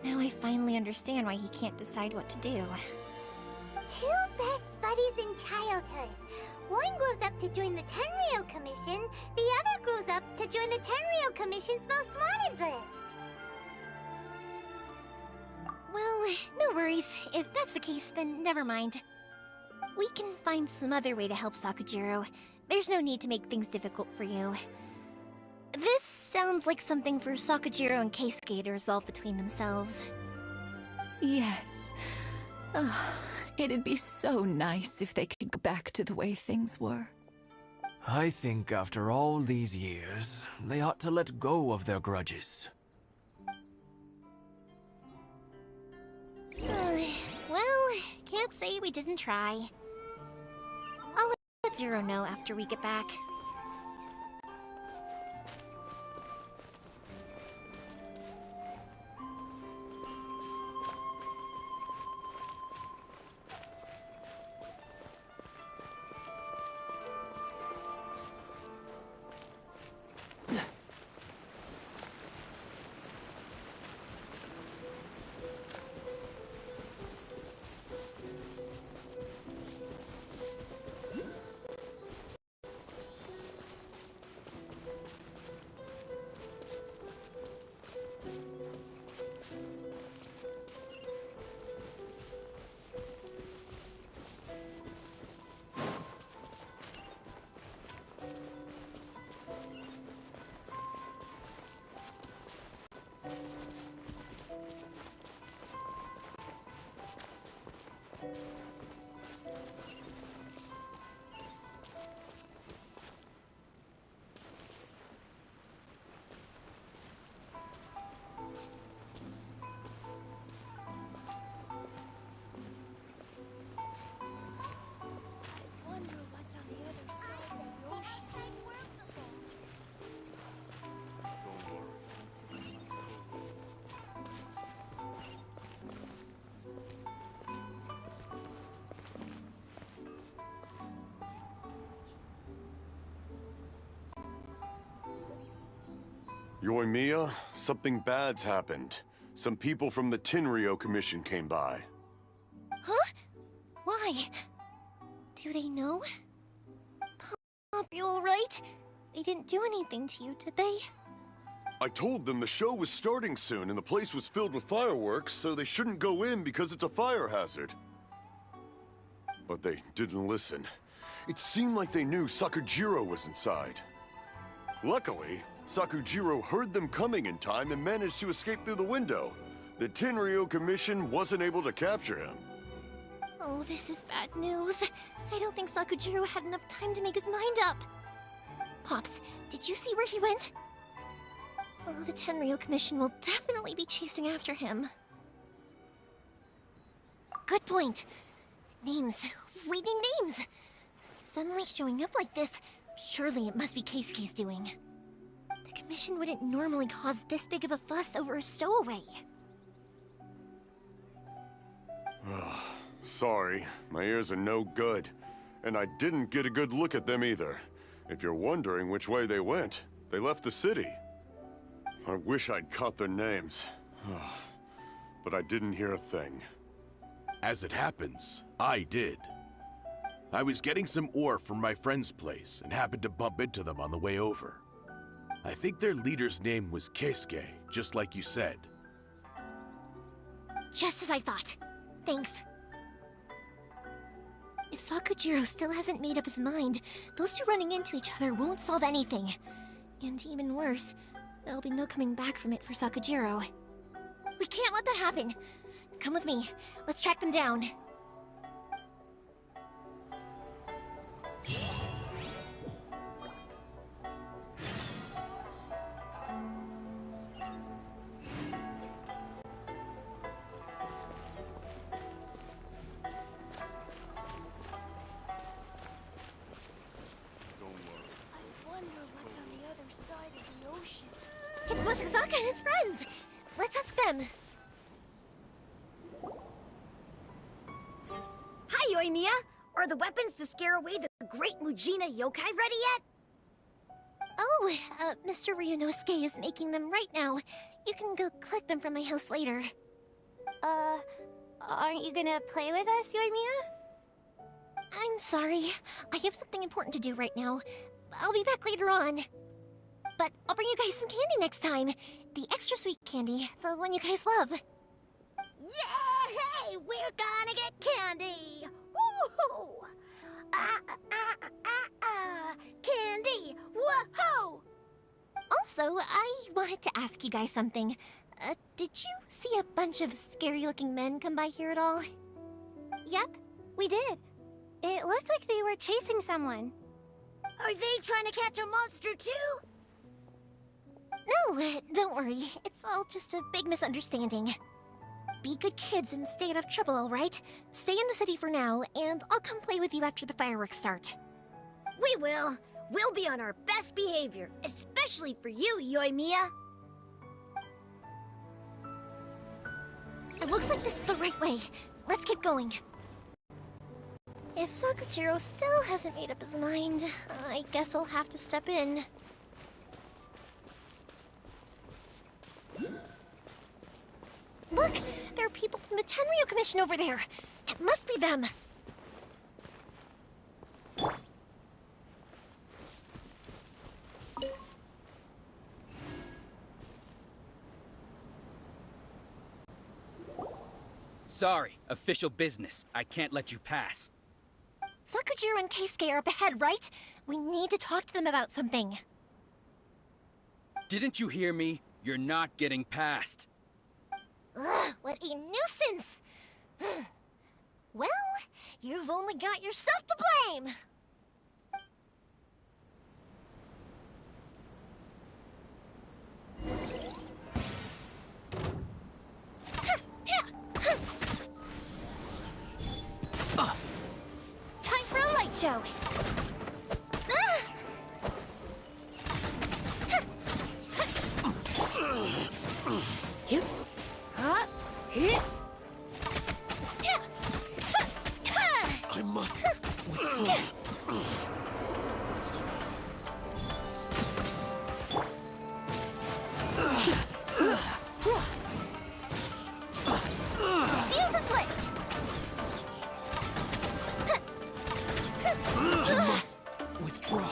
R: Now I finally understand why he can't decide what to do.
D: Two best buddies in childhood. One grows up to join the Tenryou Commission, the other grows up to join the Tenryou Commission's most wanted list.
R: Well, no worries. If that's the case, then never mind. We can find some other way to help Sakujiro. There's no need to make things difficult for you. This sounds like something for Sakujiro and Keisuke to resolve between themselves.
S: Yes. It'd be so nice if they could go back to the way things were.
T: I think after all these years, they ought to let go of their grudges.
R: Well, can't say we didn't try. I'll let Zero know after we get back.
J: Yoimiya, something bad's happened. Some people from the Tenryou Commission came by.
R: Huh? Why? Do they know? Pop, you alright? They didn't do anything to you, did they?
J: I told them the show was starting soon and the place was filled with fireworks, so they shouldn't go in because it's a fire hazard. But they didn't listen. It seemed like they knew Sakujiro was inside. Luckily, Sakujiro heard them coming in time and managed to escape through the window. The Tenryou Commission wasn't able to capture him.
R: Oh, this is bad news. I don't think Sakujiro had enough time to make his mind up. Pops, did you see where he went? Oh, the Tenryou Commission will definitely be chasing after him. Good point. Names. We need names. Suddenly showing up like this, surely it must be Keisuke's doing. The Commission wouldn't normally cause this big of a fuss over a stowaway.
J: Sorry, my ears are no good. And I didn't get a good look at them either. If you're wondering which way they went, they left the city. I wish I'd caught their names. But I didn't hear a thing.
Q: As it happens, I did. I was getting some ore from my friend's place and happened to bump into them on the way over. I think their leader's name was Keisuke, just like you said.
R: Just as I thought. Thanks. If Sakujiro still hasn't made up his mind, those two running into each other won't solve anything. And even worse, there'll be no coming back from it for Sakujiro. We can't let that happen. Come with me. Let's track them down. Sokka and his friends. Let's ask them.
O: Hi, Yoimiya! Are the weapons to scare away the great Mujina yokai ready yet?
R: Oh, Mr. Ryunosuke is making them right now. You can go collect them from my house later.
D: Aren't you gonna play with us, Yoimiya?
R: I'm sorry. I have something important to do right now. I'll be back later on. But I'll bring you guys some candy next time. The extra sweet candy, the one you guys love.
O: Yay! We're gonna get candy! Woohoo! Candy! Woohoo!
R: Also, I wanted to ask you guys something. Did you see a bunch of scary-looking men come by here at all?
D: Yep, we did. It looked like they were chasing someone.
O: Are they trying to catch a monster too?
R: No, don't worry. It's all just a big misunderstanding. Be good kids and stay out of trouble, alright? Stay in the city for now, and I'll come play with you after the fireworks start.
O: We will. We'll be on our best behavior, especially for you, Yoimiya.
R: It looks like this is the right way. Let's keep going. If Sakujiro still hasn't made up his mind, I guess I'll have to step in. Look! There are people from the Tenryu Commission over there! It must be them!
E: Sorry, official business. I can't let you pass.
R: Sakujiro and Keisuke are up ahead, right? We need to talk to them about something.
E: Didn't you hear me? You're not getting past.
R: Ugh, what a nuisance! Well, you've only got yourself to blame! Time for a light show!
N: I must withdraw.
R: Fuse is lit!
N: I must withdraw.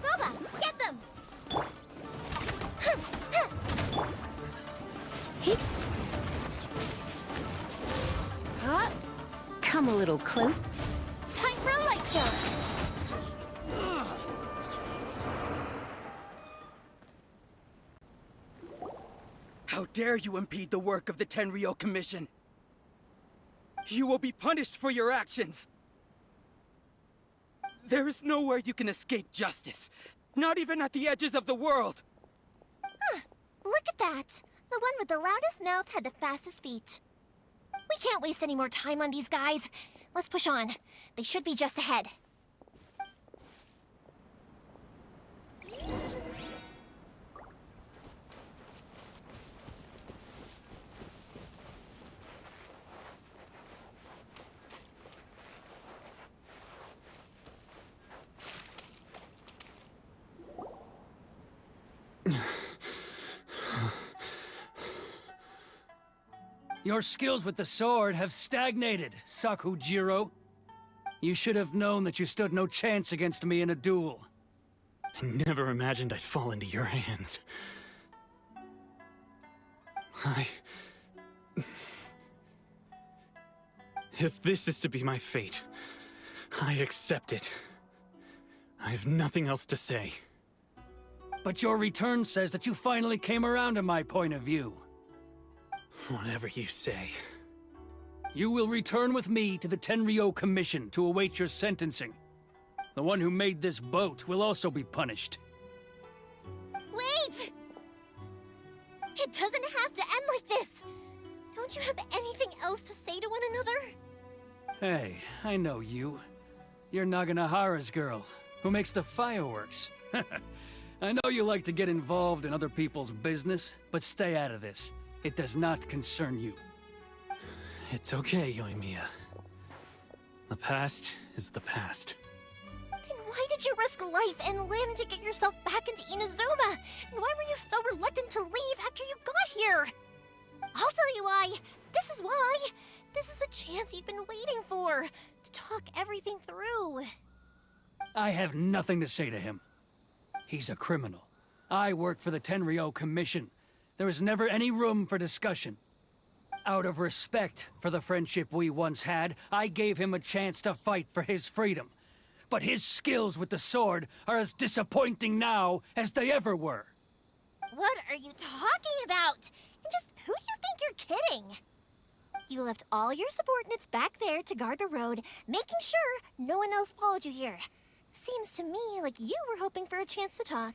R: Boba, get them!
I: Come a little close.
R: Time for a light show!
E: How dare you impede the work of the Tenryo Commission? You will be punished for your actions! There is nowhere you can escape justice. Not even at the edges of the world!
R: Look at that! The one with the loudest mouth had the fastest feet. We can't waste any more time on these guys. Let's push on. They should be just ahead.
P: Your skills with the sword have stagnated, Sakujiro. You should have known that you stood no chance against me in a duel.
M: I never imagined I'd fall into your hands. If this is to be my fate, I accept it. I have nothing else to say.
P: But your return says that you finally came around to my point of view.
M: Whatever you say.
P: You will return with me to the Tenryo Commission to await your sentencing. The one who made this boat will also be punished.
R: Wait! It doesn't have to end like this! Don't you have anything else to say to one another?
P: Hey, I know you. You're Naganahara's girl. Who makes the fireworks? I know you like to get involved in other people's business, but stay out of this. It does not concern you.
M: It's okay, Yoimiya. The past is the past.
R: Then why did you risk life and limb to get yourself back into Inazuma? And why were you so reluctant to leave after you got here? I'll tell you why. This is why. This is the chance you've been waiting for, to talk everything through.
P: I have nothing to say to him. He's a criminal. I work for the Tenryou Commission. There is never any room for discussion. Out of respect for the friendship we once had, I gave him a chance to fight for his freedom. But his skills with the sword are as disappointing now as they ever were.
R: What are you talking about? And just who do you think you're kidding? You left all your subordinates back there to guard the road, making sure no one else followed you here. Seems to me like you were hoping for a chance to talk.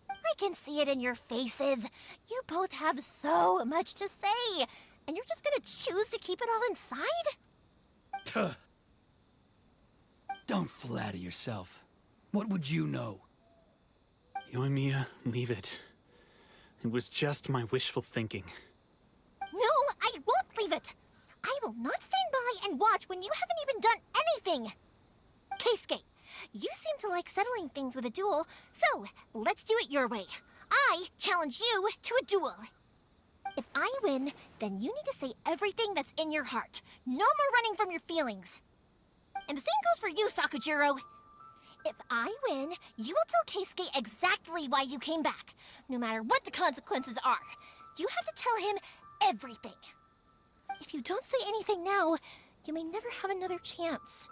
R: I can see it in your faces. You both have so much to say, and you're just gonna choose to keep it all inside?
P: Tuh. Don't flatter yourself. What would you know?
M: Yoimiya, leave it. It was just my wishful thinking.
R: No, I won't leave it. I will not stand by and watch when you haven't even done anything. Keisuke, you seem to like settling things with a duel, so let's do it your way. I challenge you to a duel. If I win, then you need to say everything that's in your heart. No more running from your feelings. And the same goes for you, Sakujiro. If I win, you will tell Keisuke exactly why you came back, no matter what the consequences are. You have to tell him everything. If you don't say anything now, you may never have another chance.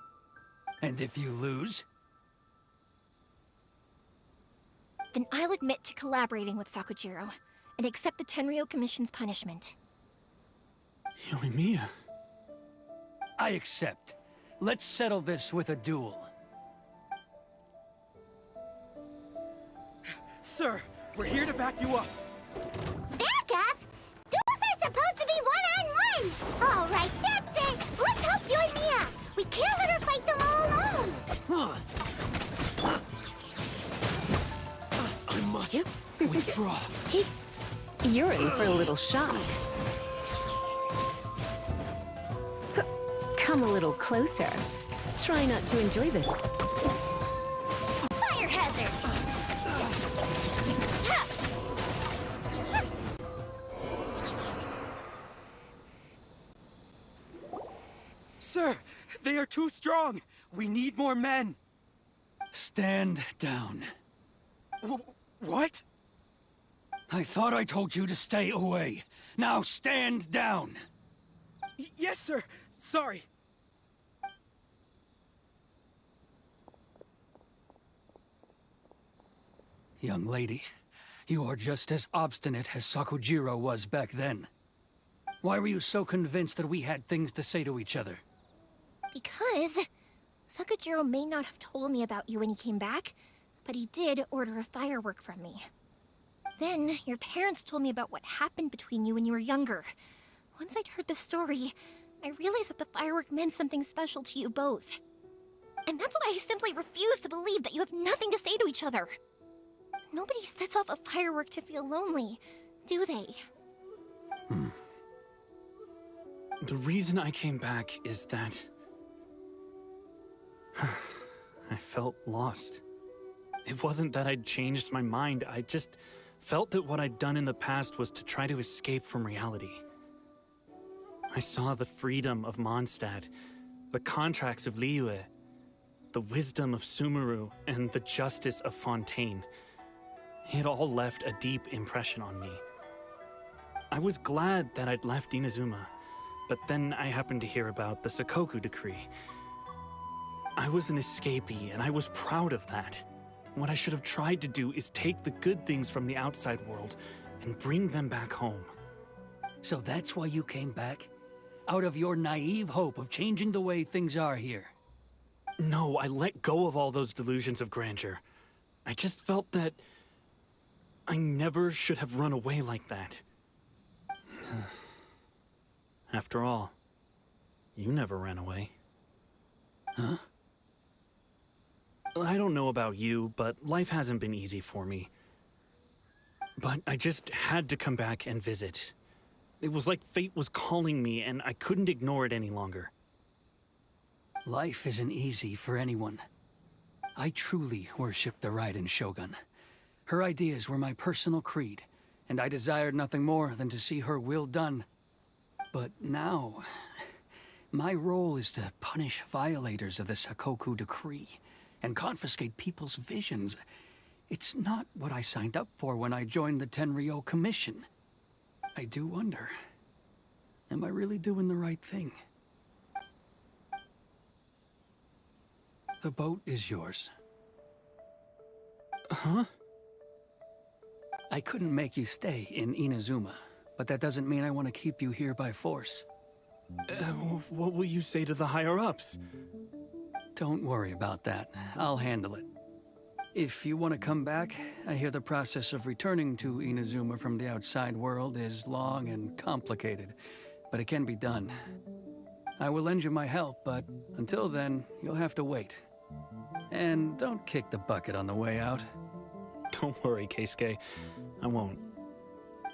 P: And if you lose?
R: Then I'll admit to collaborating with Sakujiro, and accept the Tenryou Commission's punishment.
M: Yoimiya.
P: I accept. Let's settle this with a duel.
E: Sir, we're here to back you up.
D: Back up? Duels are supposed to be one-on-one! All right, that's it! Let's help Yoimiya! We can't let her fight them all alone!
T: I must withdraw.
I: You're in for a little shock. Come a little closer. Try not to enjoy this.
R: Fire hazard!
E: Sir, they are too strong. We need more men.
P: Stand down.
E: What?
P: I thought I told you to stay away. Now stand down.
E: Yes, sir. Sorry.
P: Young lady, you are just as obstinate as Sakujiro was back then. Why were you so convinced that we had things to say to each other?
R: Because Sakujiro may not have told me about you when he came back, but he did order a firework from me. Then, your parents told me about what happened between you when you were younger. Once I'd heard the story, I realized that the firework meant something special to you both. And that's why I simply refuse to believe that you have nothing to say to each other. Nobody sets off a firework to feel lonely, do they?
M: The reason I came back is that I felt lost. It wasn't that I'd changed my mind, I just felt that what I'd done in the past was to try to escape from reality. I saw the freedom of Mondstadt, the contracts of Liyue, the wisdom of Sumeru, and the justice of Fontaine. It all left a deep impression on me. I was glad that I'd left Inazuma, but then I happened to hear about the Sakoku decree. I was an escapee, and I was proud of that. What I should have tried to do is take the good things from the outside world and bring them back home.
P: So that's why you came back? Out of your naive hope of changing the way things are here?
M: No, I let go of all those delusions of grandeur. I just felt that I never should have run away like that. After all, you never ran away.
P: Huh?
M: I don't know about you, but life hasn't been easy for me. But I just had to come back and visit. It was like fate was calling me, and I couldn't ignore it any longer.
P: Life isn't easy for anyone. I truly worship the Raiden Shogun. Her ideas were my personal creed, and I desired nothing more than to see her will done. But now, my role is to punish violators of the Sakoku decree and confiscate people's visions. It's not what I signed up for when I joined the Tenryo Commission. I do wonder, am I really doing the right thing? The boat is yours.
M: Huh?
P: I couldn't make you stay in Inazuma, but that doesn't mean I want to keep you here by force.
M: What will you say to the higher-ups?
P: Don't worry about that. I'll handle it. If you want to come back, I hear the process of returning to Inazuma from the outside world is long and complicated, but it can be done. I will lend you my help, but until then, you'll have to wait. And don't kick the bucket on the way out.
M: Don't worry, Keisuke. I won't.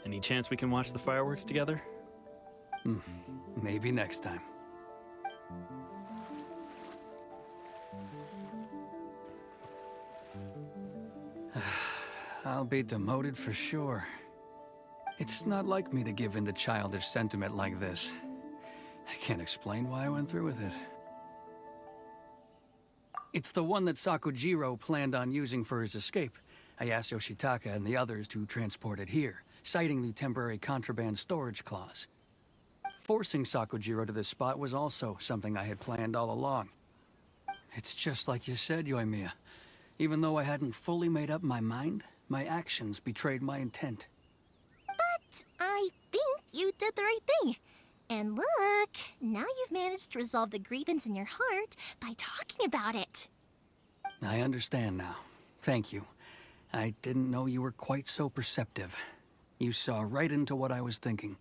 M: Any chance we can watch the fireworks together?
P: Maybe next time. I'll be demoted for sure. It's not like me to give in to childish sentiment like this. I can't explain why I went through with it. It's the one that Sakujiro planned on using for his escape. I asked Yoshitaka and the others to transport it here, citing the temporary contraband storage clause. Forcing Sakujiro to this spot was also something I had planned all along. It's just like you said, Yoimiya. Even though I hadn't fully made up my mind, my actions betrayed my intent.
R: But I think you did the right thing. And look, now you've managed to resolve the grievance in your heart by talking about it.
P: I understand now. Thank you. I didn't know you were quite so perceptive. You saw right into what I was thinking.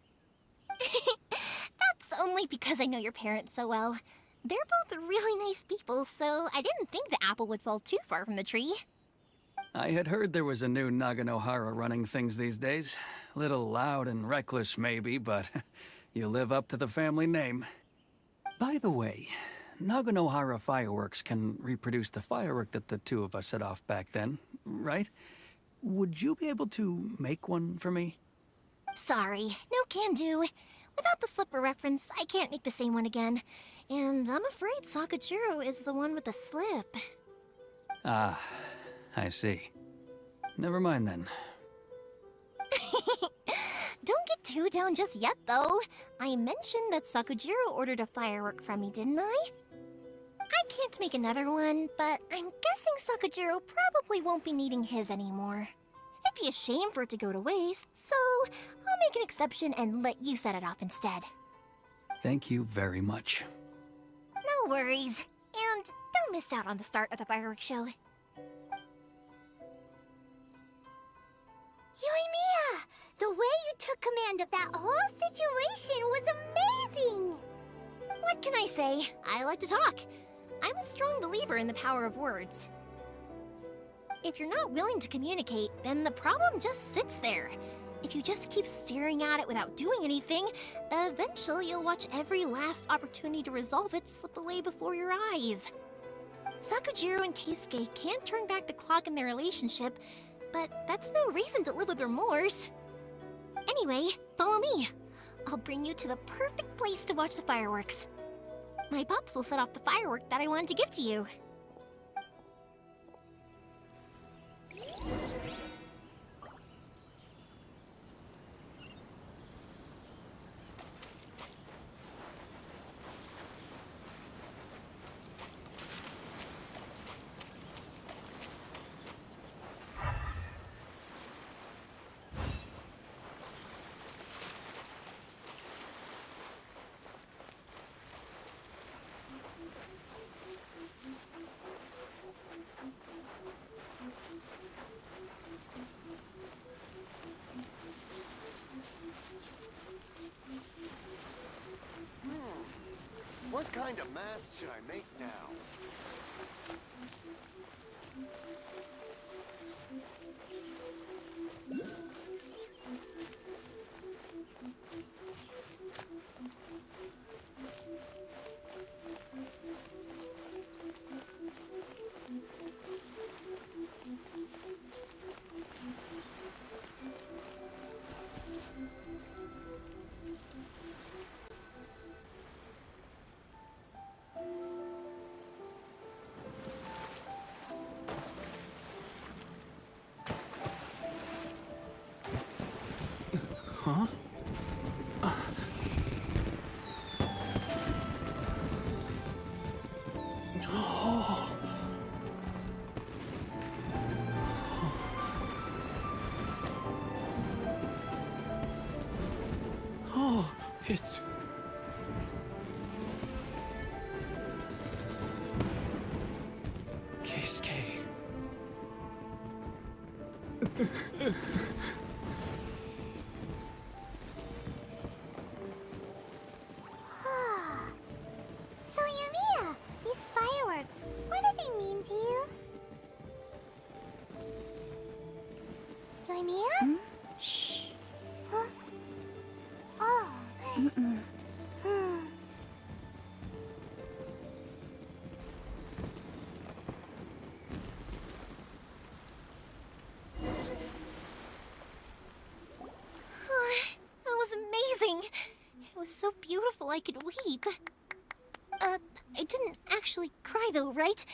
R: That's only because I know your parents so well. They're both really nice people, so I didn't think the apple would fall too far from the tree.
P: I had heard there was a new Naganohara running things these days. Little loud and reckless, maybe, but you live up to the family name. By the way, Naganohara fireworks can reproduce the firework that the two of us set off back then, right? Would you be able to make one for me?
R: Sorry, no can do. Without the slipper reference, I can't make the same one again. And I'm afraid Sakujiro is the one with the slip.
P: Ah, I see. Never mind then.
R: Don't get too down just yet, though. I mentioned that Sakujiro ordered a firework from me, didn't I? I can't make another one, but I'm guessing Sakujiro probably won't be needing his anymore. It'd be a shame for it to go to waste, so I'll make an exception and let you set it off instead.
P: Thank you very much.
R: No worries. And don't miss out on the start of the fireworks show.
D: Yoimiya! The way you took command of that whole situation was amazing!
R: What can I say? I like to talk. I'm a strong believer in the power of words. If you're not willing to communicate, then the problem just sits there. If you just keep staring at it without doing anything, eventually you'll watch every last opportunity to resolve it slip away before your eyes. Sakujiro and Keisuke can't turn back the clock in their relationship, but that's no reason to live with remorse. Anyway, follow me. I'll bring you to the perfect place to watch the fireworks. My pops will set off the firework that I wanted to give to you.
J: What kind of mask should I make now?
M: Huh? Oh. Oh, it's... Keisuke.
D: So, Yumiya, these fireworks, what do they mean to you? Yumiya?
B: Shh.
D: Huh? Oh.
B: Mm-mm.
R: That was amazing. It was so beautiful I could weep. I didn't actually cry though, right?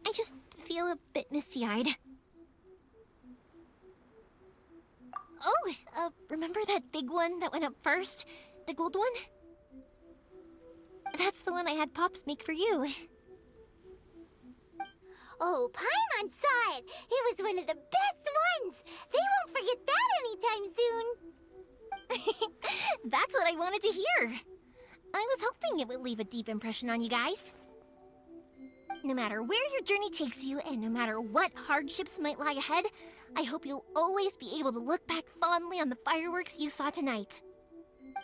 R: I just feel a bit misty-eyed. Oh, remember that big one that went up first? The gold one? That's the one I had Pops make for you.
D: Oh, Paimon saw it! It was one of the best ones! They won't forget that anytime soon!
R: That's what I wanted to hear. I was hoping it would leave a deep impression on you guys. No matter where your journey takes you, and no matter what hardships might lie ahead, I hope you'll always be able to look back fondly on the fireworks you saw tonight.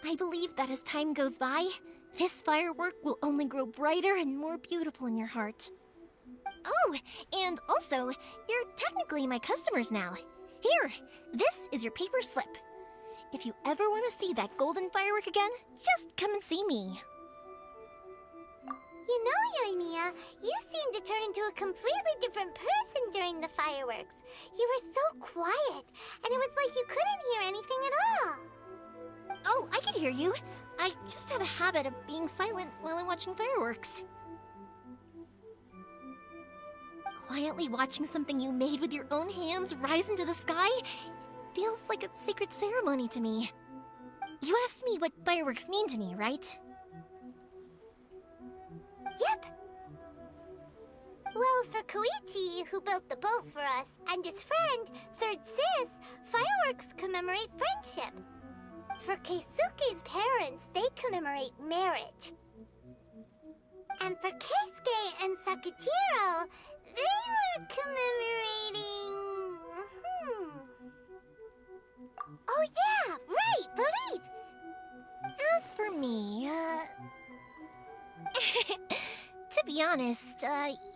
R: I believe that as time goes by, this firework will only grow brighter and more beautiful in your heart. Oh, and also, you're technically my customers now. Here, this is your paper slip. If you ever want to see that golden firework again, just come and see me.
D: You know, Yumiya, you seemed to turn into a completely different person during the fireworks. You were so quiet, and it was like you couldn't hear anything at all.
R: Oh, I could hear you. I just have a habit of being silent while I'm watching fireworks. Quietly watching something you made with your own hands rise into the sky feels like a sacred ceremony to me. You asked me what fireworks mean to me, right?
D: Yep. Well, for Koichi, who built the boat for us, and his friend, Third Sis, fireworks commemorate friendship. For Keisuke's parents, they commemorate marriage. And for Keisuke and Sakujiro, they were commemorating... Oh yeah, right, beliefs!
R: As for me, to be honest,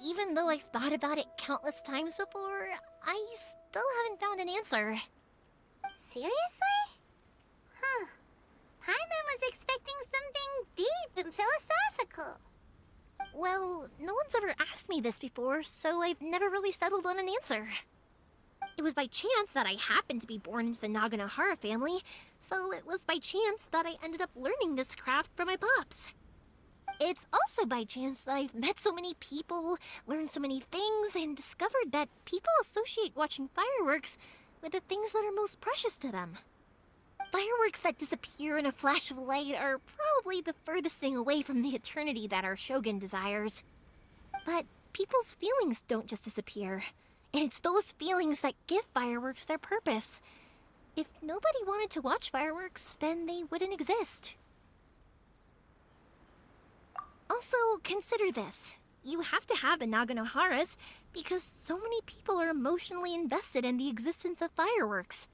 R: even though I've thought about it countless times before, I still haven't found an answer.
D: Seriously? Huh. Paimon was expecting something deep and philosophical.
R: Well, no one's ever asked me this before, so I've never really settled on an answer. It was by chance that I happened to be born into the Naganohara family, so it was by chance that I ended up learning this craft from my pops. It's also by chance that I've met so many people, learned so many things, and discovered that people associate watching fireworks with the things that are most precious to them. Fireworks that disappear in a flash of light are probably the furthest thing away from the eternity that our shogun desires. But people's feelings don't just disappear, and it's those feelings that give fireworks their purpose. If nobody wanted to watch fireworks, then they wouldn't exist. Also, consider this. You have to have the Naganoharas because so many people are emotionally invested in the existence of fireworks.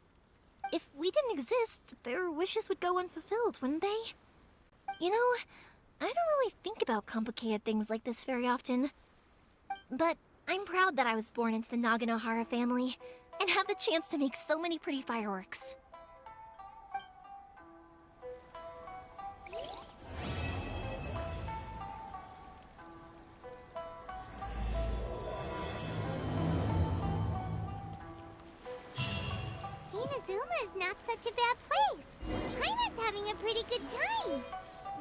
R: If we didn't exist, their wishes would go unfulfilled, wouldn't they? You know, I don't really think about complicated things like this very often. But I'm proud that I was born into the Naganohara family and have the chance to make so many pretty fireworks.
D: Inazuma is not such a bad place. Paimon's having a pretty good time.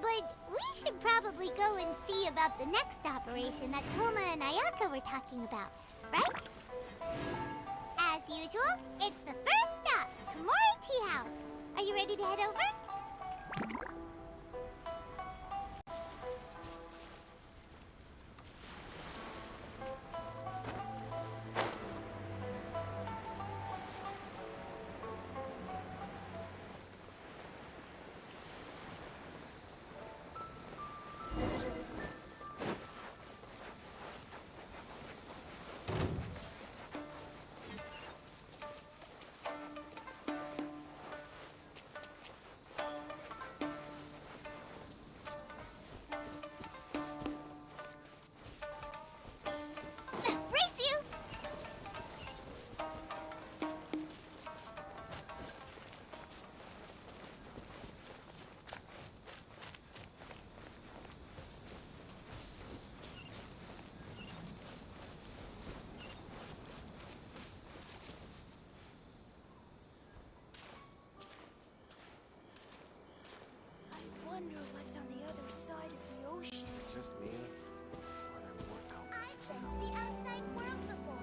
D: But we should probably go and see about the next operation that Toma and Ayaka were talking about, right? As usual, it's the first stop, Komori Tea House. Are you ready to head over?
O: I wonder what's on the other side of the ocean.
K: Just me? Or there more out there?
O: I've been to the outside world before.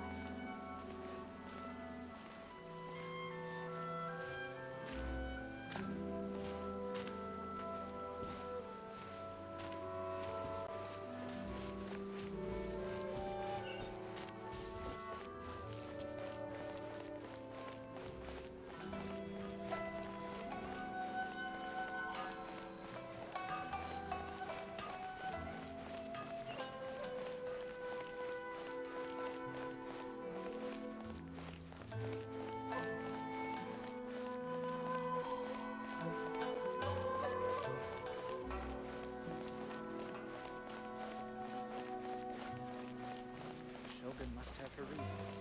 A: Shogun must have her reasons.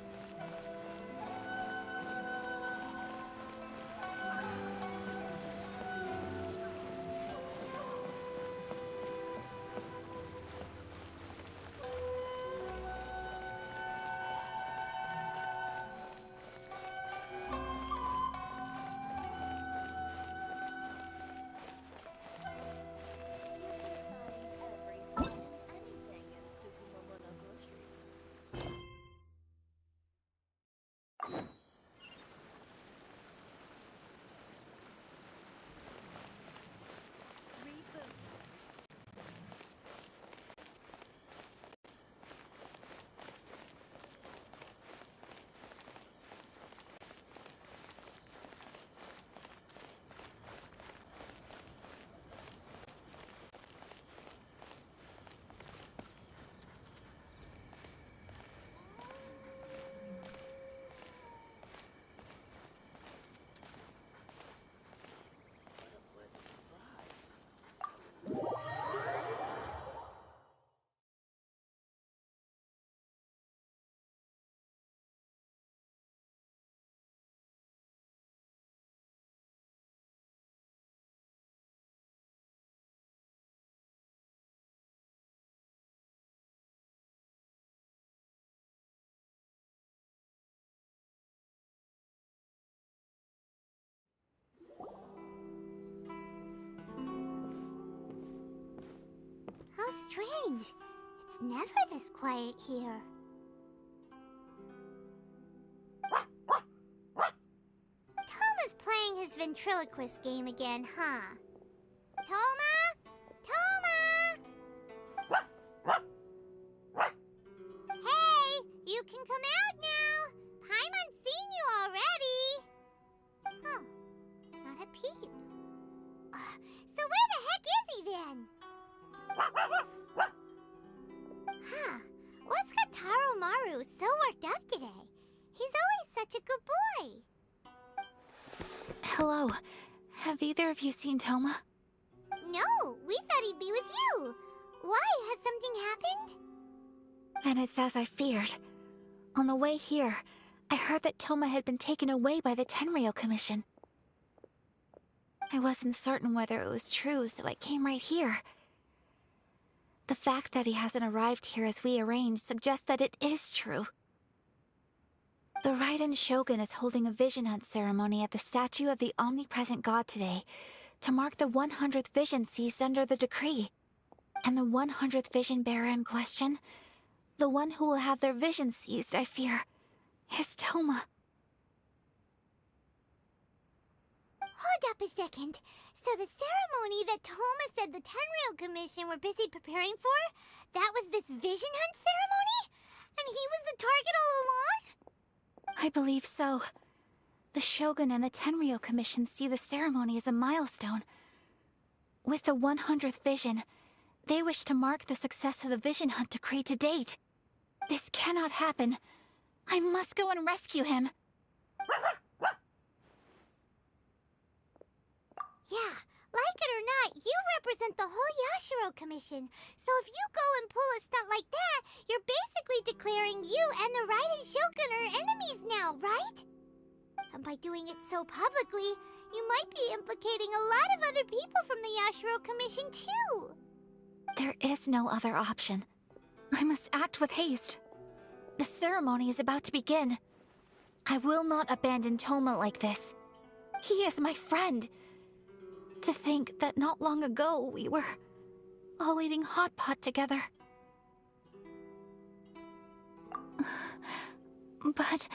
D: How strange. It's never this quiet here. Toma's playing his ventriloquist game again, huh? Toma? Toma! Hey, you can come out now. Paimon's seen you already. Huh, not a peep. So where the heck is he then? Huh, what's got Taro Maru so worked up today? He's always such a good boy.
B: Hello. Have either of you seen Toma?
D: No, we thought he'd be with you. Why? Has something happened?
B: Then it's as I feared. On the way here, I heard that Toma had been taken away by the Tenryou Commission. I wasn't certain whether it was true, so I came right here. The fact that he hasn't arrived here as we arranged suggests that it is true. The Raiden Shogun is holding a vision hunt ceremony at the statue of the omnipresent god today to mark the 100th vision seized under the decree. And the 100th vision bearer in question, the one who will have their vision seized, I fear, is Toma.
D: Hold up a second. So the ceremony that Toma said the Tenryou Commission were busy preparing for, that was this vision hunt ceremony? And he was the target all along?
B: I believe so. The Shogun and the Tenryou Commission see the ceremony as a milestone. With the 100th vision, they wish to mark the success of the vision hunt decree to date. This cannot happen. I must go and rescue him.
D: Yeah, like it or not, you represent the whole Yashiro Commission. So if you go and pull a stunt like that, you're basically declaring you and the Raiden Shogun are enemies now, right? And by doing it so publicly, you might be implicating a lot of other people from the Yashiro Commission too.
B: There is no other option. I must act with haste. The ceremony is about to begin. I will not abandon Toma like this. He is my friend. To think that not long ago we were all eating hot pot together. But...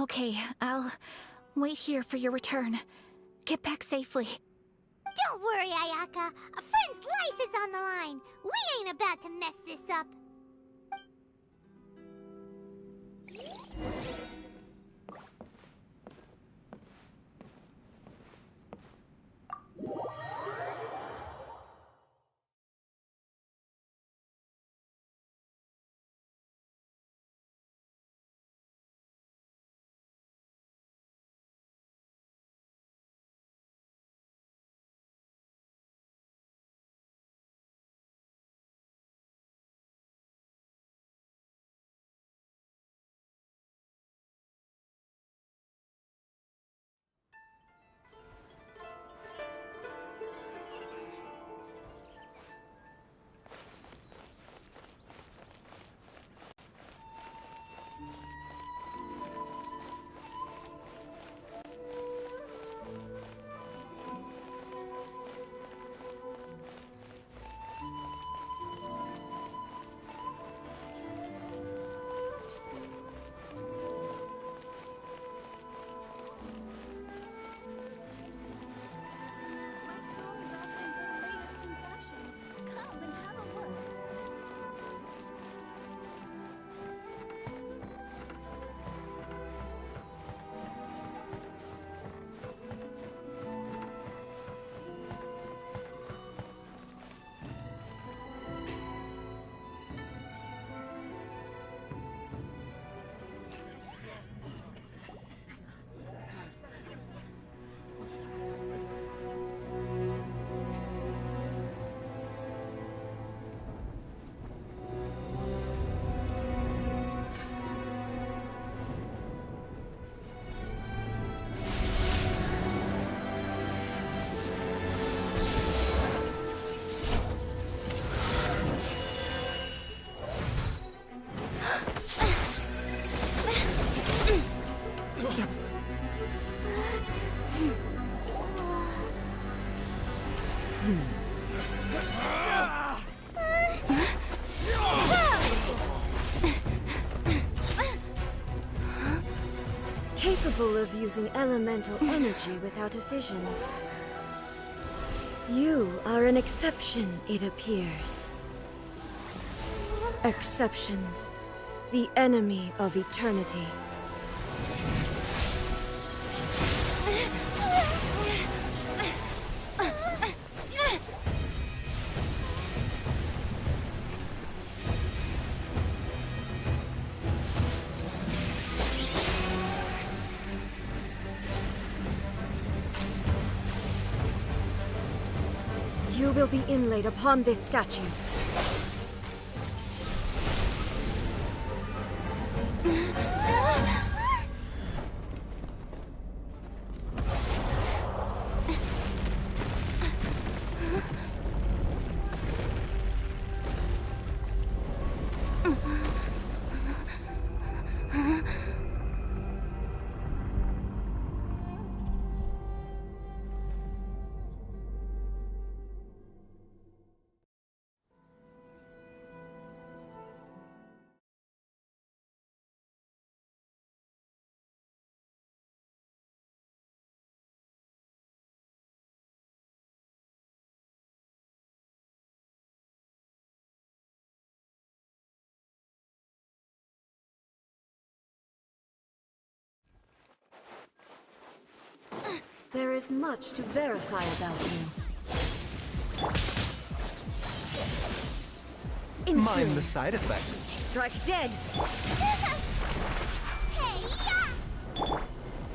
B: Okay, I'll wait here for your return. Get back safely.
D: Don't worry, Ayaka. A friend's life is on the line. We ain't about to mess this up.
O: Capable of using elemental energy without a vision. You are an exception, it appears. Exceptions. The enemy of eternity. You will be inlaid upon this statue. There's much to verify about you.
H: Mind the side effects.
O: Strike dead.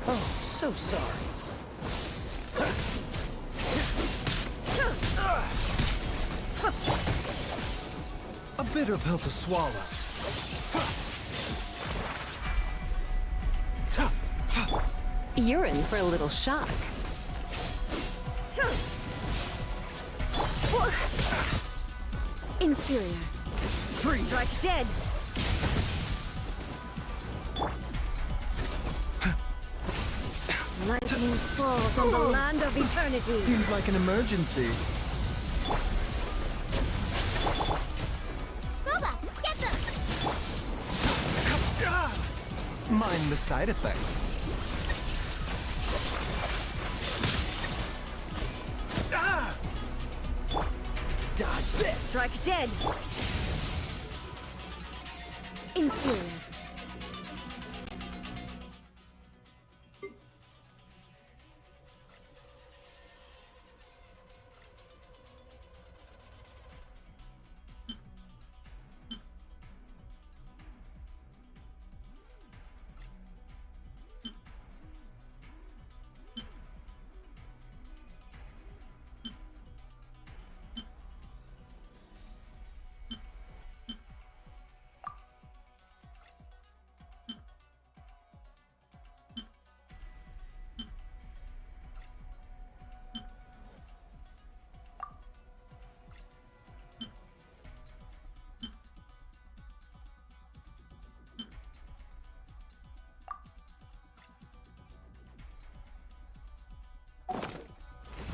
E: Oh, so sorry.
H: A bitter pill to swallow.
I: You're in for a little shock.
O: Inferior.
E: Free.
O: Strike dead. Lightning falls on the land of eternity.
H: Seems like an emergency.
D: Gooba, get them!
H: Mind the side effects.
E: Dodge this.
O: Strike dead. Inferior.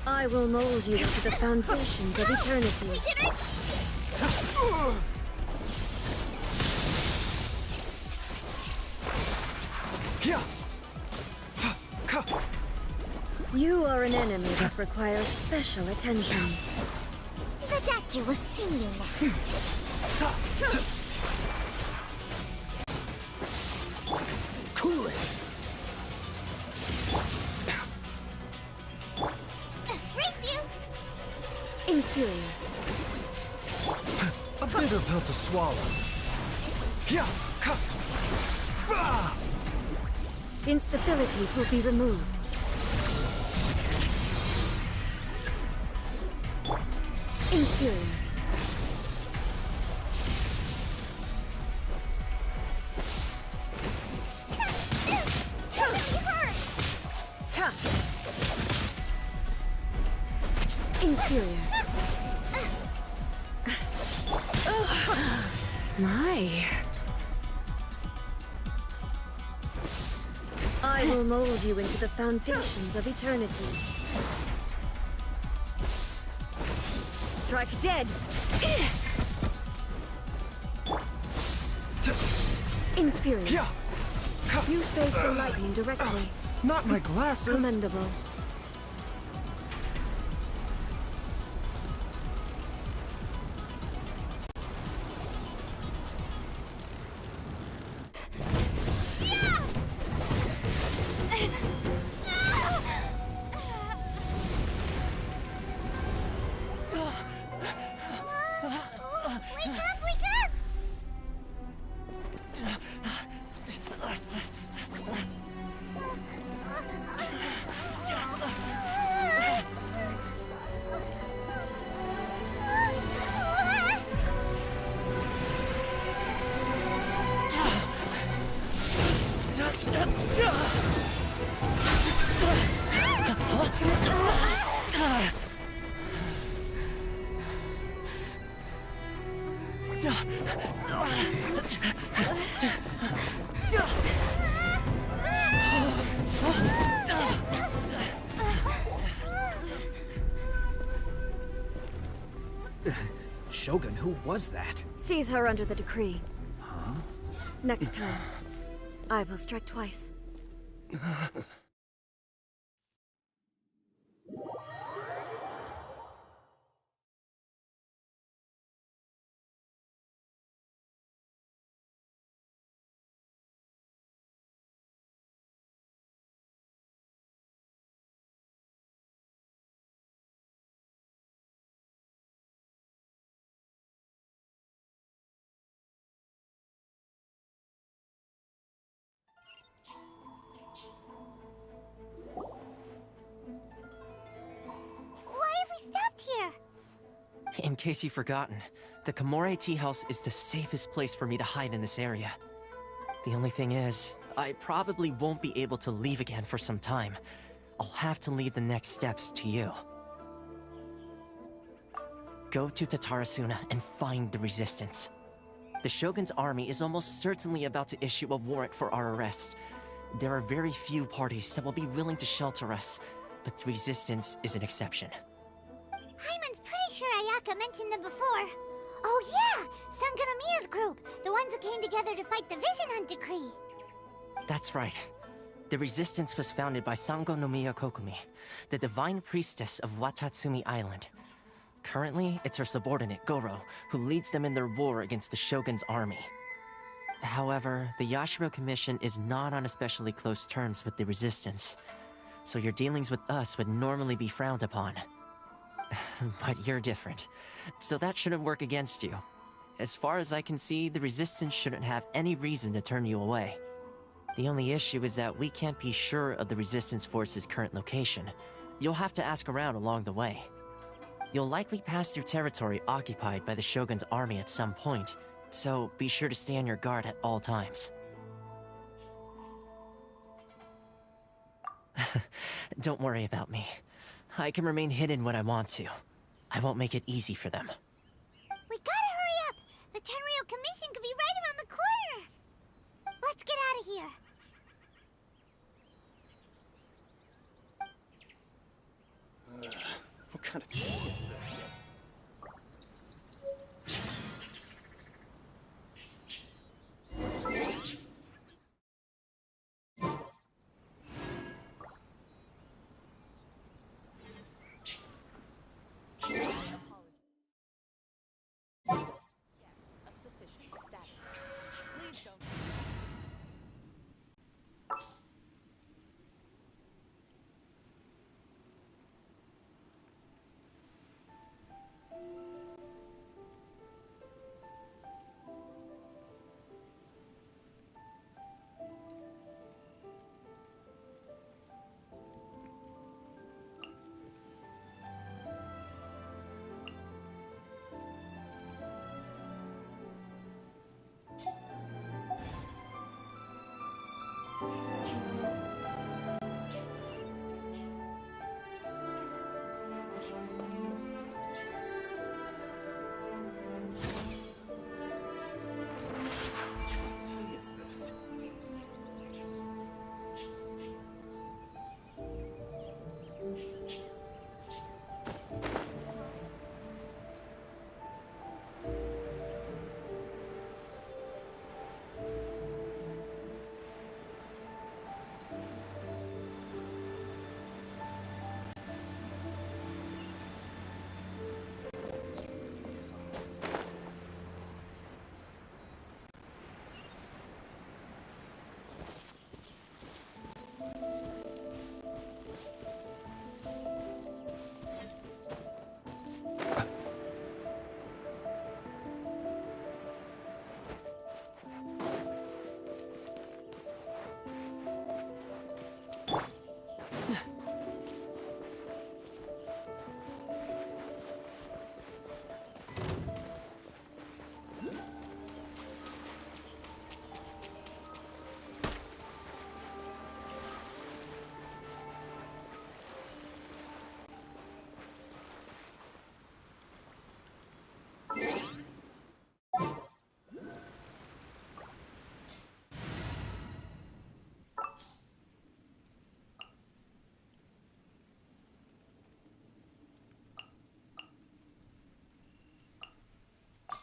O: I will mold you into the foundations of eternity. You are an enemy that requires special attention.
D: The doctor will see you now.
E: Cool it.
D: Race you!
O: Inferior.
H: A bitter pill to swallow.
O: Instabilities will be removed. Inferior. Inferior. My. I will mold you into the foundations of eternity. Strike dead. Inferior. You face the lightning directly.
H: Not my glasses.
O: Commendable.
P: Shogun, who was that?
O: Seize her under the decree. Huh? Next time, I will strike twice.
L: In case you've forgotten, the Komore Tea House is the safest place for me to hide in this area. The only thing is, I probably won't be able to leave again for some time. I'll have to leave the next steps to you. Go to Tatarasuna and find the Resistance. The Shogun's army is almost certainly about to issue a warrant for our arrest. There are very few parties that will be willing to shelter us, but the Resistance is an exception.
D: Hyman's pretty sure Ayaka mentioned them before. Oh yeah! Sangonomiya's group! The ones who came together to fight the Vision Hunt Decree!
L: That's right. The Resistance was founded by Sangonomiya Kokumi, the divine priestess of Watatsumi Island. Currently, it's her subordinate, Goro, who leads them in their war against the Shogun's army. However, the Yashiro Commission is not on especially close terms with the Resistance, so your dealings with us would normally be frowned upon. But you're different, so that shouldn't work against you. As far as I can see, the Resistance shouldn't have any reason to turn you away. The only issue is that we can't be sure of the Resistance Force's current location. You'll have to ask around along the way. You'll likely pass through territory occupied by the Shogun's army at some point, so be sure to stay on your guard at all times. Don't worry about me. I can remain hidden when I want to. I won't make it easy for them.
D: We gotta hurry up! The Tenryou Commission could be right around the corner! Let's get out of here!
E: What kind of tea is this?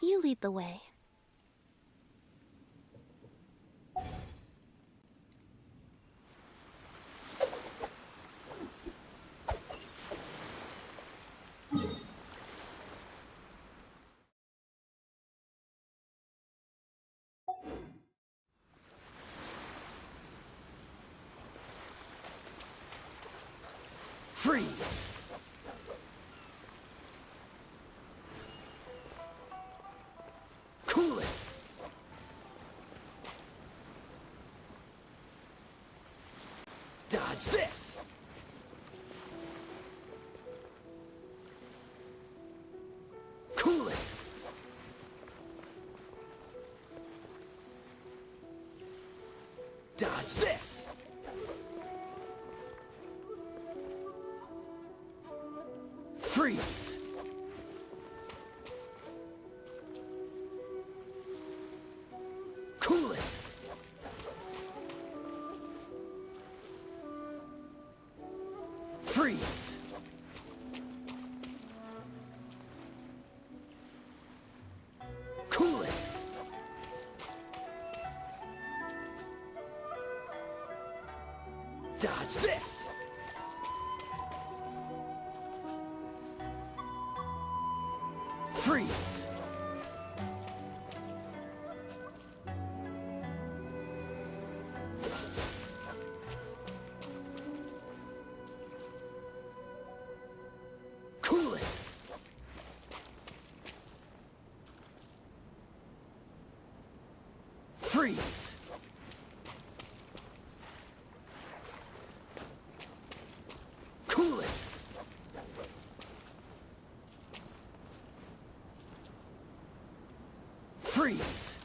C: You lead the way.
N: Freeze! Cool it! Dodge this!
E: Dodge this! Freeze! Cool it! Freeze! Cool it! Dodge this! Freeze! Cool it! Freeze! Cool it! Freeze!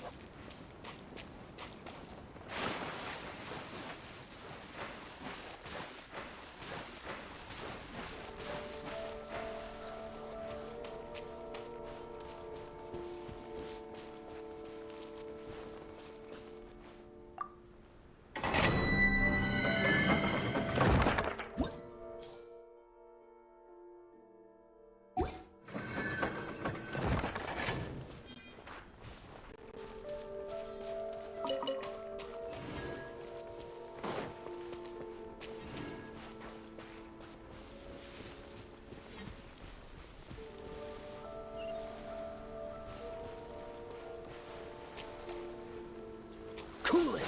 E: Cool it!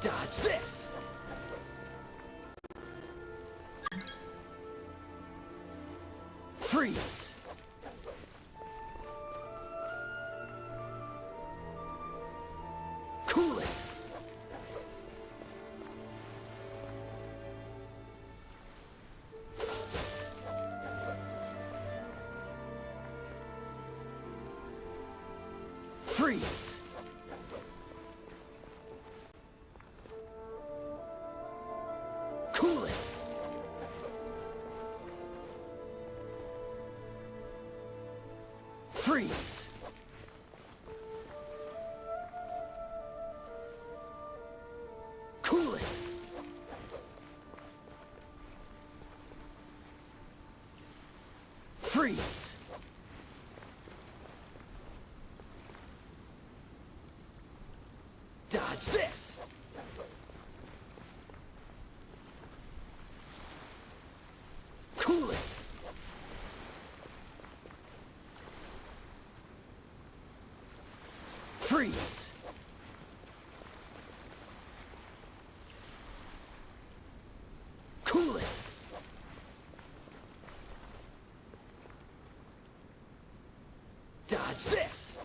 E: Dodge this! Freeze! Cool it! Freeze! Cool it! Freeze! Cool it! Freeze! Dodge this! Cool it! Freeze! Cool it! Dodge this!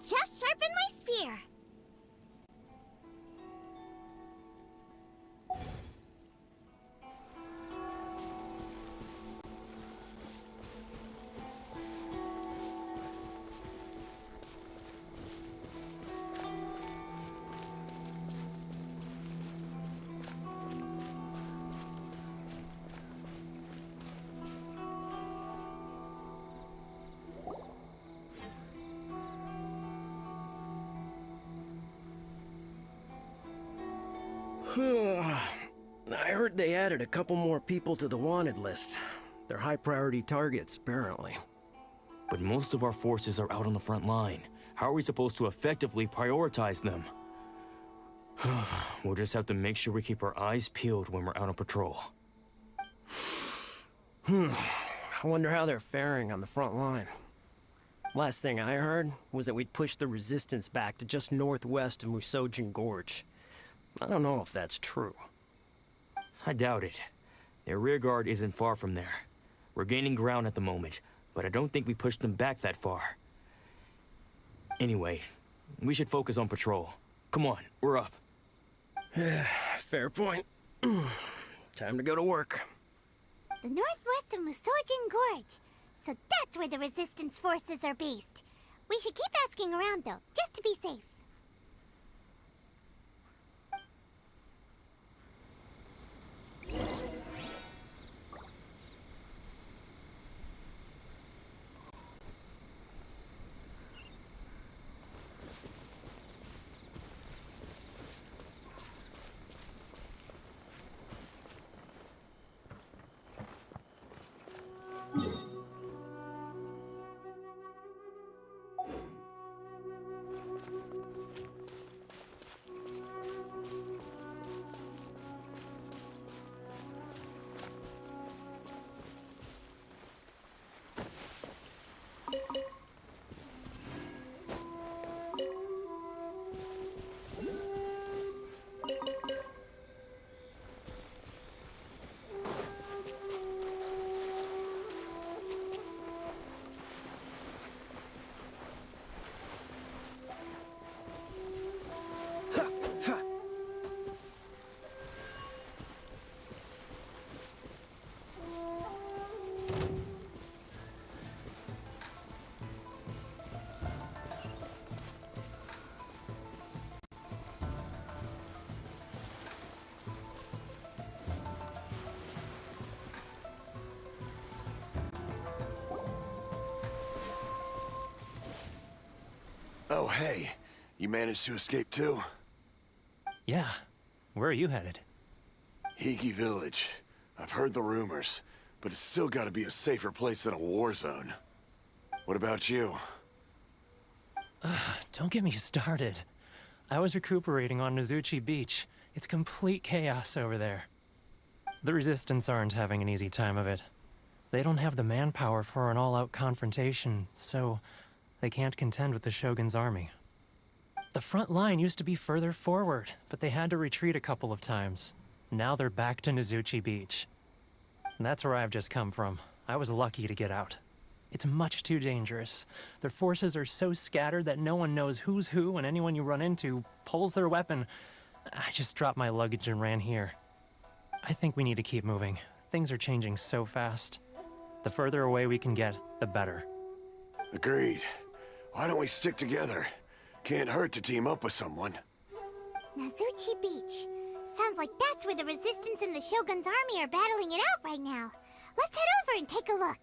D: Just sharpen my spear.
F: I heard they added a couple more people to the wanted list. They're high-priority targets, apparently.
T: But most of our forces are out on the front line. How are we supposed to effectively prioritize them? We'll just have to make sure we keep our eyes peeled when we're out on patrol.
F: I wonder how they're faring on the front line. Last thing I heard was that we'd pushed the resistance back to just northwest of Musojin Gorge. I don't know if that's true.
T: I doubt it. Their rearguard isn't far from there. We're gaining ground at the moment, but I don't think we pushed them back that far. Anyway, we should focus on patrol. Come on, we're up.
F: Fair point. Time to go to work.
D: The northwest of Musojin Gorge. So that's where the resistance forces are based. We should keep asking around, though, just to be safe.
V: Oh, hey. You managed to escape too?
L: Yeah. Where are you headed?
V: Higi Village. I've heard the rumors, but it's still gotta be a safer place than a war zone. What about you?
W: Don't get me started. I was recuperating on Nozuchi Beach. It's complete chaos over there. The Resistance aren't having an easy time of it. They don't have the manpower for an all-out confrontation, so they can't contend with the Shogun's army. The front line used to be further forward, but they had to retreat a couple of times. Now they're back to Nozuchi Beach. And that's where I've just come from. I was lucky to get out. It's much too dangerous. Their forces are so scattered that no one knows who's who, and anyone you run into pulls their weapon. I just dropped my luggage and ran here. I think we need to keep moving. Things are changing so fast. The further away we can get, the better.
V: Agreed. Why don't we stick together? Can't hurt to team up with someone.
D: Nozuchi Beach. Sounds like that's where the Resistance and the Shogun's army are battling it out right now. Let's head over and take a look.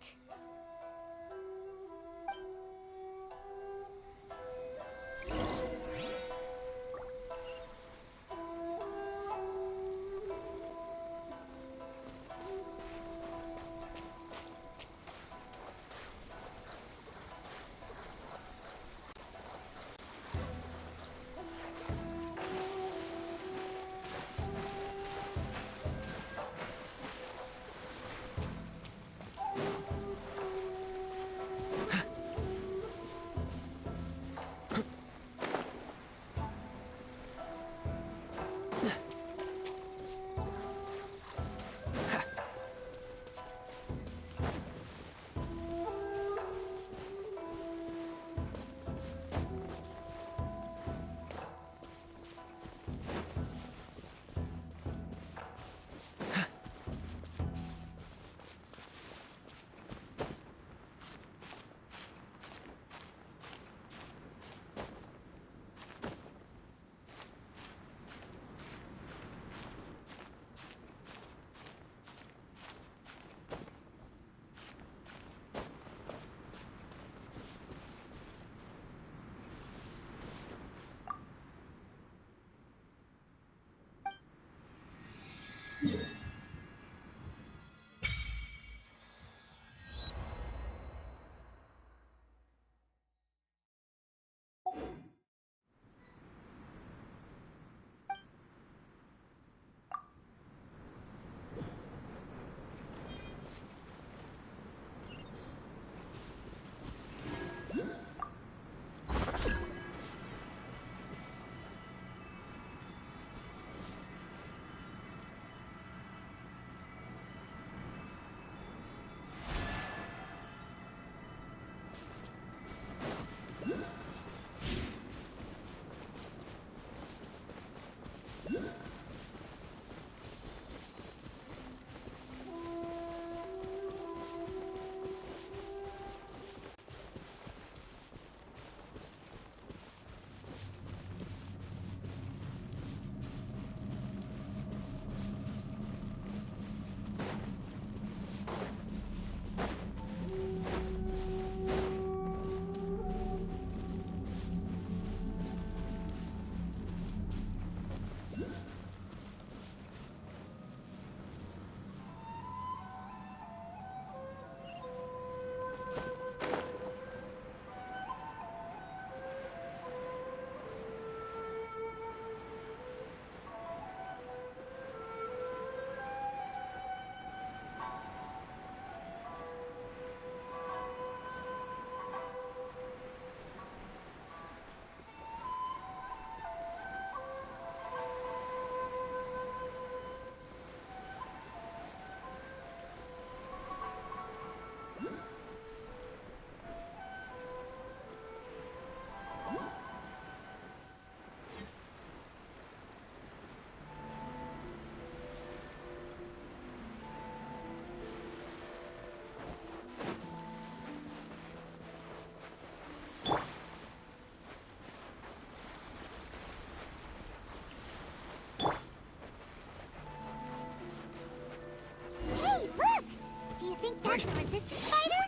D: That's a resistance fighter?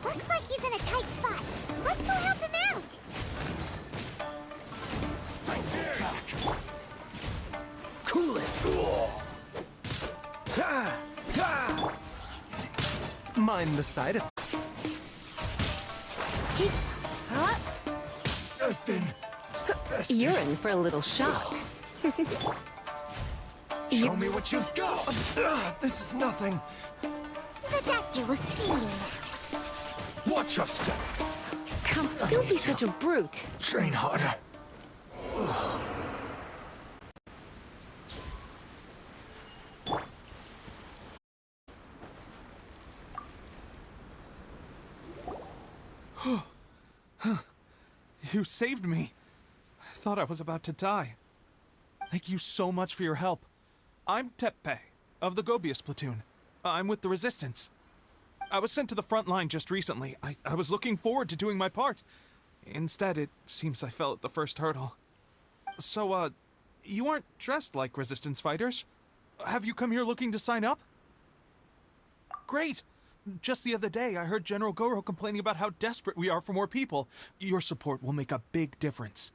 D: Looks like he's in a tight spot. Let's go help him out.
N: Cool it.
H: Mind the side effects.
I: You're in for a little shock.
N: Show me what you've got.
H: This is nothing.
D: The doctor will see you.
N: Watch your step.
I: Come, don't be such a brute.
N: Train harder.
G: You saved me. I thought I was about to die. Thank you so much for your help. I'm Tepe, of the Gobius platoon. I'm with the Resistance. I was sent to the front line just recently. I was looking forward to doing my part. Instead, it seems I fell at the first hurdle. So, you aren't dressed like Resistance fighters? Have you come here looking to sign up? Great! Just the other day, I heard General Goro complaining about how desperate we are for more people. Your support will make a big difference.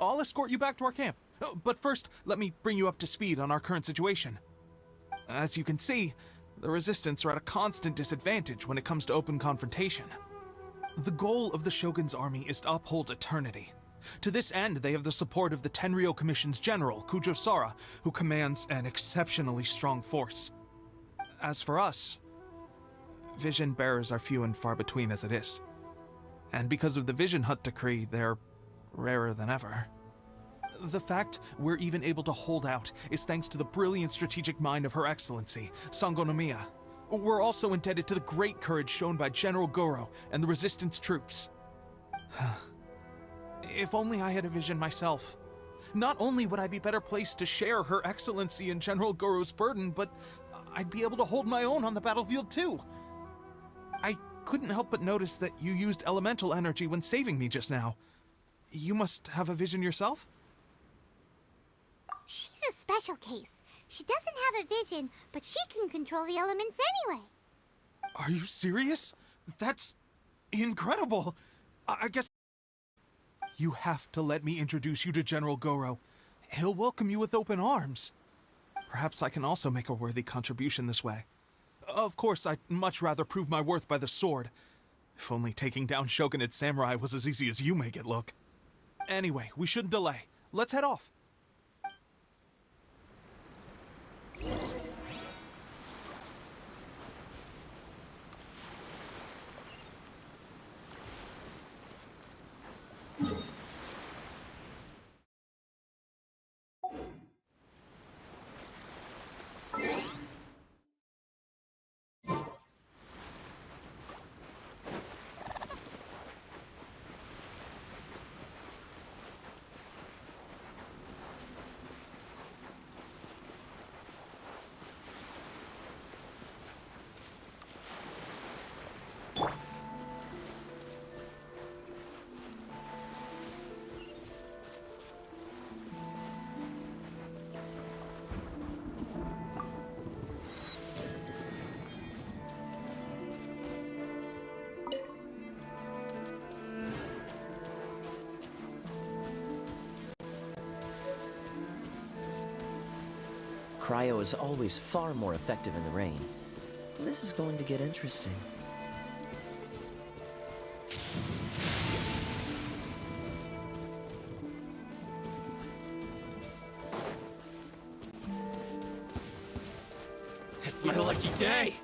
G: I'll escort you back to our camp. But first, let me bring you up to speed on our current situation. As you can see, the Resistance are at a constant disadvantage when it comes to open confrontation. The goal of the Shogun's army is to uphold eternity. To this end, they have the support of the Tenryou Commission's general, Kujo Sara, who commands an exceptionally strong force. As for us, vision bearers are few and far between as it is. And because of the Vision Hut decree, they're rarer than ever. The fact we're even able to hold out is thanks to the brilliant strategic mind of Her Excellency, Sango Nomiya. We're also indebted to the great courage shown by General Goro and the Resistance troops. If only I had a vision myself. Not only would I be better placed to share Her Excellency and General Goro's burden, but I'd be able to hold my own on the battlefield too. I couldn't help but notice that you used elemental energy when saving me just now. You must have a vision yourself?
D: She's a special case. She doesn't have a vision, but she can control the elements anyway.
G: Are you serious? That's incredible. I guess you have to let me introduce you to General Goro. He'll welcome you with open arms. Perhaps I can also make a worthy contribution this way. Of course, I'd much rather prove my worth by the sword. If only taking down Shogunate samurai was as easy as you make it look. Anyway, we shouldn't delay. Let's head off.
S: Cryo is always far more effective in the rain. This is going to get interesting.
F: It's my lucky day!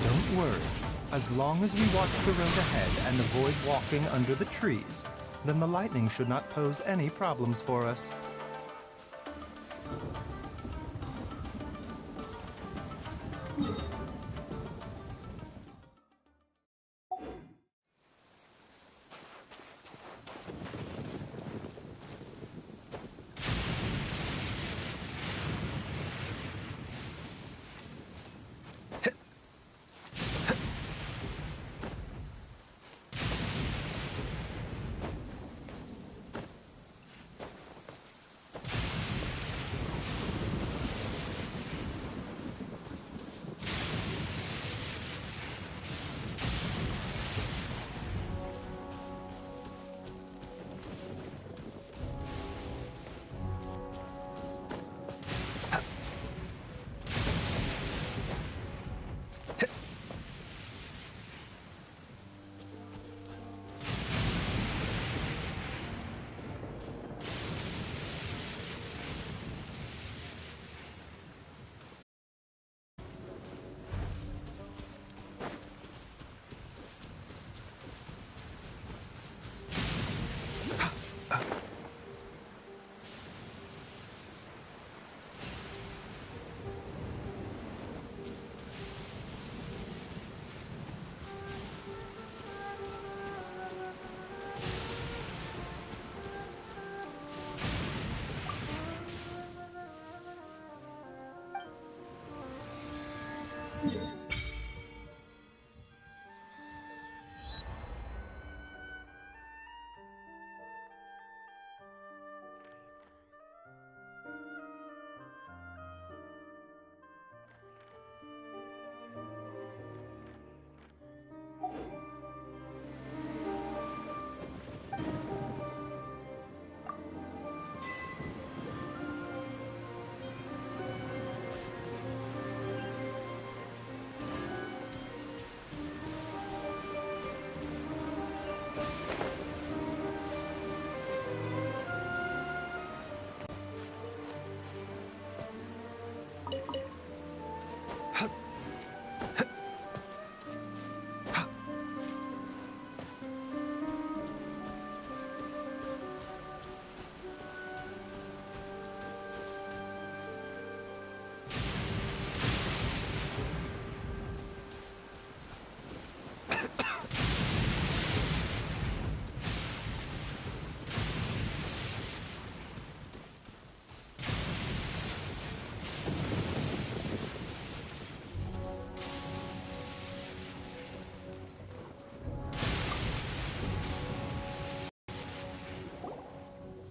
H: Don't worry. As long as we watch the road ahead and avoid walking under the trees, then the lightning should not pose any problems for us.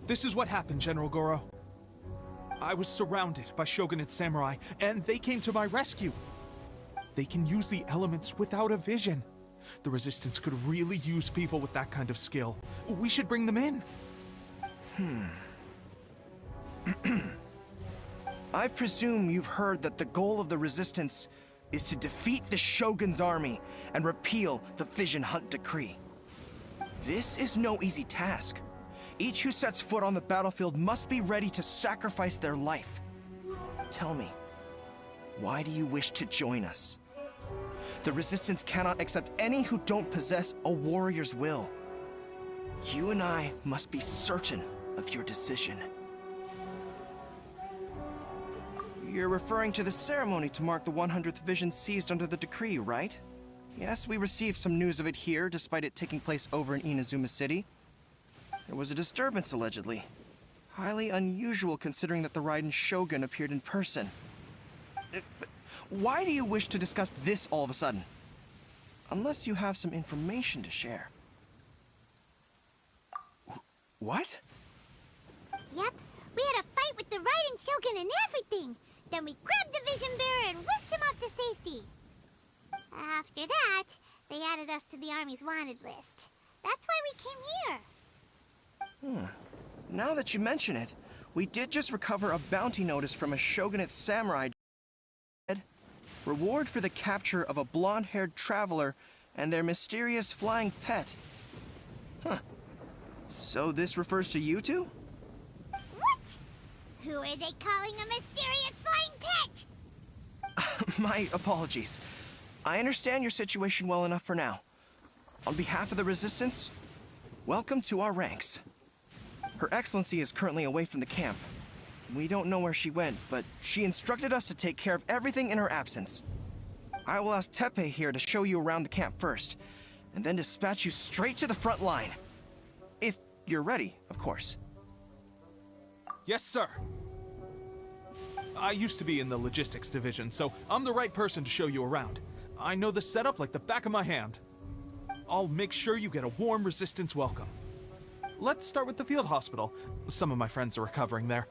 G: This is what happened, General Goro. I was surrounded by Shogunate samurai, and they came to my rescue. They can use the elements without a vision. The Resistance could really use people with that kind of skill. We should bring them in.
J: I presume you've heard that the goal of the Resistance is to defeat the Shogun's army and repeal the Vision Hunt Decree. This is no easy task. Each who sets foot on the battlefield must be ready to sacrifice their life. Tell me, why do you wish to join us? The Resistance cannot accept any who don't possess a warrior's will. You and I must be certain of your decision. You're referring to the ceremony to mark the 100th vision seized under the decree, right? Yes, we received some news of it here, despite it taking place over in Inazuma City. There was a disturbance, allegedly. Highly unusual considering that the Raiden Shogun appeared in person. But why do you wish to discuss this all of a sudden? Unless you have some information to share. What?
D: Yep, we had a fight with the Raiden Shogun and everything. Then we grabbed the Vision Bearer and whisked him off to safety. After that, they added us to the Army's wanted list. That's why we came here.
J: Now that you mention it, we did just recover a bounty notice from a Shogunate samurai. Reward for the capture of a blonde-haired traveler and their mysterious flying pet. So this refers to you two?
D: What? Who are they calling a mysterious flying pet?
J: My apologies. I understand your situation well enough for now. On behalf of the Resistance, welcome to our ranks. Her Excellency is currently away from the camp. We don't know where she went, but she instructed us to take care of everything in her absence. I will ask Teppei here to show you around the camp first, and then dispatch you straight to the front line. If you're ready, of course.
G: Yes, sir. I used to be in the logistics division, so I'm the right person to show you around. I know the setup like the back of my hand. I'll make sure you get a warm Resistance welcome. Let's start with the field hospital. Some of my friends are recovering there.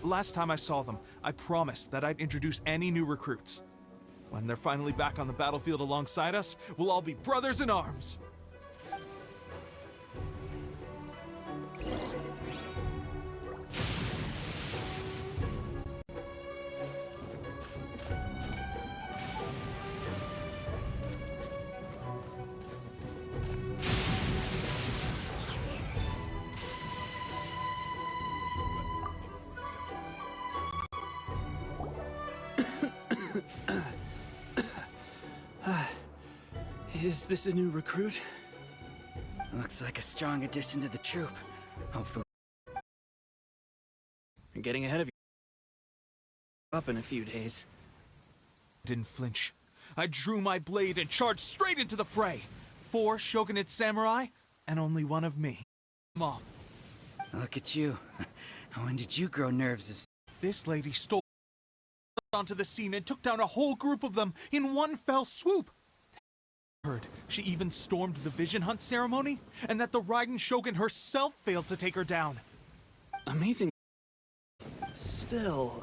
G: Last time I saw them, I promised that I'd introduce any new recruits. When they're finally back on the battlefield alongside us, we'll all be brothers in arms.
M: Is this a new recruit?
Q: Looks like a strong addition to the troop. Hopefully.
M: You're getting ahead of you. Up in a few days.
G: Didn't flinch. I drew my blade and charged straight into the fray. 4 Shogunate samurai, and only one of me. I'm off.
Q: Look at you. When did you grow nerves of...
G: This lady stole onto the scene and took down a whole group of them in one fell swoop. Heard she even stormed the Vision Hunt ceremony, and that the Raiden Shogun herself failed to take her down.
M: Amazing. Still,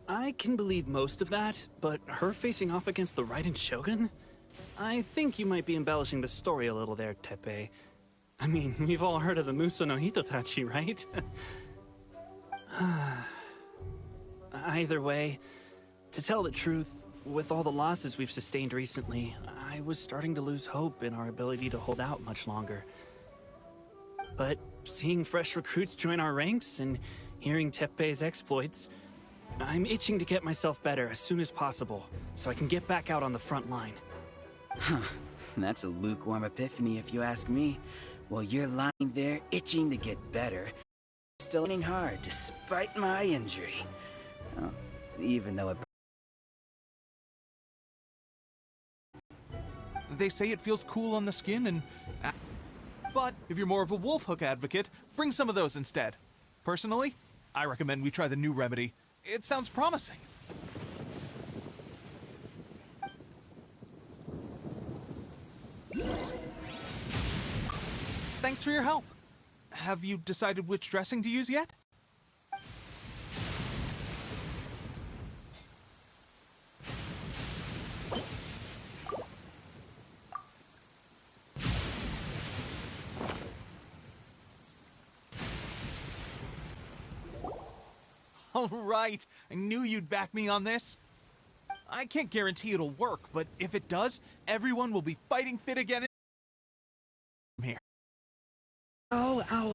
M: I can believe most of that, but her facing off against the Raiden Shogun? I think you might be embellishing the story a little there, Teppei. I mean, we've all heard of the Muso no Hitotachi, right? Either way, to tell the truth, with all the losses we've sustained recently, I was starting to lose hope in our ability to hold out much longer. But seeing fresh recruits join our ranks and hearing Teppei's exploits, I'm itching to get myself better as soon as possible, so I can get back out on the front line.
Q: Huh. That's a lukewarm epiphany if you ask me. While you're lying there itching to get better, I'm still training hard despite my injury. Oh, even though it...
G: They say it feels cool on the skin and... But if you're more of a wolf hook advocate, bring some of those instead. Personally, I recommend we try the new remedy. It sounds promising. Thanks for your help. Have you decided which dressing to use yet? All right, I knew you'd back me on this. I can't guarantee it'll work, but if it does, everyone will be fighting fit again from here.
M: Oh, ow.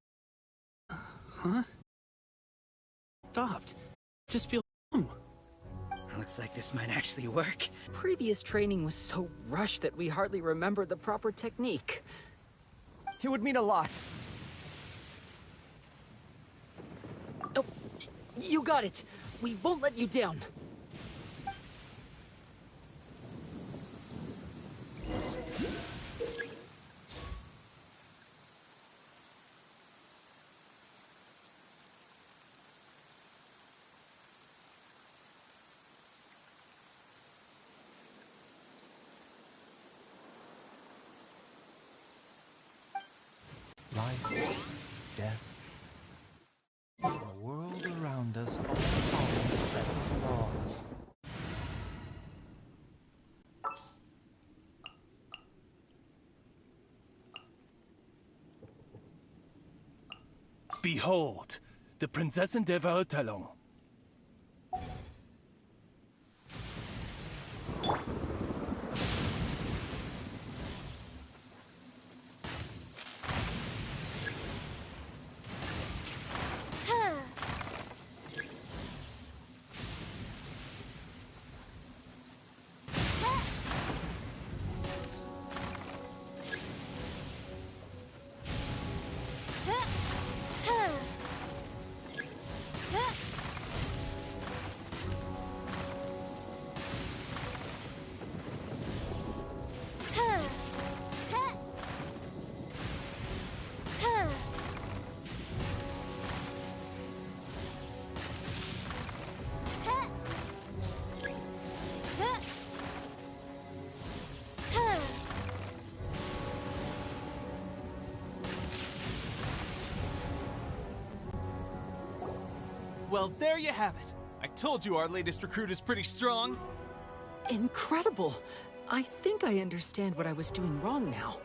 M: Huh? Stopped. Just feel dumb.
Q: Looks like this might actually work.
K: Previous training was so rushed that we hardly remember the proper technique.
R: It would mean a lot.
K: Oh, you got it. We won't let you down.
H: Life, death, the world around us all follows a set of laws.
T: Behold, the Prinzessin der Verurteilung.
G: Well, there you have it. I told you our latest recruit is pretty strong.
K: Incredible! I think I understand what I was doing wrong now.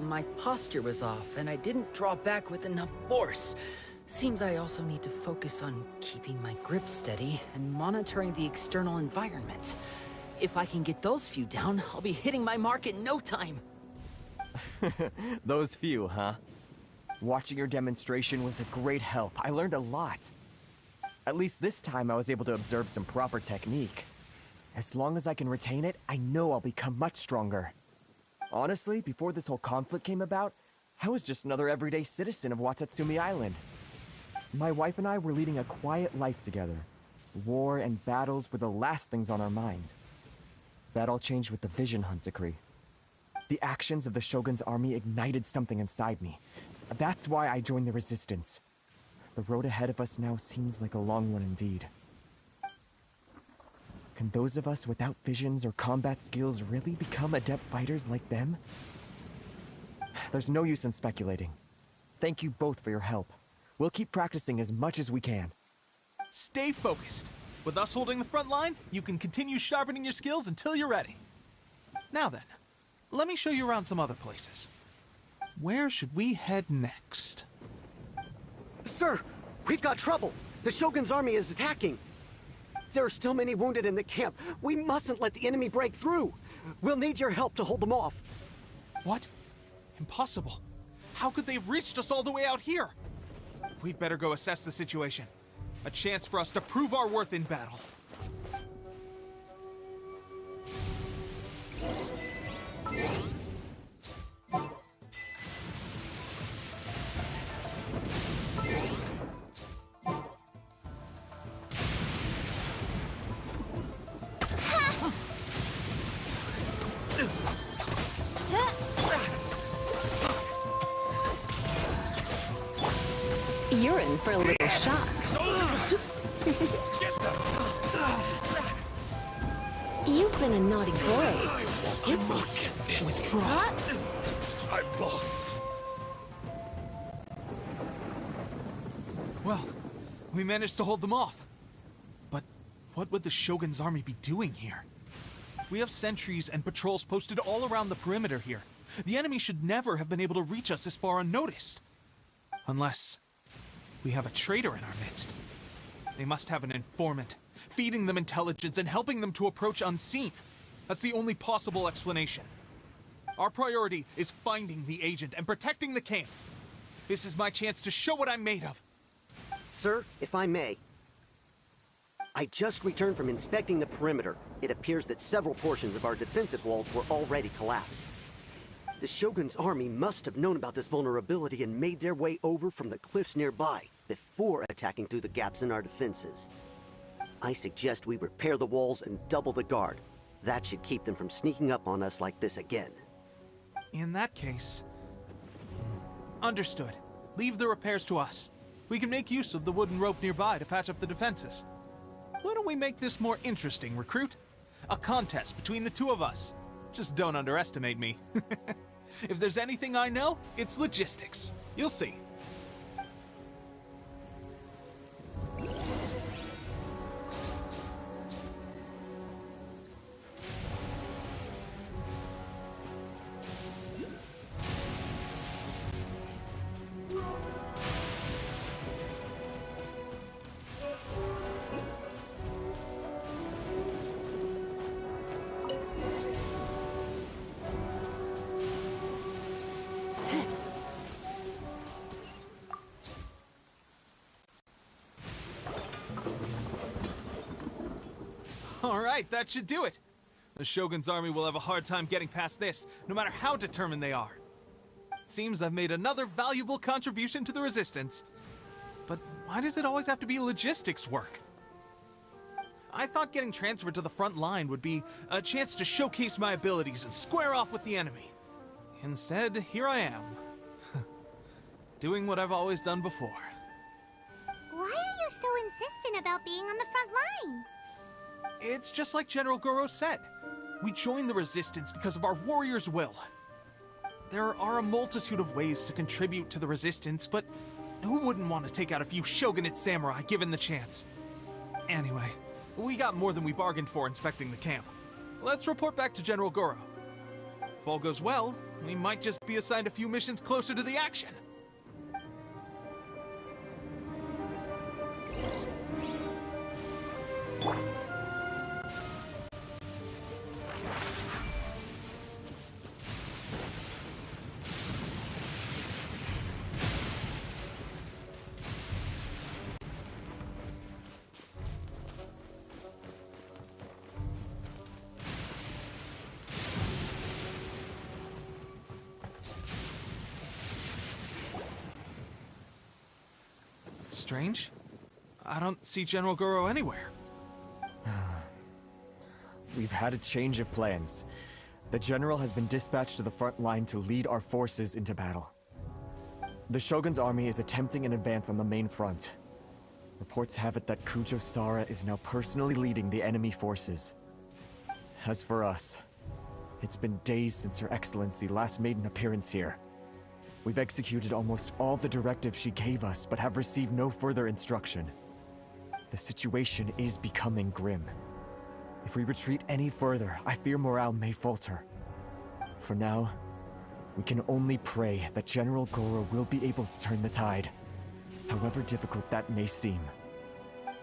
K: My posture was off, and I didn't draw back with enough force. Seems I also need to focus on keeping my grip steady and monitoring the external environment. If I can get those few down, I'll be hitting my mark in no time.
R: Those few, huh? Watching your demonstration was a great help. I learned a lot. At least this time I was able to observe some proper technique. As long as I can retain it, I know I'll become much stronger. Honestly, before this whole conflict came about, I was just another everyday citizen of Watatsumi Island. My wife and I were leading a quiet life together. War and battles were the last things on our mind. That all changed with the Vision Hunt decree. The actions of the Shogun's army ignited something inside me. That's why I joined the Resistance. The road ahead of us now seems like a long one indeed. Can those of us without visions or combat skills really become adept fighters like them? There's no use in speculating. Thank you both for your help. We'll keep practicing as much as we can.
G: Stay focused. With us holding the front line, you can continue sharpening your skills until you're ready. Now then, let me show you around some other places. Where should we head next?
U: Sir, we've got trouble. The Shogun's army is attacking. There are still many wounded in the camp. We mustn't let the enemy break through. We'll need your help to hold them off.
G: What? Impossible. How could they have reached us all the way out here? We'd better go assess the situation. A chance for us to prove our worth in battle.
I: You're in for a little shock. You've been a naughty boy.
N: You must get this.
I: Withdraw.
N: I've lost.
G: We managed to hold them off. But what would the Shogun's army be doing here? We have sentries and patrols posted all around the perimeter here. The enemy should never have been able to reach us this far unnoticed. Unless we have a traitor in our midst. They must have an informant, feeding them intelligence and helping them to approach unseen. That's the only possible explanation. Our priority is finding the agent and protecting the camp. This is my chance to show what I'm made of.
U: Sir, if I may. I just returned from inspecting the perimeter. It appears that several portions of our defensive walls were already collapsed. The Shogun's army must have known about this vulnerability and made their way over from the cliffs nearby before attacking through the gaps in our defenses. I suggest we repair the walls and double the guard. That should keep them from sneaking up on us like this again.
G: In that case... Understood. Leave the repairs to us. We can make use of the wooden rope nearby to patch up the defenses. Why don't we make this more interesting, recruit? A contest between the two of us. Just don't underestimate me. If there's anything I know, it's logistics. You'll see. Alright, that should do it. The Shogun's army will have a hard time getting past this, no matter how determined they are. It seems I've made another valuable contribution to the Resistance. But why does it always have to be logistics work? I thought getting transferred to the front line would be a chance to showcase my abilities and square off with the enemy. Instead, here I am. Doing what I've always done before.
D: Why are you so insistent about being on the front line?
G: It's just like General Goro said. We joined the Resistance because of our warriors' will. There are a multitude of ways to contribute to the Resistance, but who wouldn't want to take out a few shogunate samurai given the chance? Anyway, we got more than we bargained for inspecting the camp. Let's report back to General Goro. If all goes well, we might just be assigned a few missions closer to the action. Strange. I don't see General Goro anywhere.
R: We've had a change of plans. The General has been dispatched to the front line to lead our forces into battle. The Shogun's army is attempting an advance on the main front. Reports have it that Kujo Sara is now personally leading the enemy forces. As for us, it's been days since Her Excellency last made an appearance here. We've executed almost all the directives she gave us, but have received no further instruction. The situation is becoming grim. If we retreat any further, I fear morale may falter. For now, we can only pray that General Goro will be able to turn the tide, however difficult that may seem.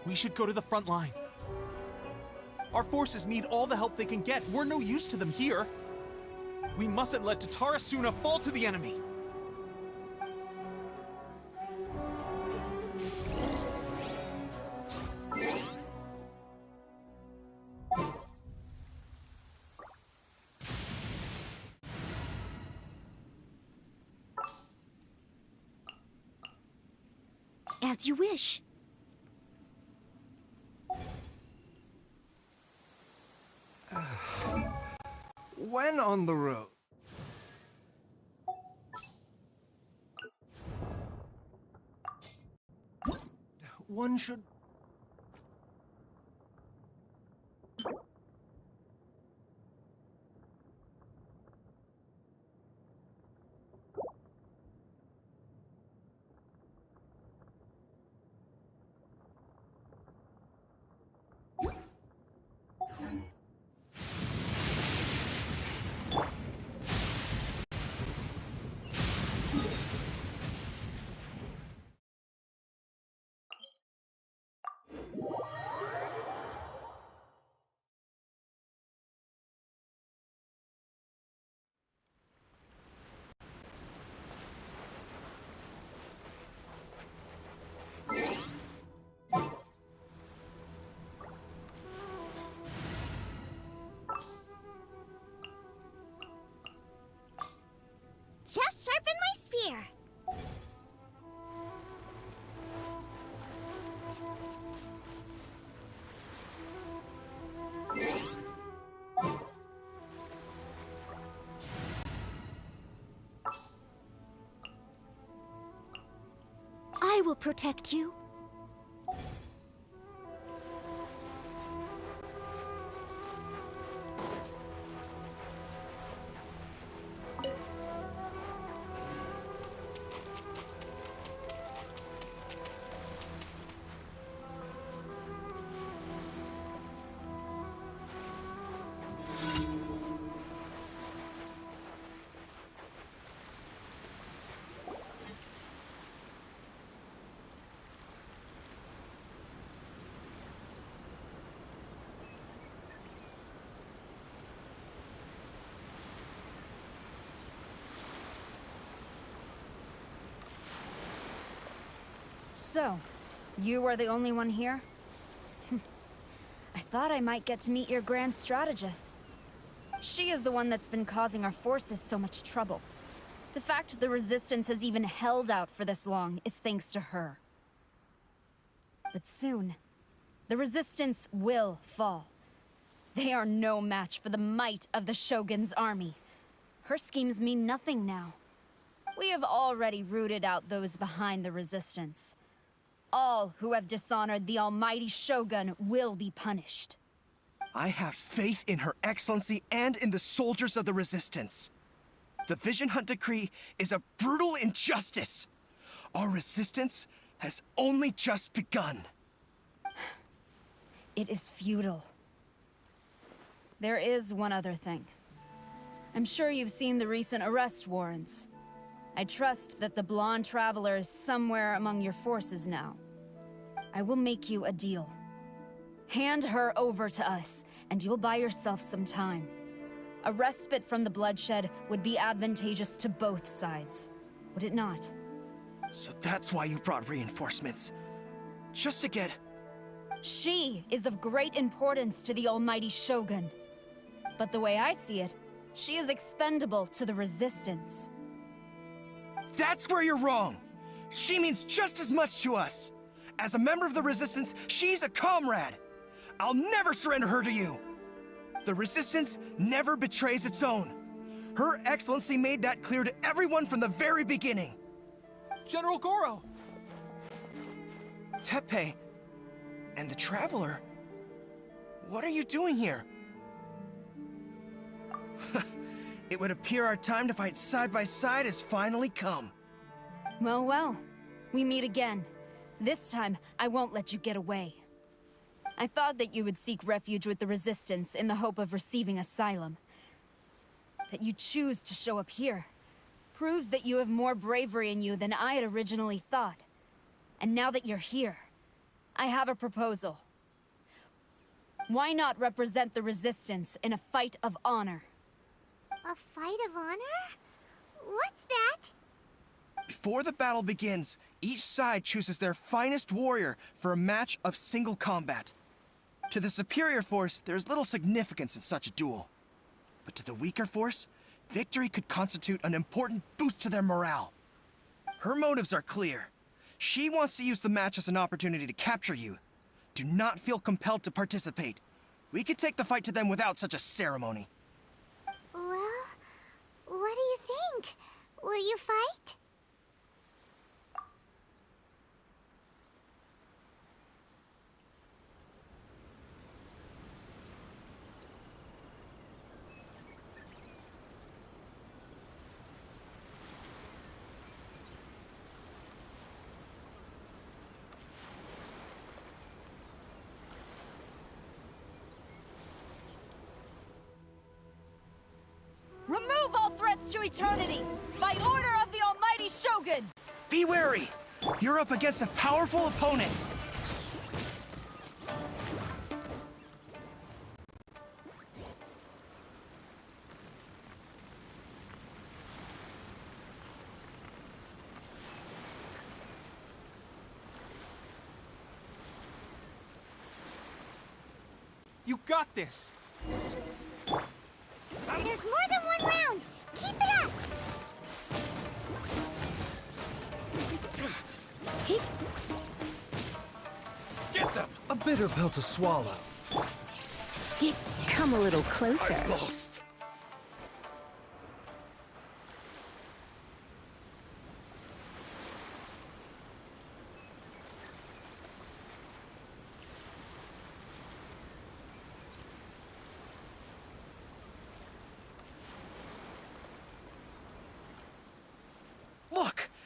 G: We should go to the front line. Our forces need all the help they can get. We're no use to them here. We mustn't let Tatarasuna fall to the enemy.
O: As you wish.
A: When on the road? One should...
O: will protect you.
B: So, you are the only one here? I thought I might get to meet your grand strategist. She is the one that's been causing our forces so much trouble. The fact the Resistance has even held out for this long is thanks to her. But soon, the Resistance will fall. They are no match for the might of the Shogun's army. Her schemes mean nothing now. We have already rooted out those behind the Resistance. All who have dishonored the almighty Shogun will be punished.
J: I have faith in Her Excellency and in the soldiers of the Resistance. The Vision Hunt Decree is a brutal injustice. Our resistance has only just begun.
B: It is futile. There is one other thing. I'm sure you've seen the recent arrest warrants. I trust that the blonde traveler is somewhere among your forces now. I will make you a deal. Hand her over to us, and you'll buy yourself some time. A respite from the bloodshed would be advantageous to both sides, would it not?
J: So that's why you brought reinforcements. Just to get...
B: She is of great importance to the almighty Shogun. But the way I see it, she is expendable to the Resistance.
J: That's where you're wrong! She means just as much to us! As a member of the Resistance, she's a comrade! I'll never surrender her to you! The Resistance never betrays its own. Her Excellency made that clear to everyone from the very beginning.
G: General Goro!
J: Teppei and the Traveler? What are you doing here? It would appear our time to fight side by side has finally come.
B: Well, well. We meet again. This time, I won't let you get away. I thought that you would seek refuge with the Resistance in the hope of receiving asylum. That you choose to show up here proves that you have more bravery in you than I had originally thought. And now that you're here, I have a proposal. Why not represent the Resistance in a fight of honor?
D: A fight of honor? What's that?
J: Before the battle begins, each side chooses their finest warrior for a match of single combat. To the superior force, there is little significance in such a duel. But to the weaker force, victory could constitute an important boost to their morale. Her motives are clear. She wants to use the match as an opportunity to capture you. Do not feel compelled to participate. We could take the fight to them without such a ceremony.
D: Well, what do you think? Will you fight?
B: Remove all threats to eternity! By order of the almighty Shogun!
J: Be wary! You're up against a powerful opponent!
G: You got this!
D: There's more than one round! Keep it up!
G: Get them!
A: A bitter pill to swallow.
I: Come a little closer.
G: I'm lost.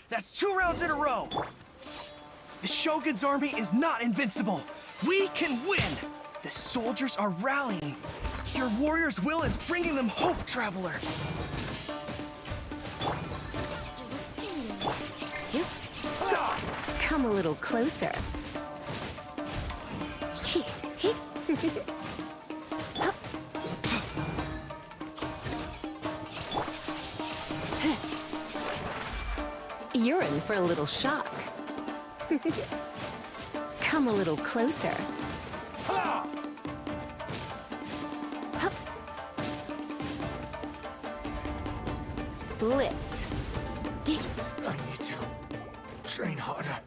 J: That's 2 rounds in a row! The Shogun's army is not invincible! We can win! The soldiers are rallying. Your warrior's will is bringing them hope, Traveler!
I: Come a little closer. You're in for a little shock. Come a little closer. Blitz.
N: I need to train harder.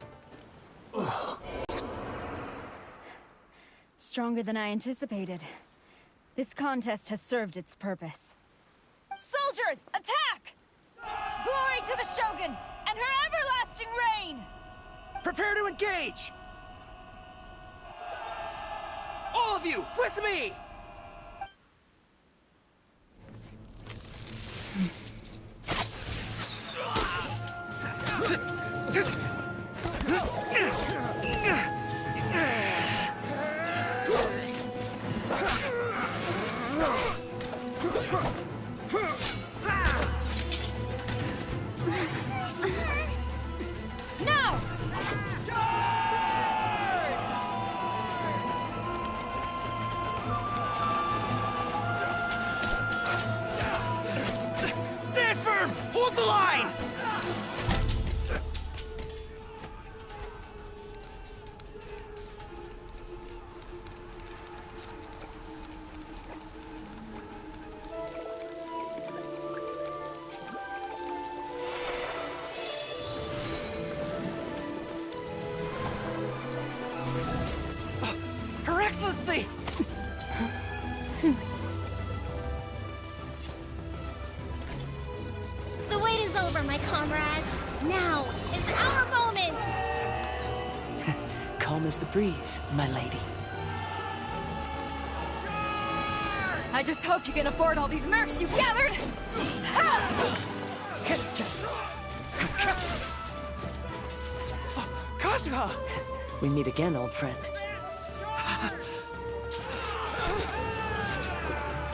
N: Ugh.
B: Stronger than I anticipated. This contest has served its purpose. Soldiers, attack! Glory to the Shogun and her everlasting reign!
J: Prepare to engage! All of you, with me!
B: Now!
J: Stand firm! Hold the line! Her Excellency!
D: The wait is over, my comrades. Now is our moment!
L: Calm as the breeze, my lady.
B: I just hope you can afford all these mercs you've gathered!
J: Kazuha!
L: We meet again, old friend.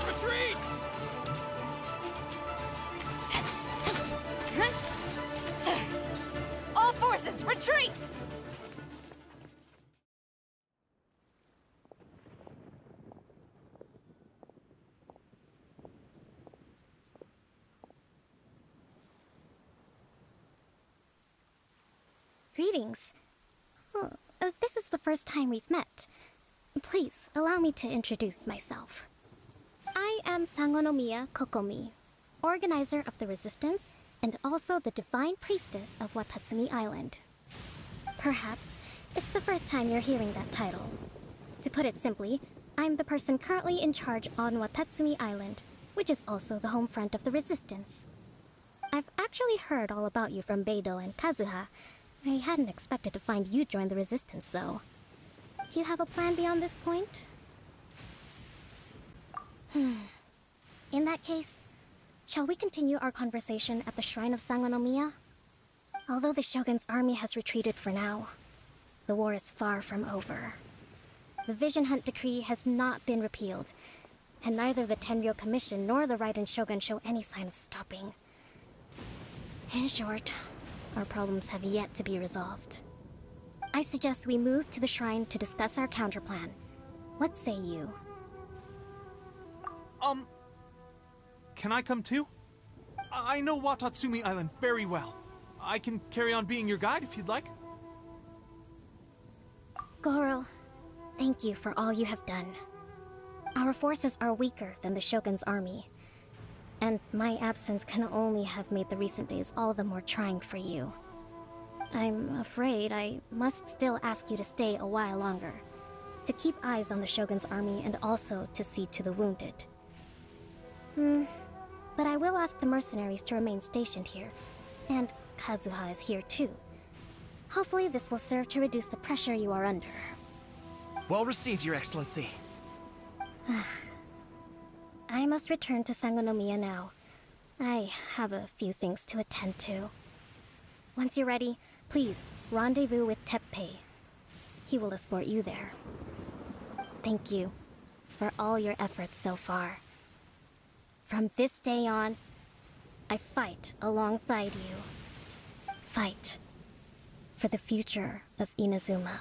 J: Retreat!
B: All forces, retreat!
D: Greetings. Well, this is the first time we've met. Please, allow me to introduce myself. I am Sangonomiya Kokomi, organizer of the Resistance and also the Divine Priestess of Watatsumi Island. Perhaps it's the first time you're hearing that title. To put it simply, I'm the person currently in charge on Watatsumi Island, which is also the home front of the Resistance. I've actually heard all about you from Beidou and Kazuha. I hadn't expected to find you join the Resistance, though. Do you have a plan beyond this point? In that case, shall we continue our conversation at the Shrine of Sangonomiya? Although the Shogun's army has retreated for now, the war is far from over. The Vision Hunt Decree has not been repealed, and neither the Tenryo Commission nor the Raiden Shogun show any sign of stopping. In short, our problems have yet to be resolved. I suggest we move to the shrine to discuss our counterplan. What say you?
G: Can I come too? I know Watatsumi Island very well. I can carry on being your guide if you'd like.
D: Goro, thank you for all you have done. Our forces are weaker than the Shogun's army, and my absence can only have made the recent days all the more trying for you. I'm afraid I must still ask you to stay a while longer, to keep eyes on the Shogun's army and also to see to the wounded. But I will ask the mercenaries to remain stationed here, and Kazuha is here too. Hopefully this will serve to reduce the pressure you are under.
J: Well received, Your Excellency.
D: I must return to Sangonomiya now. I have a few things to attend to.
C: Once you're ready, please rendezvous with Teppei. He will escort you there. Thank you for all your efforts so far. From this day on, I fight alongside you. Fight for the future of Inazuma.